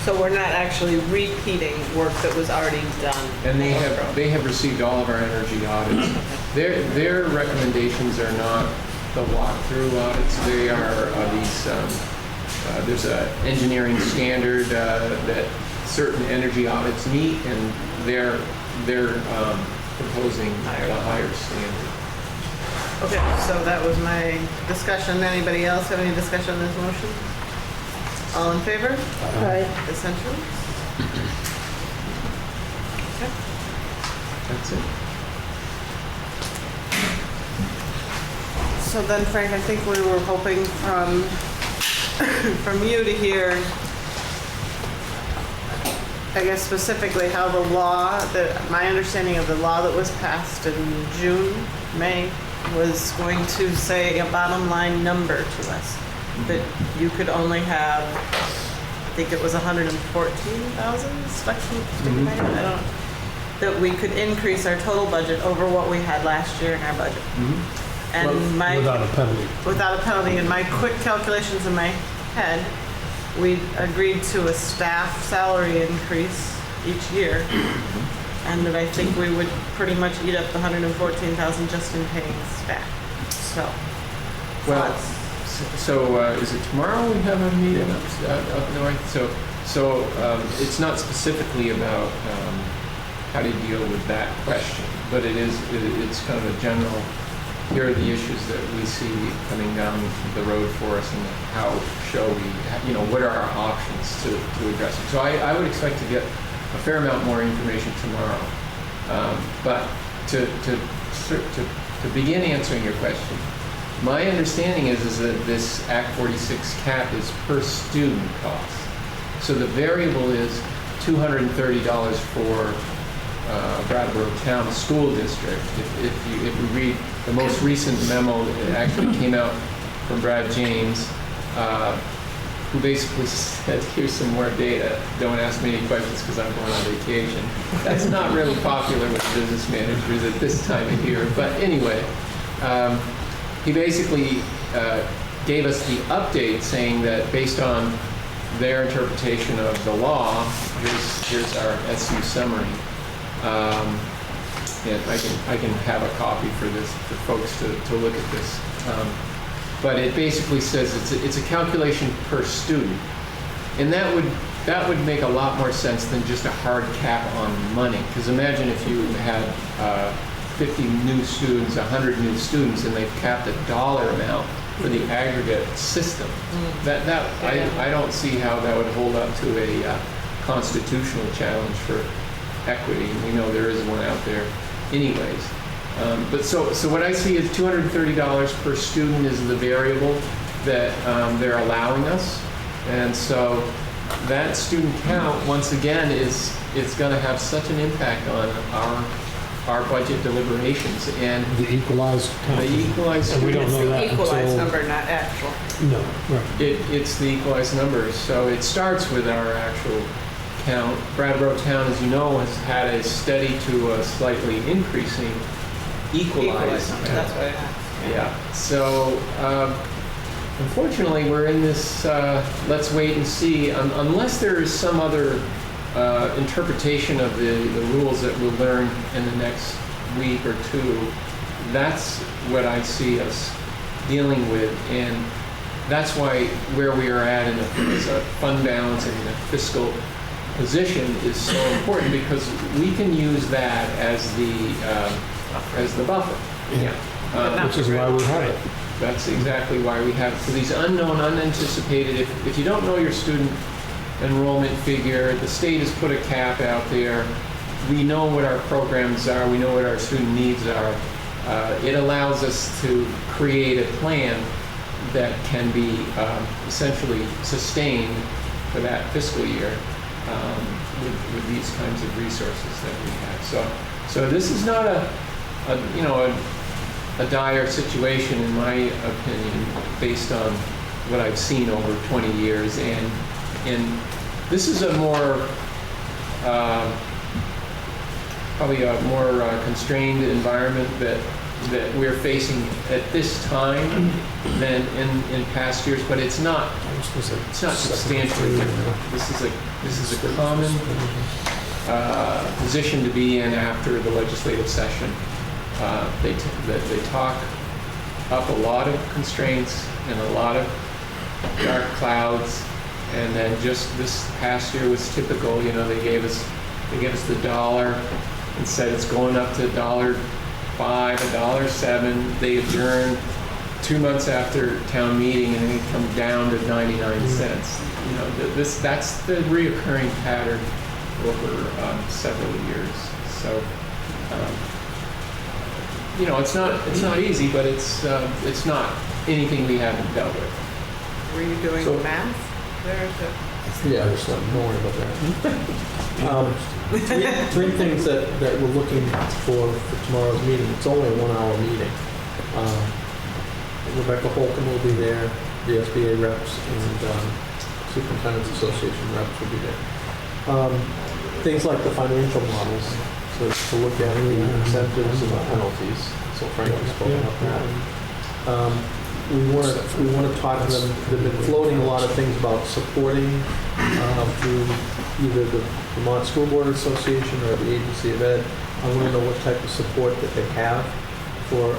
So we're not actually repeating work that was already done.
And they have received all of our energy audits. Their recommendations are not the walkthrough audits. They are there's an engineering standard that certain energy audits meet, and they're proposing a higher standard.
Okay, so that was my discussion. Anybody else have any discussion on this motion? All in favor?
Aye.
Essentially? Okay.
That's it.
So then, Frank, I think we were hoping from you to hear, I guess specifically how the law, my understanding of the law that was passed in May, was going to say a bottom line number to us. That you could only have, I think it was 114,000 stuck in my head, I don't know. That we could increase our total budget over what we had last year in our budget. And
without a penalty.
Without a penalty. And my quick calculations in my head, we agreed to a staff salary increase each year. And that I think we would pretty much eat up the 114,000 just in paying staff. So.
Well, so is it tomorrow we have a meeting up north? So it's not specifically about how to deal with that question, but it's kind of a general, here are the issues that we see coming down the road for us, and how shall we, what are our options to address it. So I would expect to get a fair amount more information tomorrow. But to begin answering your question, my understanding is that this Act 46 cap is per student cost. So the variable is $230 for Brattleboro Town School District. If we read the most recent memo, it actually came out from Brad James, who basically said, here's some more data. Don't ask me any questions because I'm going on vacation. That's not really popular with business managers at this time of year. But anyway, he basically gave us the update saying that based on their interpretation of the law, here's our SU summary. And I can have a copy for folks to look at this. But it basically says it's a calculation per student, and that would make a lot more sense than just a hard cap on money. Because imagine if you had 50 new students, 100 new students, and they've capped a dollar amount for the aggregate system. I don't see how that would hold up to a constitutional challenge for equity. We know there is one out there anyways. But so what I see is $230 per student is the variable that they're allowing us. And so that student count, once again, is going to have such an impact on our budget deliberations. And
the equalized count.
The equalized,
and we don't know that
equalized
until,
number, not actual.
No, right.
It's the equalized numbers. So it starts with our actual count. Brattleboro Town, as you know, has had a steady to a slightly increasing equalized count.
That's what I asked.
Yeah. So unfortunately, we're in this let's wait and see. Unless there is some other interpretation of the rules that we'll learn in the next week or two, that's what I see us dealing with. And that's why where we are at as a fund balance and a fiscal position is so important, because we can use that as the buffer.
Yeah. Which is why we have it.
That's exactly why we have it. For these unknown, unanticipated, if you don't know your student enrollment figure, the state has put a cap out there. We know what our programs are. We know what our student needs are. It allows us to create a plan that can be essentially sustained for that fiscal year with these kinds of resources that we have. So this is not a dire situation in my opinion, based on what I've seen over 20 years. And this is a more, probably a more constrained environment that we're facing at this time than in past years, but it's not substantially different. This is a common position to be in after the legislative session. They talk up a lot of constraints and a lot of dark clouds, and then just this past year was typical. You know, they gave us the dollar and said it's going up to $1.05, $1.07. They adjourned 2 months after town meeting, and then it come down to 99 cents. You know, that's the reoccurring pattern over several years. So, you know, it's not easy, but it's not anything we haven't dealt with.
Were you doing math there?
Yeah, don't worry about that. Three things that we're looking for tomorrow's meeting. It's only a 1 hour meeting. Rebecca Holcomb will be there, the SBA reps, and Superintendent's Association reps will be there. Things like the financial models, to look at the incentives and the penalties. So Frank has spoken about that. We want to talk to them. They've been floating a lot of things about supporting through either the Vermont School Board Association or the Agency of Ed. I want to know what type of support that they have for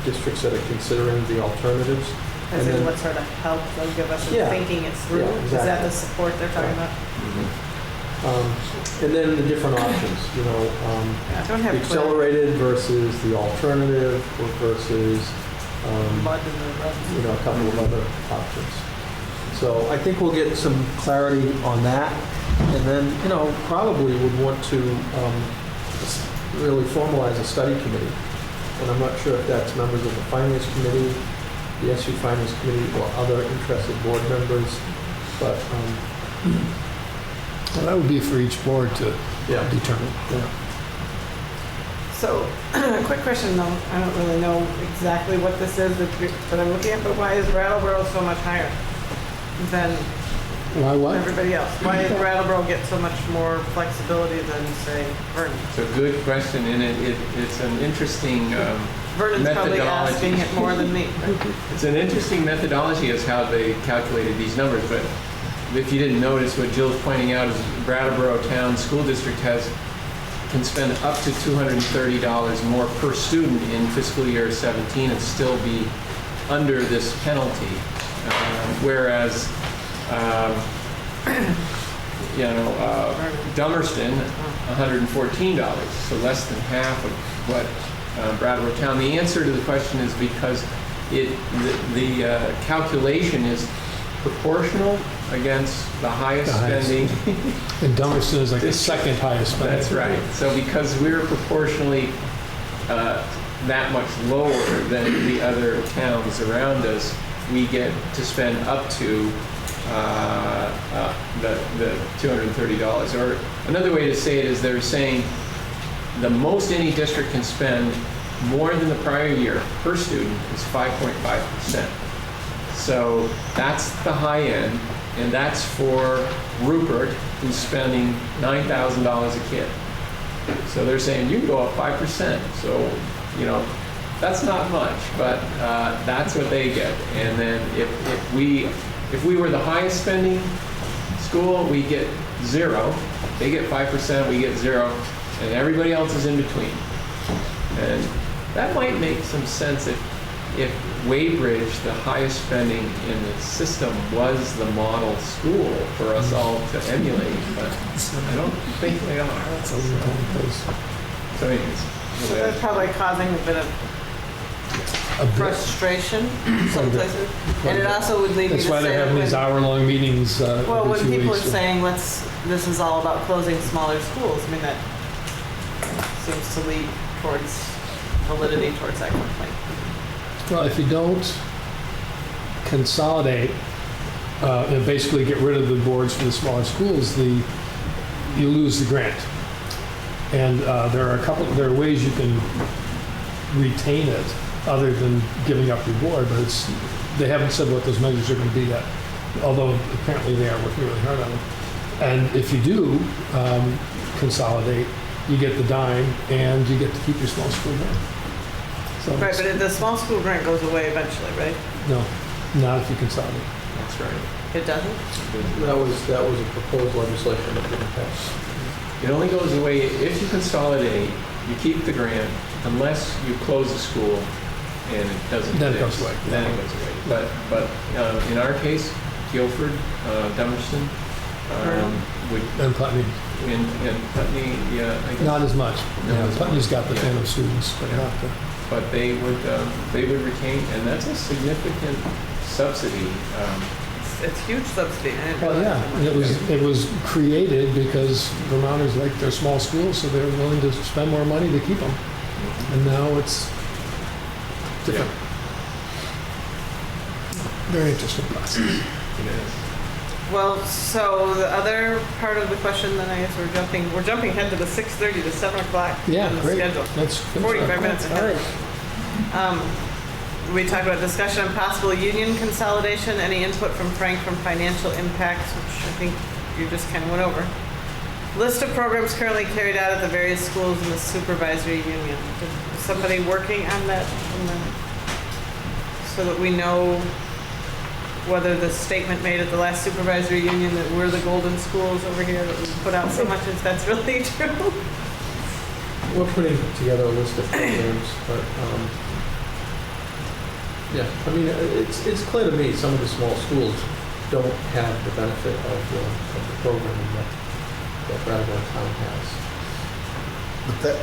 districts that are considering the alternatives.
As in what sort of help they'll give us in thinking it through?
Yeah, exactly.
Is that the support they're talking about?
And then the different options, you know, the accelerated versus the alternative versus you know, a couple of other options. So I think we'll get some clarity on that, and then, you know, probably would want to really formalize a study committee. And I'm not sure if that's members of the Finance Committee, the SU Finance Committee, or other interested board members, but
well, that would be for each board to determine.
Yeah.
So, quick question though, I don't really know exactly what this is that I'm looking at, but why is Brattleboro so much higher than everybody else? Why did Brattleboro get so much more flexibility than, say, Vernon?
It's a good question, and it's an interesting
Vernon's probably asking it more than me.
It's an interesting methodology as how they calculated these numbers, but if you didn't notice, what Jill's pointing out is Brattleboro Town School District can spend up to $230 more per student in fiscal year 17 and still be under this penalty, whereas Dummerston, $114, so less than half of what Brattleboro Town. The answer to the question is because the calculation is proportional against the highest spending.
And Dummerston is like the second highest spending.
That's right. So because we're proportionally that much lower than the other towns around us, we get to spend up to the $230. Or another way to say it is they're saying the most any district can spend more than the prior year per student is 5.5%. So that's the high end, and that's for Rupert, who's spending $9,000 a kid. So they're saying you can go up 5%. So, you know, that's not much, but that's what they get. And then if we were the highest spending school, we get 0. They get 5%, we get 0, and everybody else is in between. And that might make some sense if Weybridge, the highest spending in the system, was the model school for us all to emulate, but I don't think they are. So anyways,
So that's probably causing a bit of frustration some places. And it also would lead me to say
That's why they're having these hour-long meetings
well,
every
when
2
people are
weeks.
saying this is all about closing smaller schools, I mean, that seems to lead towards validity towards that complaint.
Well, if you don't consolidate and basically get rid of the boards for the smaller schools, you lose the grant. And there are ways you can retain it, other than giving up reward, but they haven't said what those measures are going to be yet, although apparently they are working really hard on them. And if you do consolidate, you get the dime and you get to keep your small school grant. So
Right, but the small school grant goes away eventually, right?
no, not if you consolidate.
That's right.
It doesn't?
That was a proposed legislation that didn't pass.
It only goes away if you consolidate, you keep the grant, unless you close the school and it doesn't.
Then it
fix.
goes away.
Then it goes away. But in our case, Guilford, Dummerston, would,
And Putney,
and Putney, yeah, I guess.
not as much.
Not
Yeah,
as
Putney's
much.
got the
Yeah.
phantom students, but
Yeah.
not the.
But they would retain, and that's a significant subsidy.
It's huge subsidy. I didn't
Well,
realize
yeah,
how
and
much
it was created because Vermonters like their small schools, so they're willing to spend more money to keep them. And now it's different. Very interesting process.
It is.
Well, so the other part of the question, then I guess we're jumping ahead to the 6:30 to 7 o'clock
Yeah,
on the
great.
schedule.
Let's finish
45
that.
minutes ahead. We talked about discussion on possible union consolidation, any input from Frank from financial impacts, which I think you just kind of went over. List of programs currently carried out at the various schools in the supervisory union. Is somebody working on that so that we know whether the statement made at the last supervisory union that we're the golden schools over here, that we put out so much, if that's really true?
We're putting together a list of programs, but, yeah, I mean, it's clear to me, some of the small schools don't have the benefit of the programming that Brattleboro Town has.
But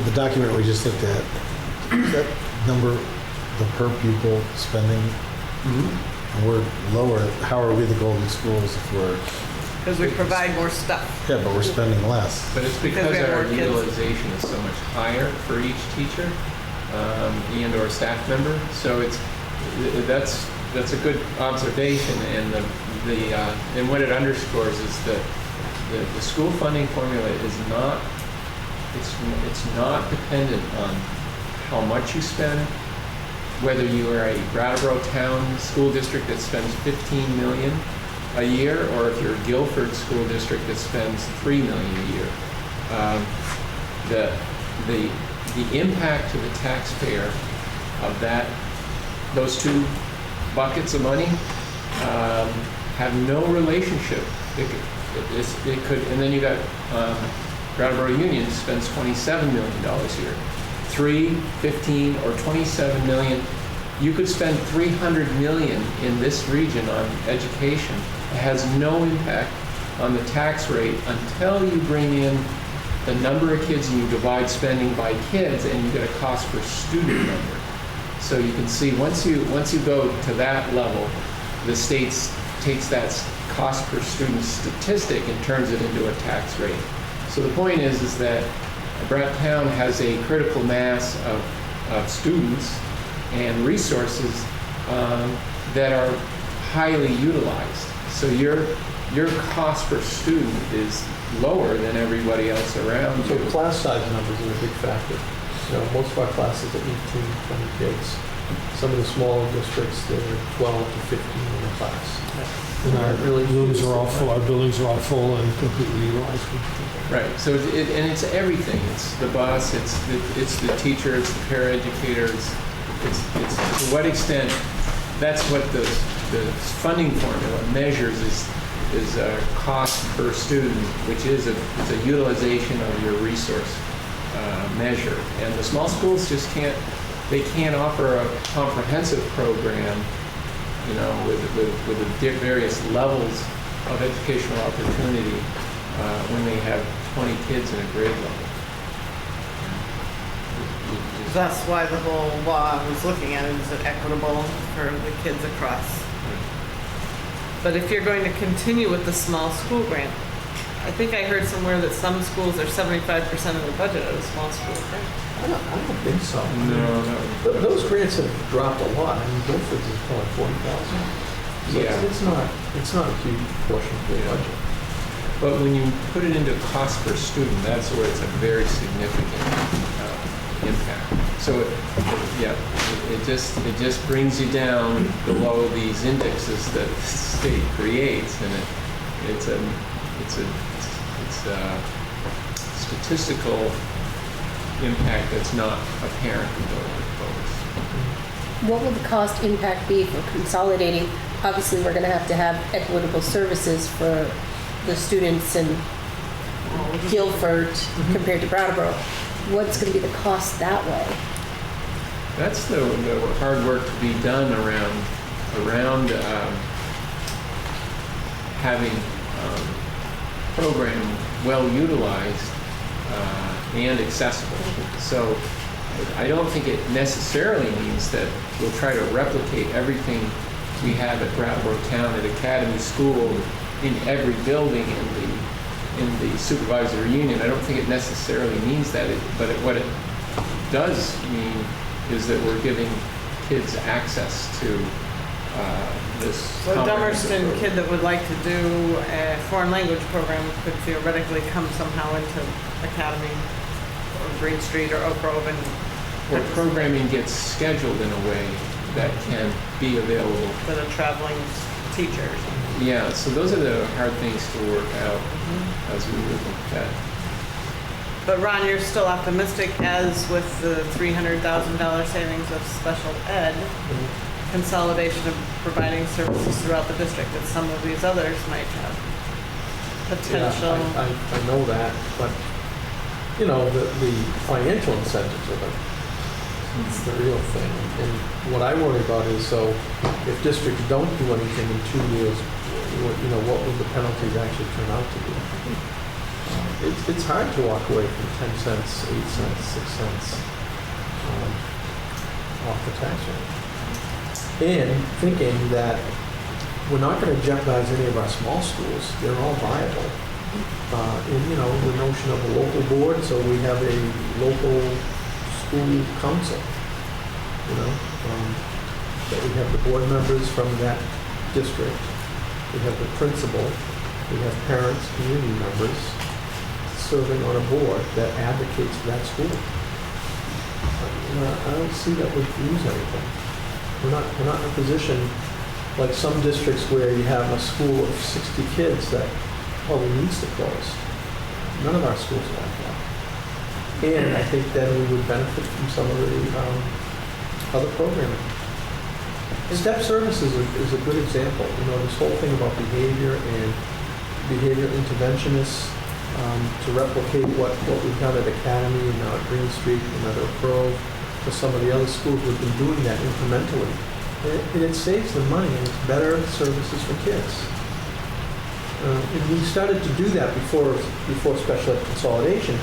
the document we just looked at, that number, the per pupil spending, and we're lower, how are we the golden schools if we're,
Because we provide more stuff.
yeah, but we're spending less?
But it's
Because
because
we have
our
more kids.
utilization is so much higher for each teacher and or staff member. So that's a good observation, and and what it underscores is that the school funding formula is not it's not dependent on how much you spend, whether you are a Brattleboro Town School District that spends $15 million a year, or if you're a Guilford School District that spends $3 million a year. The impact to the taxpayer of those two buckets of money have no relationship. It could, and then you got Brattleboro Union spends $27 million a year. 3, 15, or 27 million. You could spend $300 million in this region on education. It has no impact on the tax rate until you bring in the number of kids and you divide spending by kids, and you get a cost per student number. So you can see once you go to that level, the state takes that cost per student statistic and turns it into a tax rate. So the point is that Brattleboro Town has a critical mass of students and resources that are highly utilized. So your cost per student is lower than everybody else around
So
you.
class size numbers are a big factor. You know, most of our classes are 18, 20 kids. Some of the smaller districts, they're 12 to 15 in a class.
And our rooms are all full, our buildings are all full and completely utilized.
Right. So and it's everything. It's the bus. It's the teacher. It's the paraeducators. It's to what extent. That's what the funding formula measures is a cost per student, which is a utilization of your resource measure. And the small schools just can't offer a comprehensive program, you know, with the various levels of educational opportunity when they have 20 kids in a grade level.
That's why the whole law I was looking at it, is it equitable for the kids across? But if you're going to continue with the small school grant, I think I heard somewhere that some schools are 75% of their budget out of small school grant.
I don't think so.
No.
Those grants have dropped a lot. I mean, Guilford's is only 40,000. So
Yeah.
it's not a huge portion of the budget.
But when you put it into cost per student, that's where it's a very significant impact. So, it just brings you down below these indexes that the state creates, and it's a statistical impact that's not apparent in the reports.
What will the cost impact be for consolidating? Obviously, we're going to have equitable services for the students in Guilford compared to Brattleboro. What's going to be the cost that way?
That's the hard work to be done around having programming well utilized and accessible. So I don't think it necessarily means that we'll try to replicate everything we have at Brattleboro Town at Academy School in every building in the supervisory union. I don't think it necessarily means that, what it does mean is that we're giving kids access to this.
So a Dummerston kid that would like to do a foreign language program could theoretically come somehow into Academy or Green Street or Oak Grove and...
Or programming gets scheduled in a way that can be available.
For the traveling teachers.
Yeah, so those are the hard things to work out as we look at that.
But Ron, you're still optimistic, as with the $300,000 savings of special ed, consolidation of providing services throughout the district, that some of these others might have potential.
Yeah, I know that, but, you know, the financial incentives of it, it's the real thing. And what I worry about is, so if districts don't do anything in 2 years, what will the penalties actually turn out to be? It's hard to walk away from 10 cents, 8 cents, 6 cents off the tax rate. And thinking that we're not going to jeopardize any of our small schools. They're all viable. And, the notion of a local board, so we have a local school council, that we have the board members from that district. We have the principal. We have parents, community members serving on a board that advocates for that school. I don't see that we lose anything. We're not in a position like some districts where you have a school of 60 kids that probably needs to close. None of our schools are like that. And I think then we would benefit from some of the other programming. Step services is a good example. This whole thing about behavior and behavior interventionists to replicate what we've done at Academy and now at Green Street and at Oak Grove, for some of the other schools we've been doing that incrementally. And it saves them money and it's better services for kids. And we started to do that before special ed consolidation,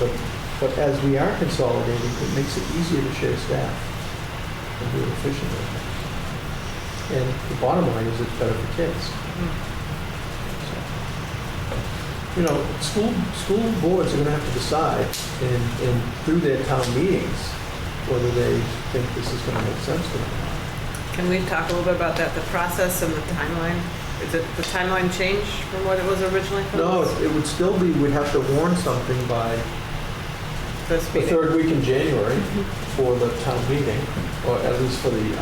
but as we are consolidating, it makes it easier to share staff and do it efficiently. And the bottom line is it's better for kids. School boards are going to have to decide, and through their town meetings, whether they think this is going to make sense for them.
Can we talk a little bit about that, the process and the timeline? Is it the timeline changed from what it was originally?
No, it would still be, we'd have to warn something by the third week in January for the town meeting, or at least for the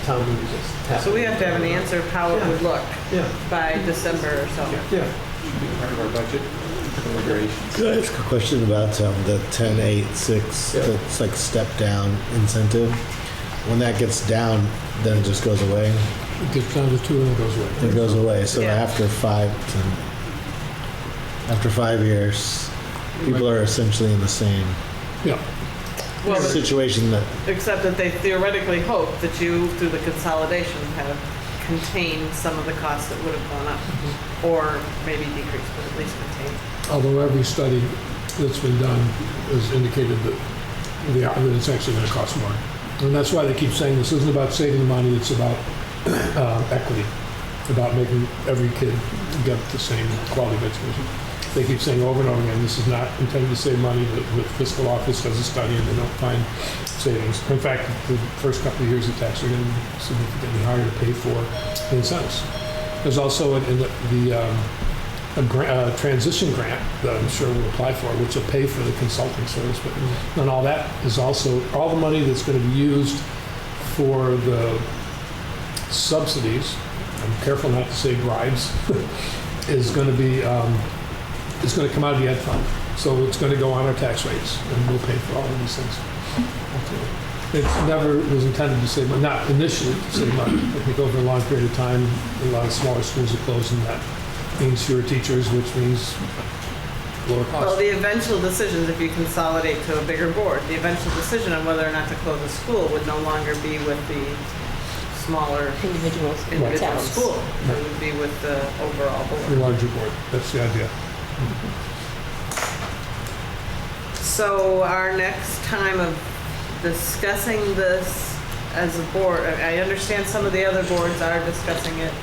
town meetings.
So we have to have an answer of how it would look by December or so.
Yeah.
Should be part of our budget deliberations.
Could I ask a question about the 10-8-6, that's like step down incentive? When that gets down, then it just goes away?
It gets down to 2 and it goes away.
It goes away. So after 5 years, people are essentially in the same situation
except that they theoretically hope that you, through the consolidation, have contained some of the costs that would have gone up, or maybe decreased, but at least contained.
Although every study that's been done has indicated that it's actually going to cost more. And that's why they keep saying this isn't about saving money, it's about equity, about making every kid get the same quality of education. They keep saying over and over again, this is not intended to save money. The fiscal office does a study and they don't find savings. In fact, the first couple of years of tax are going to be significantly harder to pay for the incentives. There's also in the a transition grant that I'm sure we'll apply for, which will pay for the consulting service. But and all that is also, all the money that's going to be used for the subsidies, I'm careful not to say bribes, is going to be, is going to come out of the ed fund. So it's going to go on our tax rates, and we'll pay for all of these things. It never was intended to save money, not initially to save money. I think over a long period of time, a lot of smaller schools are closing. That means fewer teachers, which means lower costs.
Well, the eventual decisions, if you consolidate to a bigger board, the eventual decision on whether or not to close a school would no longer be with the smaller individual school. It would be with the overall
The
board.
larger board, that's the idea.
So our next time of discussing this as a board, I understand some of the other boards are discussing it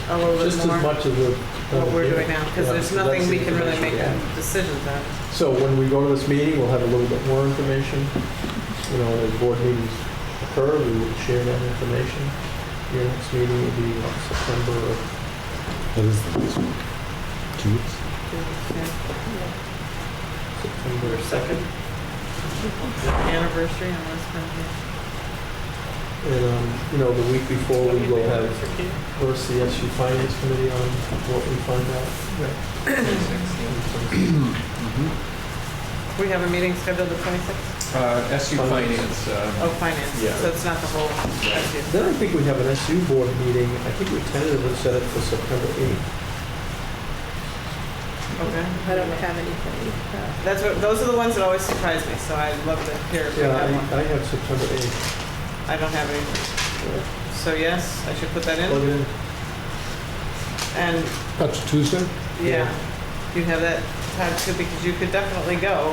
a little bit
Just
more.
as much of the.
What we're doing now, because there's nothing we can really make decisions on.
So when we go to this meeting, we'll have a little bit more information. You know, as board meetings occur, we will share that information. Your next meeting will be September.
What is the next one? 2 weeks?
September 2nd.
Anniversary on this one.
And, you know, the week before, we will have first the SU Finance Committee on what we find out.
We have a meeting scheduled the 26th?
SU Finance.
Oh, finance,
Yeah.
so it's not the whole SU.
Then I think we have an SU board meeting. I think we tentatively set it for September 8th.
Okay.
I don't have anything.
That's what, those are the ones that always surprise me, so I'd love to hear if we
Yeah,
have one.
I have September 8th.
I don't have anything. So yes, I should put that
Plug
in?
it in.
And,
That's Tuesday?
yeah, you have that time too, because you could definitely go.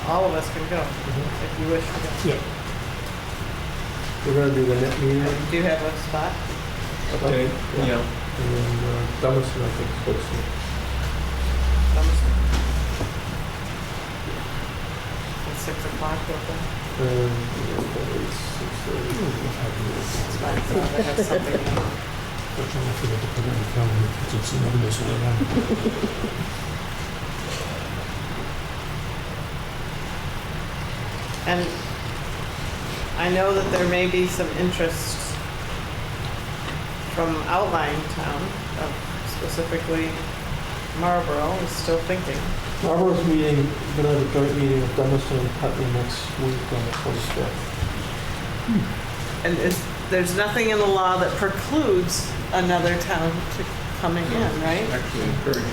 All of us can go, if you wish to go.
Yeah.
We're gonna do the net meeting.
Do you have a spot?
Okay, yeah.
And then Dummerston, I think, is supposed to.
At 6 o'clock, open.
It's 6:30.
It's fine, so I have something.
Fortunately, I forgot to put it on the calendar. It's another miss all around.
And I know that there may be some interest from outlying town, specifically Marlboro is still thinking.
Marlboro's meeting, gonna have a joint meeting with Dummerston and Putney next week on the 25th.
And there's nothing in the law that precludes another town to coming in, right?
Actually encouraging,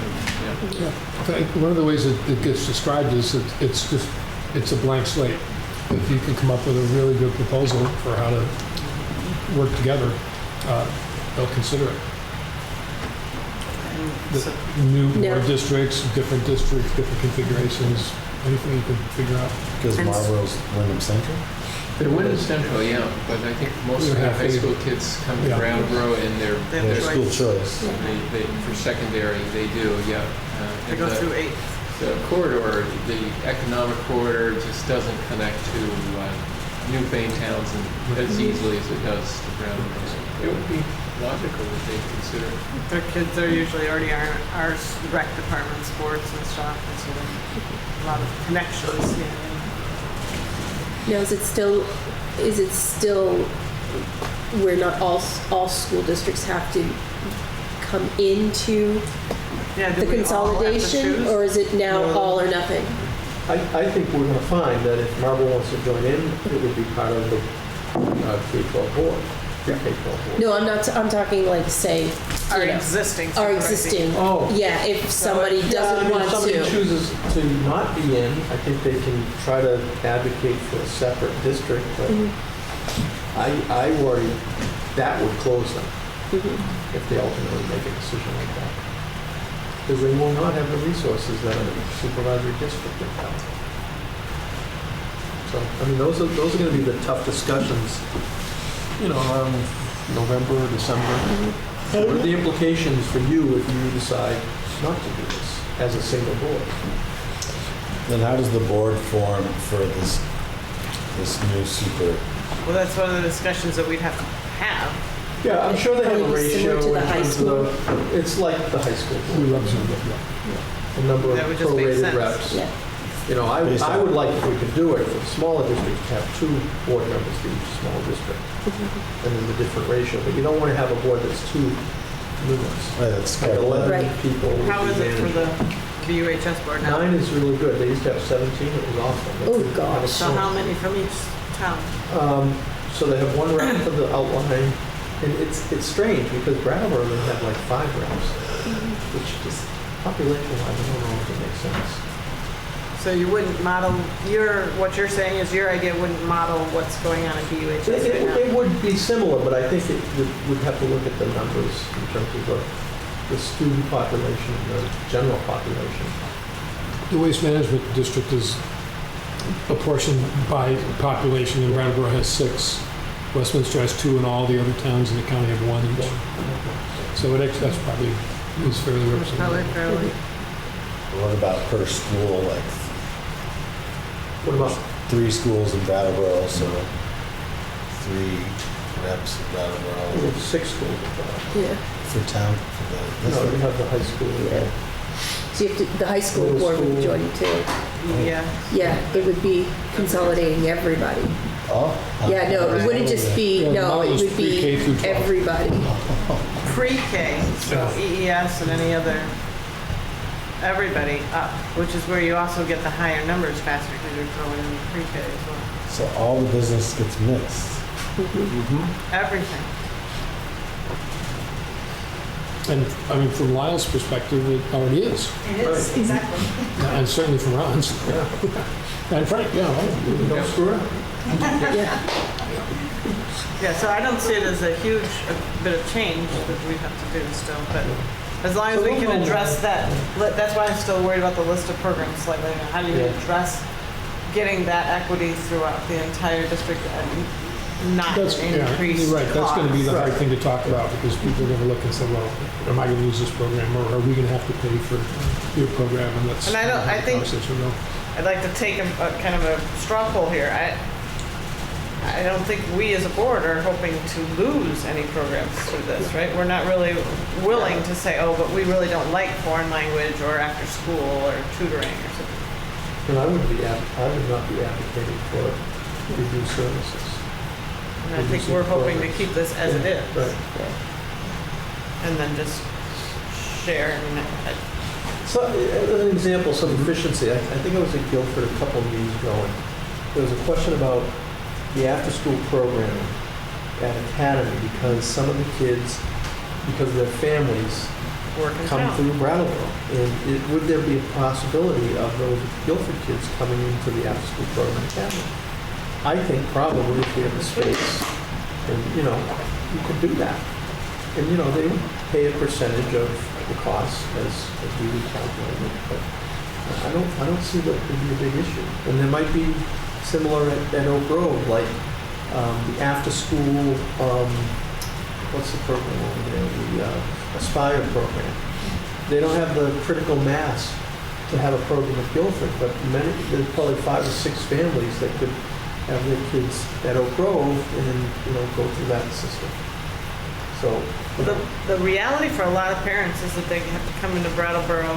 yeah.
I think one of the ways it gets described is that it's a blank slate. If you can come up with a really good proposal for how to work together, they'll consider it.
So-
New
No.
board districts, different configurations, anything you can figure out.
Because Marlboro's Wyndham Central?
They're Wyndham Central, yeah, but I think most of the
Yeah.
high school kids come to
Yeah.
Brattleboro and
They have
Their
choice.
school choice.
they, for secondary, they do, yeah.
They go through 8.
The corridor, the economic corridor just doesn't connect to new Bain towns as easily as it does to Brattleboro. It would be logical that they consider it.
Their kids are usually already our rec department, sports and stuff, and so there's a lot of connections.
Now, is it still where not all school districts have to come into
Yeah, do
the
we all have to
consolidation,
choose?
or is it now
No.
all or nothing?
I think we're gonna find that if Marlboro wants to join in, it would be part of the K-12 board, K-12 board.
No, I'm talking like, say,
Our
you know,
existing.
our
supervising.
existing.
Oh.
Yeah, if somebody
Yeah, I
doesn't
mean,
want
if somebody
to.
chooses to not be in, I think they can try to advocate for a separate district, but I worry that would close them if they ultimately make a decision like that. Because they will not have the resources that a supervisory district would have. So, I mean, those are gonna be the tough discussions, you know, around November, December. What are the implications for you if you decide not to do this as a single board?
Then how does the board form for this new super?
Well, that's one of the discussions that we'd have to have.
Yeah, I'm sure they have a
Probably similar
ratio
to the
in
high
terms
school.
of it's like the high school.
We represent it, yeah.
The number of
That would just make
prorated
sense.
reps.
Yeah.
You know,
Based
I
on-
would like if we could do it for smaller districts to have 2 board members for each small district. And then the different ratio, but you don't want to have a board that's too numerous.
Right, that's
Like
correct.
11
Right.
people. would
How
be
is it for the
manageable.
VUHS board now?
9 is really good. They used to have 17, it was awful. But
Oh,
they have a
gosh.
So how many from each town?
So they have 1 rep for the outline, and it's strange because Brattleboro they have like 5 reps, which just population-wise, I don't know if it makes sense.
So you wouldn't model, what you're saying is your idea wouldn't model what's going on in VUHS right
It
now?
would be similar, but I think it would have to look at the numbers in terms of the student population and the general population.
The Waste Management District is apportioned by population, and Brattleboro has 6. Westminster has 2, and all the other towns in the county have 1 each. So that's probably is fairly
Probably
representative.
fairly.
What about per school, like
What about
3 schools in Brattleboro, so 3 reps in
we
Brattleboro
have 6 schools?
Yeah.
for town, for the
No, you
district?
have the high school.
Yeah. So you have to, the high school
Middle
board would
school.
join too.
Yeah.
Yeah, it would be consolidating everybody.
Oh.
Yeah, no, it wouldn't just be,
Yeah,
no,
mine
it
was
would be
pre-K through 12.
everybody.
Pre-K, so EES and any other, everybody up, which is where you also get the higher numbers faster because you're throwing in pre-K as well.
So all the business gets mixed.
Everything.
And, I mean, from Lyle's perspective, it already is,
It is, exactly.
and certainly from Ron's. And Frank, yeah.
Don't screw around.
Yeah, so I don't see it as a huge bit of change that we have to do still, but as long as we can address that, that's why I'm still worried about the list of programs slightly. How do you
Yeah.
address getting that equity throughout the entire district and not
That's, yeah,
increase
you're right, that's gonna be the hard
Right.
thing to talk about, because people are gonna look and say, well, am I gonna use this program, or are we gonna have to pay for your program, and that's.
And I think-
Conversation, no.
I'd like to take a kind of a straw poll here. I don't think we as a board are hoping to lose any programs through this, right? We're not really willing to say, oh, but we really don't like foreign language or after school or tutoring or something.
And I would not be advocating for reduced services.
And I think we're hoping to keep this as it is.
Right.
And then just share.
So, as an example, some efficiency, I think I was at Guilford a couple of meetings ago, and there was a question about the after-school programming at Academy, because some of the kids, because of their families,
Work in
come
town.
through Brattleboro. And would there be a possibility of those Guilford kids coming into the after-school program at Academy? I think probably if we have the space, and, you could do that. And, they would pay a percentage of the cost as we would calculate it, but I don't see that would be a big issue. And there might be similar at Oak Grove, like the after-school, what's the program over there? The Aspire program. They don't have the critical mass to have a program at Guilford, but there's probably 5 or 6 families that could have their kids at Oak Grove and then, go through that system. So,
The reality for a lot of parents is that they have to come into Brattleboro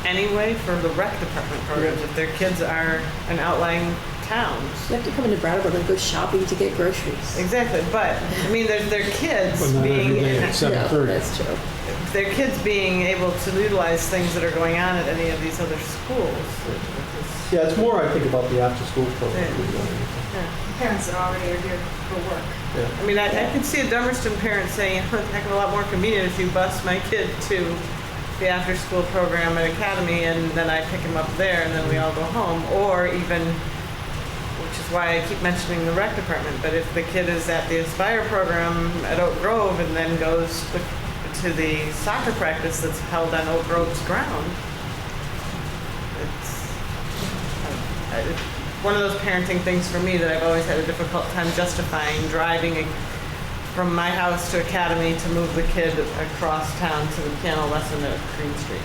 anyway for the rec department programs if their kids are in outlying towns.
You have to come into Brattleboro and go shopping to get groceries.
Exactly, but I mean, there's their kids
But not every
being
day at
Yeah,
7:30.
that's true.
their kids being able to utilize things that are going on at any of these other schools.
yeah, it's more, I think, about the after-school program.
Yeah.
Parents that already are here for work.
Yeah.
I mean, I can see a Dummerston parent saying, it's a heck of a lot more convenient if you bus my kid to the after-school program at Academy and then I pick him up there and then we all go home. Or even, which is why I keep mentioning the rec department, but if the kid is at the Aspire program at Oak Grove and then goes to the soccer practice that's held on Oak Grove's ground, it's one of those parenting things for me that I've always had a difficult time justifying, driving from my house to Academy to move the kid across town to the piano lesson at Green Street.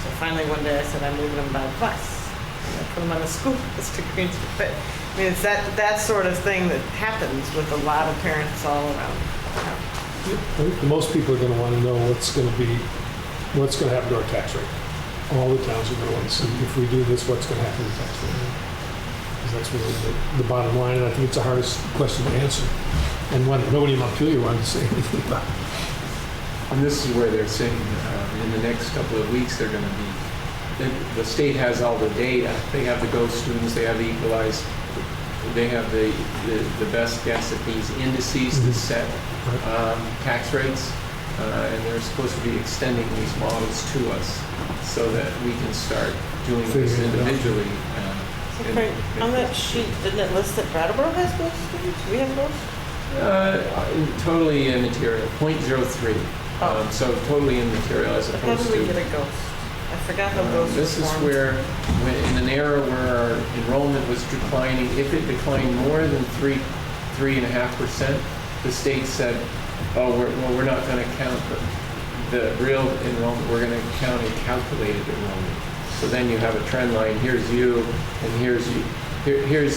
So finally one day I said I'm moving him by bus. And I put him on a school bus to Green Street. But I mean, it's that sort of thing that happens with a lot of parents all around.
I think most people are gonna wanna know what's gonna happen to our tax rate. All the towns are gonna wanna see, if we do this, what's gonna happen to the tax rate? Because that's really the bottom line, and I think it's the hardest question to answer. And one that nobody in Montpelier wanted to say anything about.
And this is where they're saying in the next couple of weeks, they're going to be, the state has all the data. They have the ghost students, they have the equalized, they have the best guess at these indices to set tax rates. And they're supposed to be extending these models to us so that we can start doing this individually.
On that sheet, didn't it list that Brattleboro has ghost students? Do we have those?
Totally immaterial, 0.03. So totally immaterial as
How
opposed
did we
to.
get a ghost? I forgot how ghosts
This is
formed.
where, in an era where our enrollment was declining, if it declined more than 3.5%, the state said, oh, we're not going to count the real enrollment, we're going to count a calculated enrollment. So then you have a trend line, here's you, and here's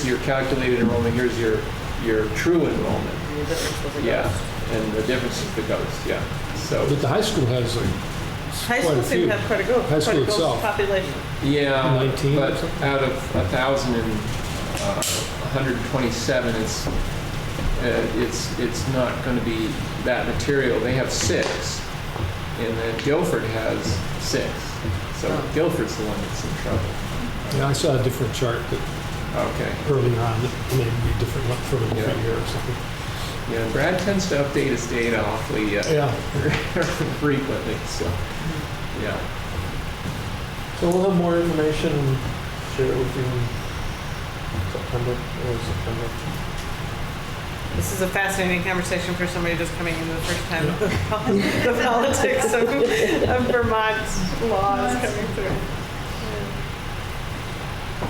your calculated enrollment, here's your true enrollment.
The difference was a
Yeah,
ghost.
and the difference is the ghost, yeah. So,
But the high school has like
High
quite
school
a
seemed
few.
to have quite a ghost.
High school
quite a ghost
itself.
population.
yeah,
19 or
but
something?
out of 1,027, it's not going to be that material. They have 6, and then Guilford has 6. So Guilford's the one that's in trouble.
Yeah, I saw a different chart that
Okay.
earlier on that maybe be different from a different
Yeah.
year or something.
Yeah, Brad tends to update his data awfully
Yeah.
frequently. So, yeah.
So we'll have more information and share it with you in September, early September.
This is a fascinating conversation for somebody just coming in the first time. The politics of Vermont laws coming through.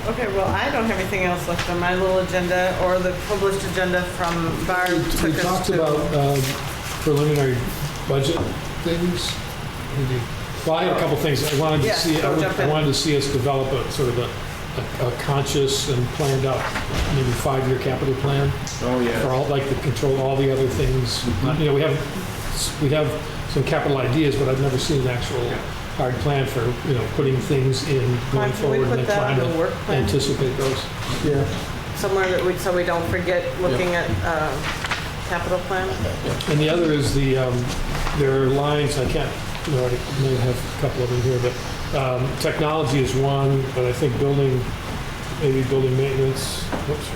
Okay, well, I don't have anything else left on my little agenda or the published agenda from Barb.
We
took us
talked
to-
about preliminary budget things. Well, I had a couple things. I wanted to
Yeah,
see,
go jump in.
I wanted to see us develop a sort of a conscious and planned out, maybe 5-year capital plan
Oh, yeah.
for all, like to control all the other things. You know, we have some capital ideas, but I've never seen an actual hard plan for, you know, putting things in going
Can we
forward
put
and then
that
trying
on the work
to
plan?
anticipate those. Yeah.
Somewhere that so we don't forget looking at capital plan.
And the other is there are lines, I can't, you know, I may have a couple of them here, but technology is one, but I think maybe building maintenance, whoops,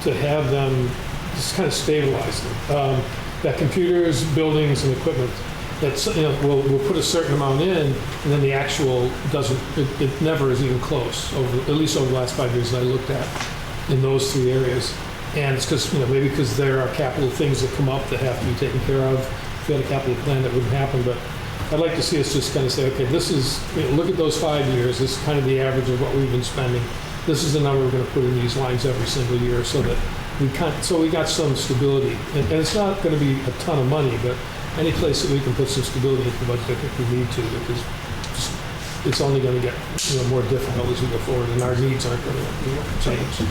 to have them just kind of stabilize them. That computers, buildings, and equipment, that's, you know, we'll put a certain amount in, and then the actual doesn't, it never is even close, at least over the last 5 years that I looked at, in those 3 areas. And it's because, you know, maybe because there are capital things that come up that have to be taken care of. If we had a capital plan, that wouldn't happen, but I'd like to see us just kind of say, okay, this is, you know, look at those 5 years, this is kind of the average of what we've been spending. This is the number we're going to put in these lines every single year so that we got some stability. And it's not going to be a ton of money, but any place that we can put some stability into the budget, I think we need to, because it's only going to get, you know, more difficult as we go forward, and our needs aren't going to change.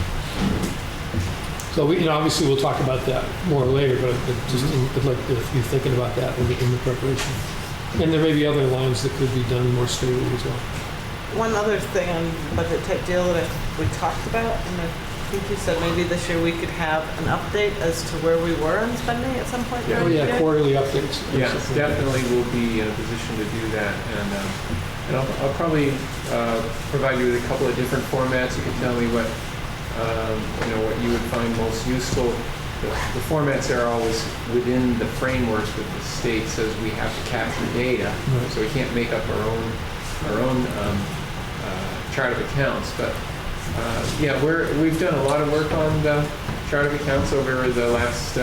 So we, you know, obviously we'll talk about that more later, but I'd like to be thinking about that in the preparation. And there may be other lines that could be done more stably as well.
One other thing on budget type deal that we talked about, and I think you said maybe this year we could have an update as to where we were on spending at some point.
Oh,
during the
yeah,
year.
quarterly updates.
Yes, definitely we'll be in a position to do that. And I'll probably provide you with a couple of different formats. You can tell me what, you know, what you would find most useful. The formats are always within the framework that the state says we have to capture data, so we can't make up our own chart of accounts. But yeah, we've done a lot of work on the chart of accounts over the last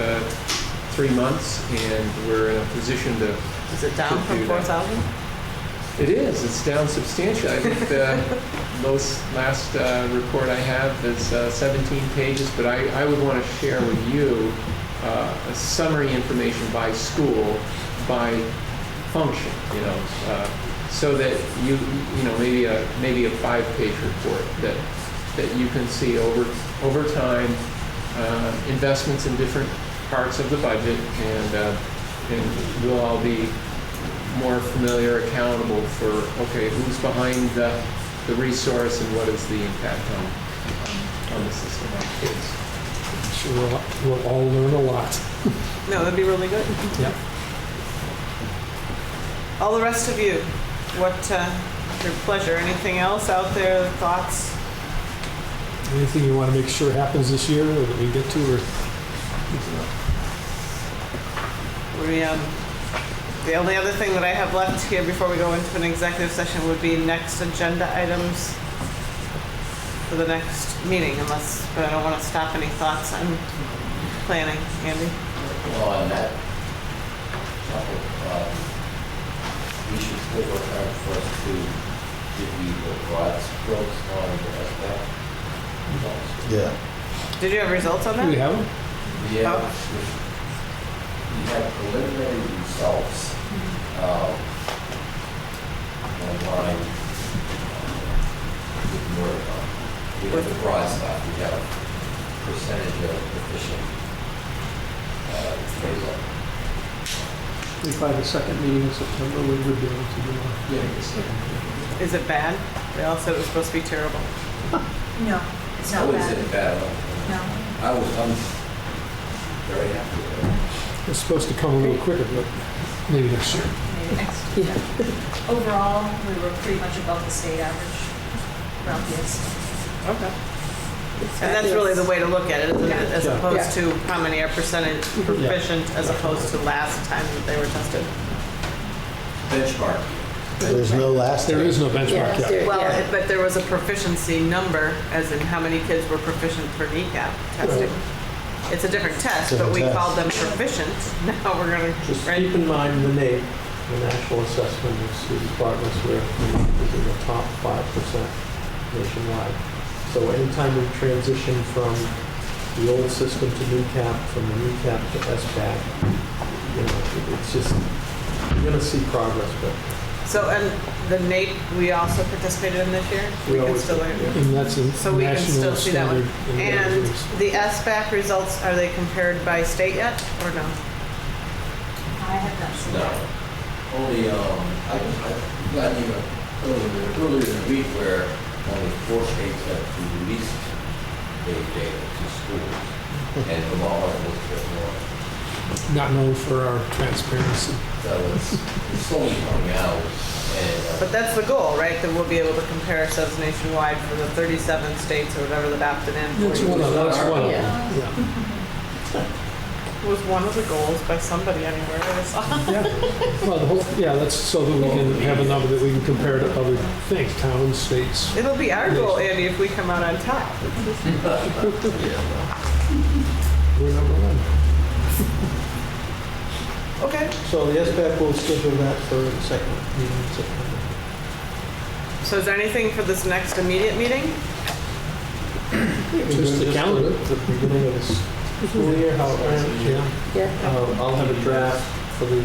3 months, and we're in a position to.
Is it down from 4,000?
It is. It's down substantially. I think the most last report I have is 17 pages, but I would want to share with you a summary information by school, by function, you know, so that you know, maybe a 5-page report that you can see over time investments in different parts of the budget, and we'll all be more familiar, accountable for, okay, who's behind the resource and what is the impact on the system on kids.
Sure, we'll all learn a lot.
No, that'd be really good.
Yeah.
All the rest of you, what, your pleasure, anything else out there, thoughts?
Anything you want to make sure happens this year or that we get to, or?
The only other thing that I have left here before we go into an executive session would be next agenda items for the next meeting, but I don't want to stop any thoughts on planning. Andy?
Well, on that topic, we should still work hard for us to give you the broad strokes on the SBAC.
Yeah.
Did you have results on
Do we
that?
have them?
Yeah,
Oh.
we have preliminary results online with more, we have the broad stuff, we have percentage of efficient appraisal.
If by the second meeting in September, we would be able to do that.
Yeah.
Is it bad? They all said it was supposed to be terrible.
No, it's
I
not
wouldn't
bad.
say bad.
No.
I'm very happy with it.
It's supposed to come a little quicker, but maybe next year.
Maybe next year. Overall, we were pretty much above the state average around kids.
Okay. And that's really the way to look at it, isn't it? As
Yeah.
opposed to how many are percentage proficient as opposed to last time that they were tested.
Benchmark.
There's no last.
There is no benchmark yet.
Well, but there was a proficiency number, as in how many kids were proficient for kneecap testing. It's a different test, but we
Different test.
called them proficient. Now we're gonna,
Just
right?
keep in mind the NAEP, the National Assessment of Student Progress, where is in the top 5% nationwide. So anytime we transition from the old system to NECAP, from the NECAP to SBAC, it's just, you're gonna see progress, but
So, and the NAEP, we also participated in this year?
we
can
always,
still learn.
And that's a
So we can still
national
see that one.
standard.
And the SBAC results, are they compared by state yet, or no?
I have not seen
No.
that.
Only, I got an email earlier in the week where only 4 states have released their data to schools. And Vermont was a little bit more.
Not known for our transparency.
So it's slowly coming out. And,
But that's the goal, right? That we'll be able to compare ourselves nationwide for the 37 states or whatever that opted in.
That's one of them,
Yeah.
yeah.
It was one of the goals by somebody anywhere that I saw.
Well, that's so that we can have a number that we can compare to other things, towns, states.
It'll be our goal, Andy, if we come out on top.
We're number one.
Okay.
so the SBAC will schedule that for the second meeting in September.
So is there anything for this next immediate meeting?
Just the calendar.
The beginning of this school year, how,
Yeah.
I'll have a draft for the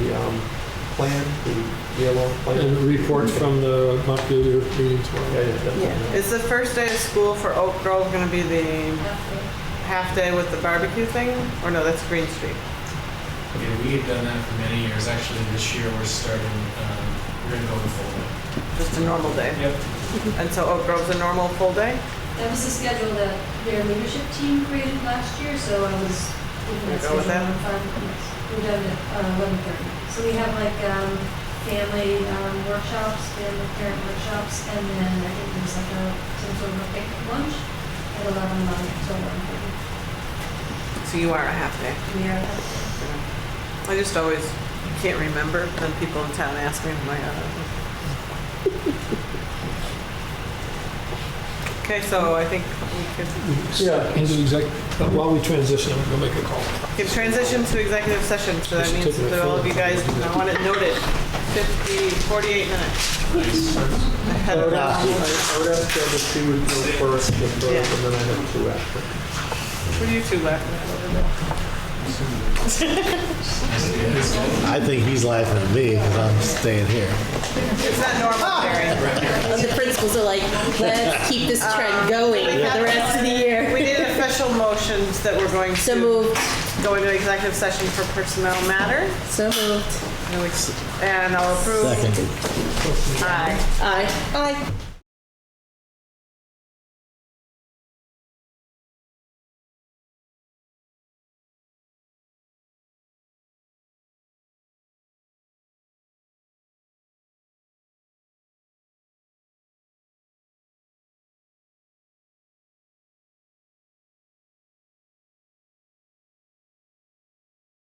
plan, the yellow plan.
And a report from the Montpelier meeting tomorrow.
Yeah.
Is the first day of school for Oak Grove going to be the half day with the barbecue thing? Or no, that's Green Street.
Yeah, we've done that for many years. Actually, this year we're starting, we're gonna go the full day.
Just a normal day?
Yep.
And so Oak Grove's a normal full day?
That was the schedule that their leadership team created last year, so I was
Wanna
looking at
go with that?
scheduling yes. We're done at 11:30. So we have like family workshops, family parent workshops, and then I think there's like some sort of a picnic lunch at 11 till 1:30.
So you are a half day?
We are,
I just always can't remember. Then people in town ask me, am I Okay, so I think we could
While we transition, I'm gonna make a call.
transition to executive session. So that means that all of you guys, I want it noted, 48 minutes. Ahead
I
of
would
that.
ask Deb if she would go first, and then I have 2 after.
What are you two laughing at over there?
I think he's laughing at me because I'm staying here.
It's not normal, Mary.
The principals are like, let's keep this trend going for the rest of the year.
We need official motions that we're going to.
So moved.
go into executive session for personnel matter.
So moved.
And I'll approve.
Second.
Aye.
Aye. Aye.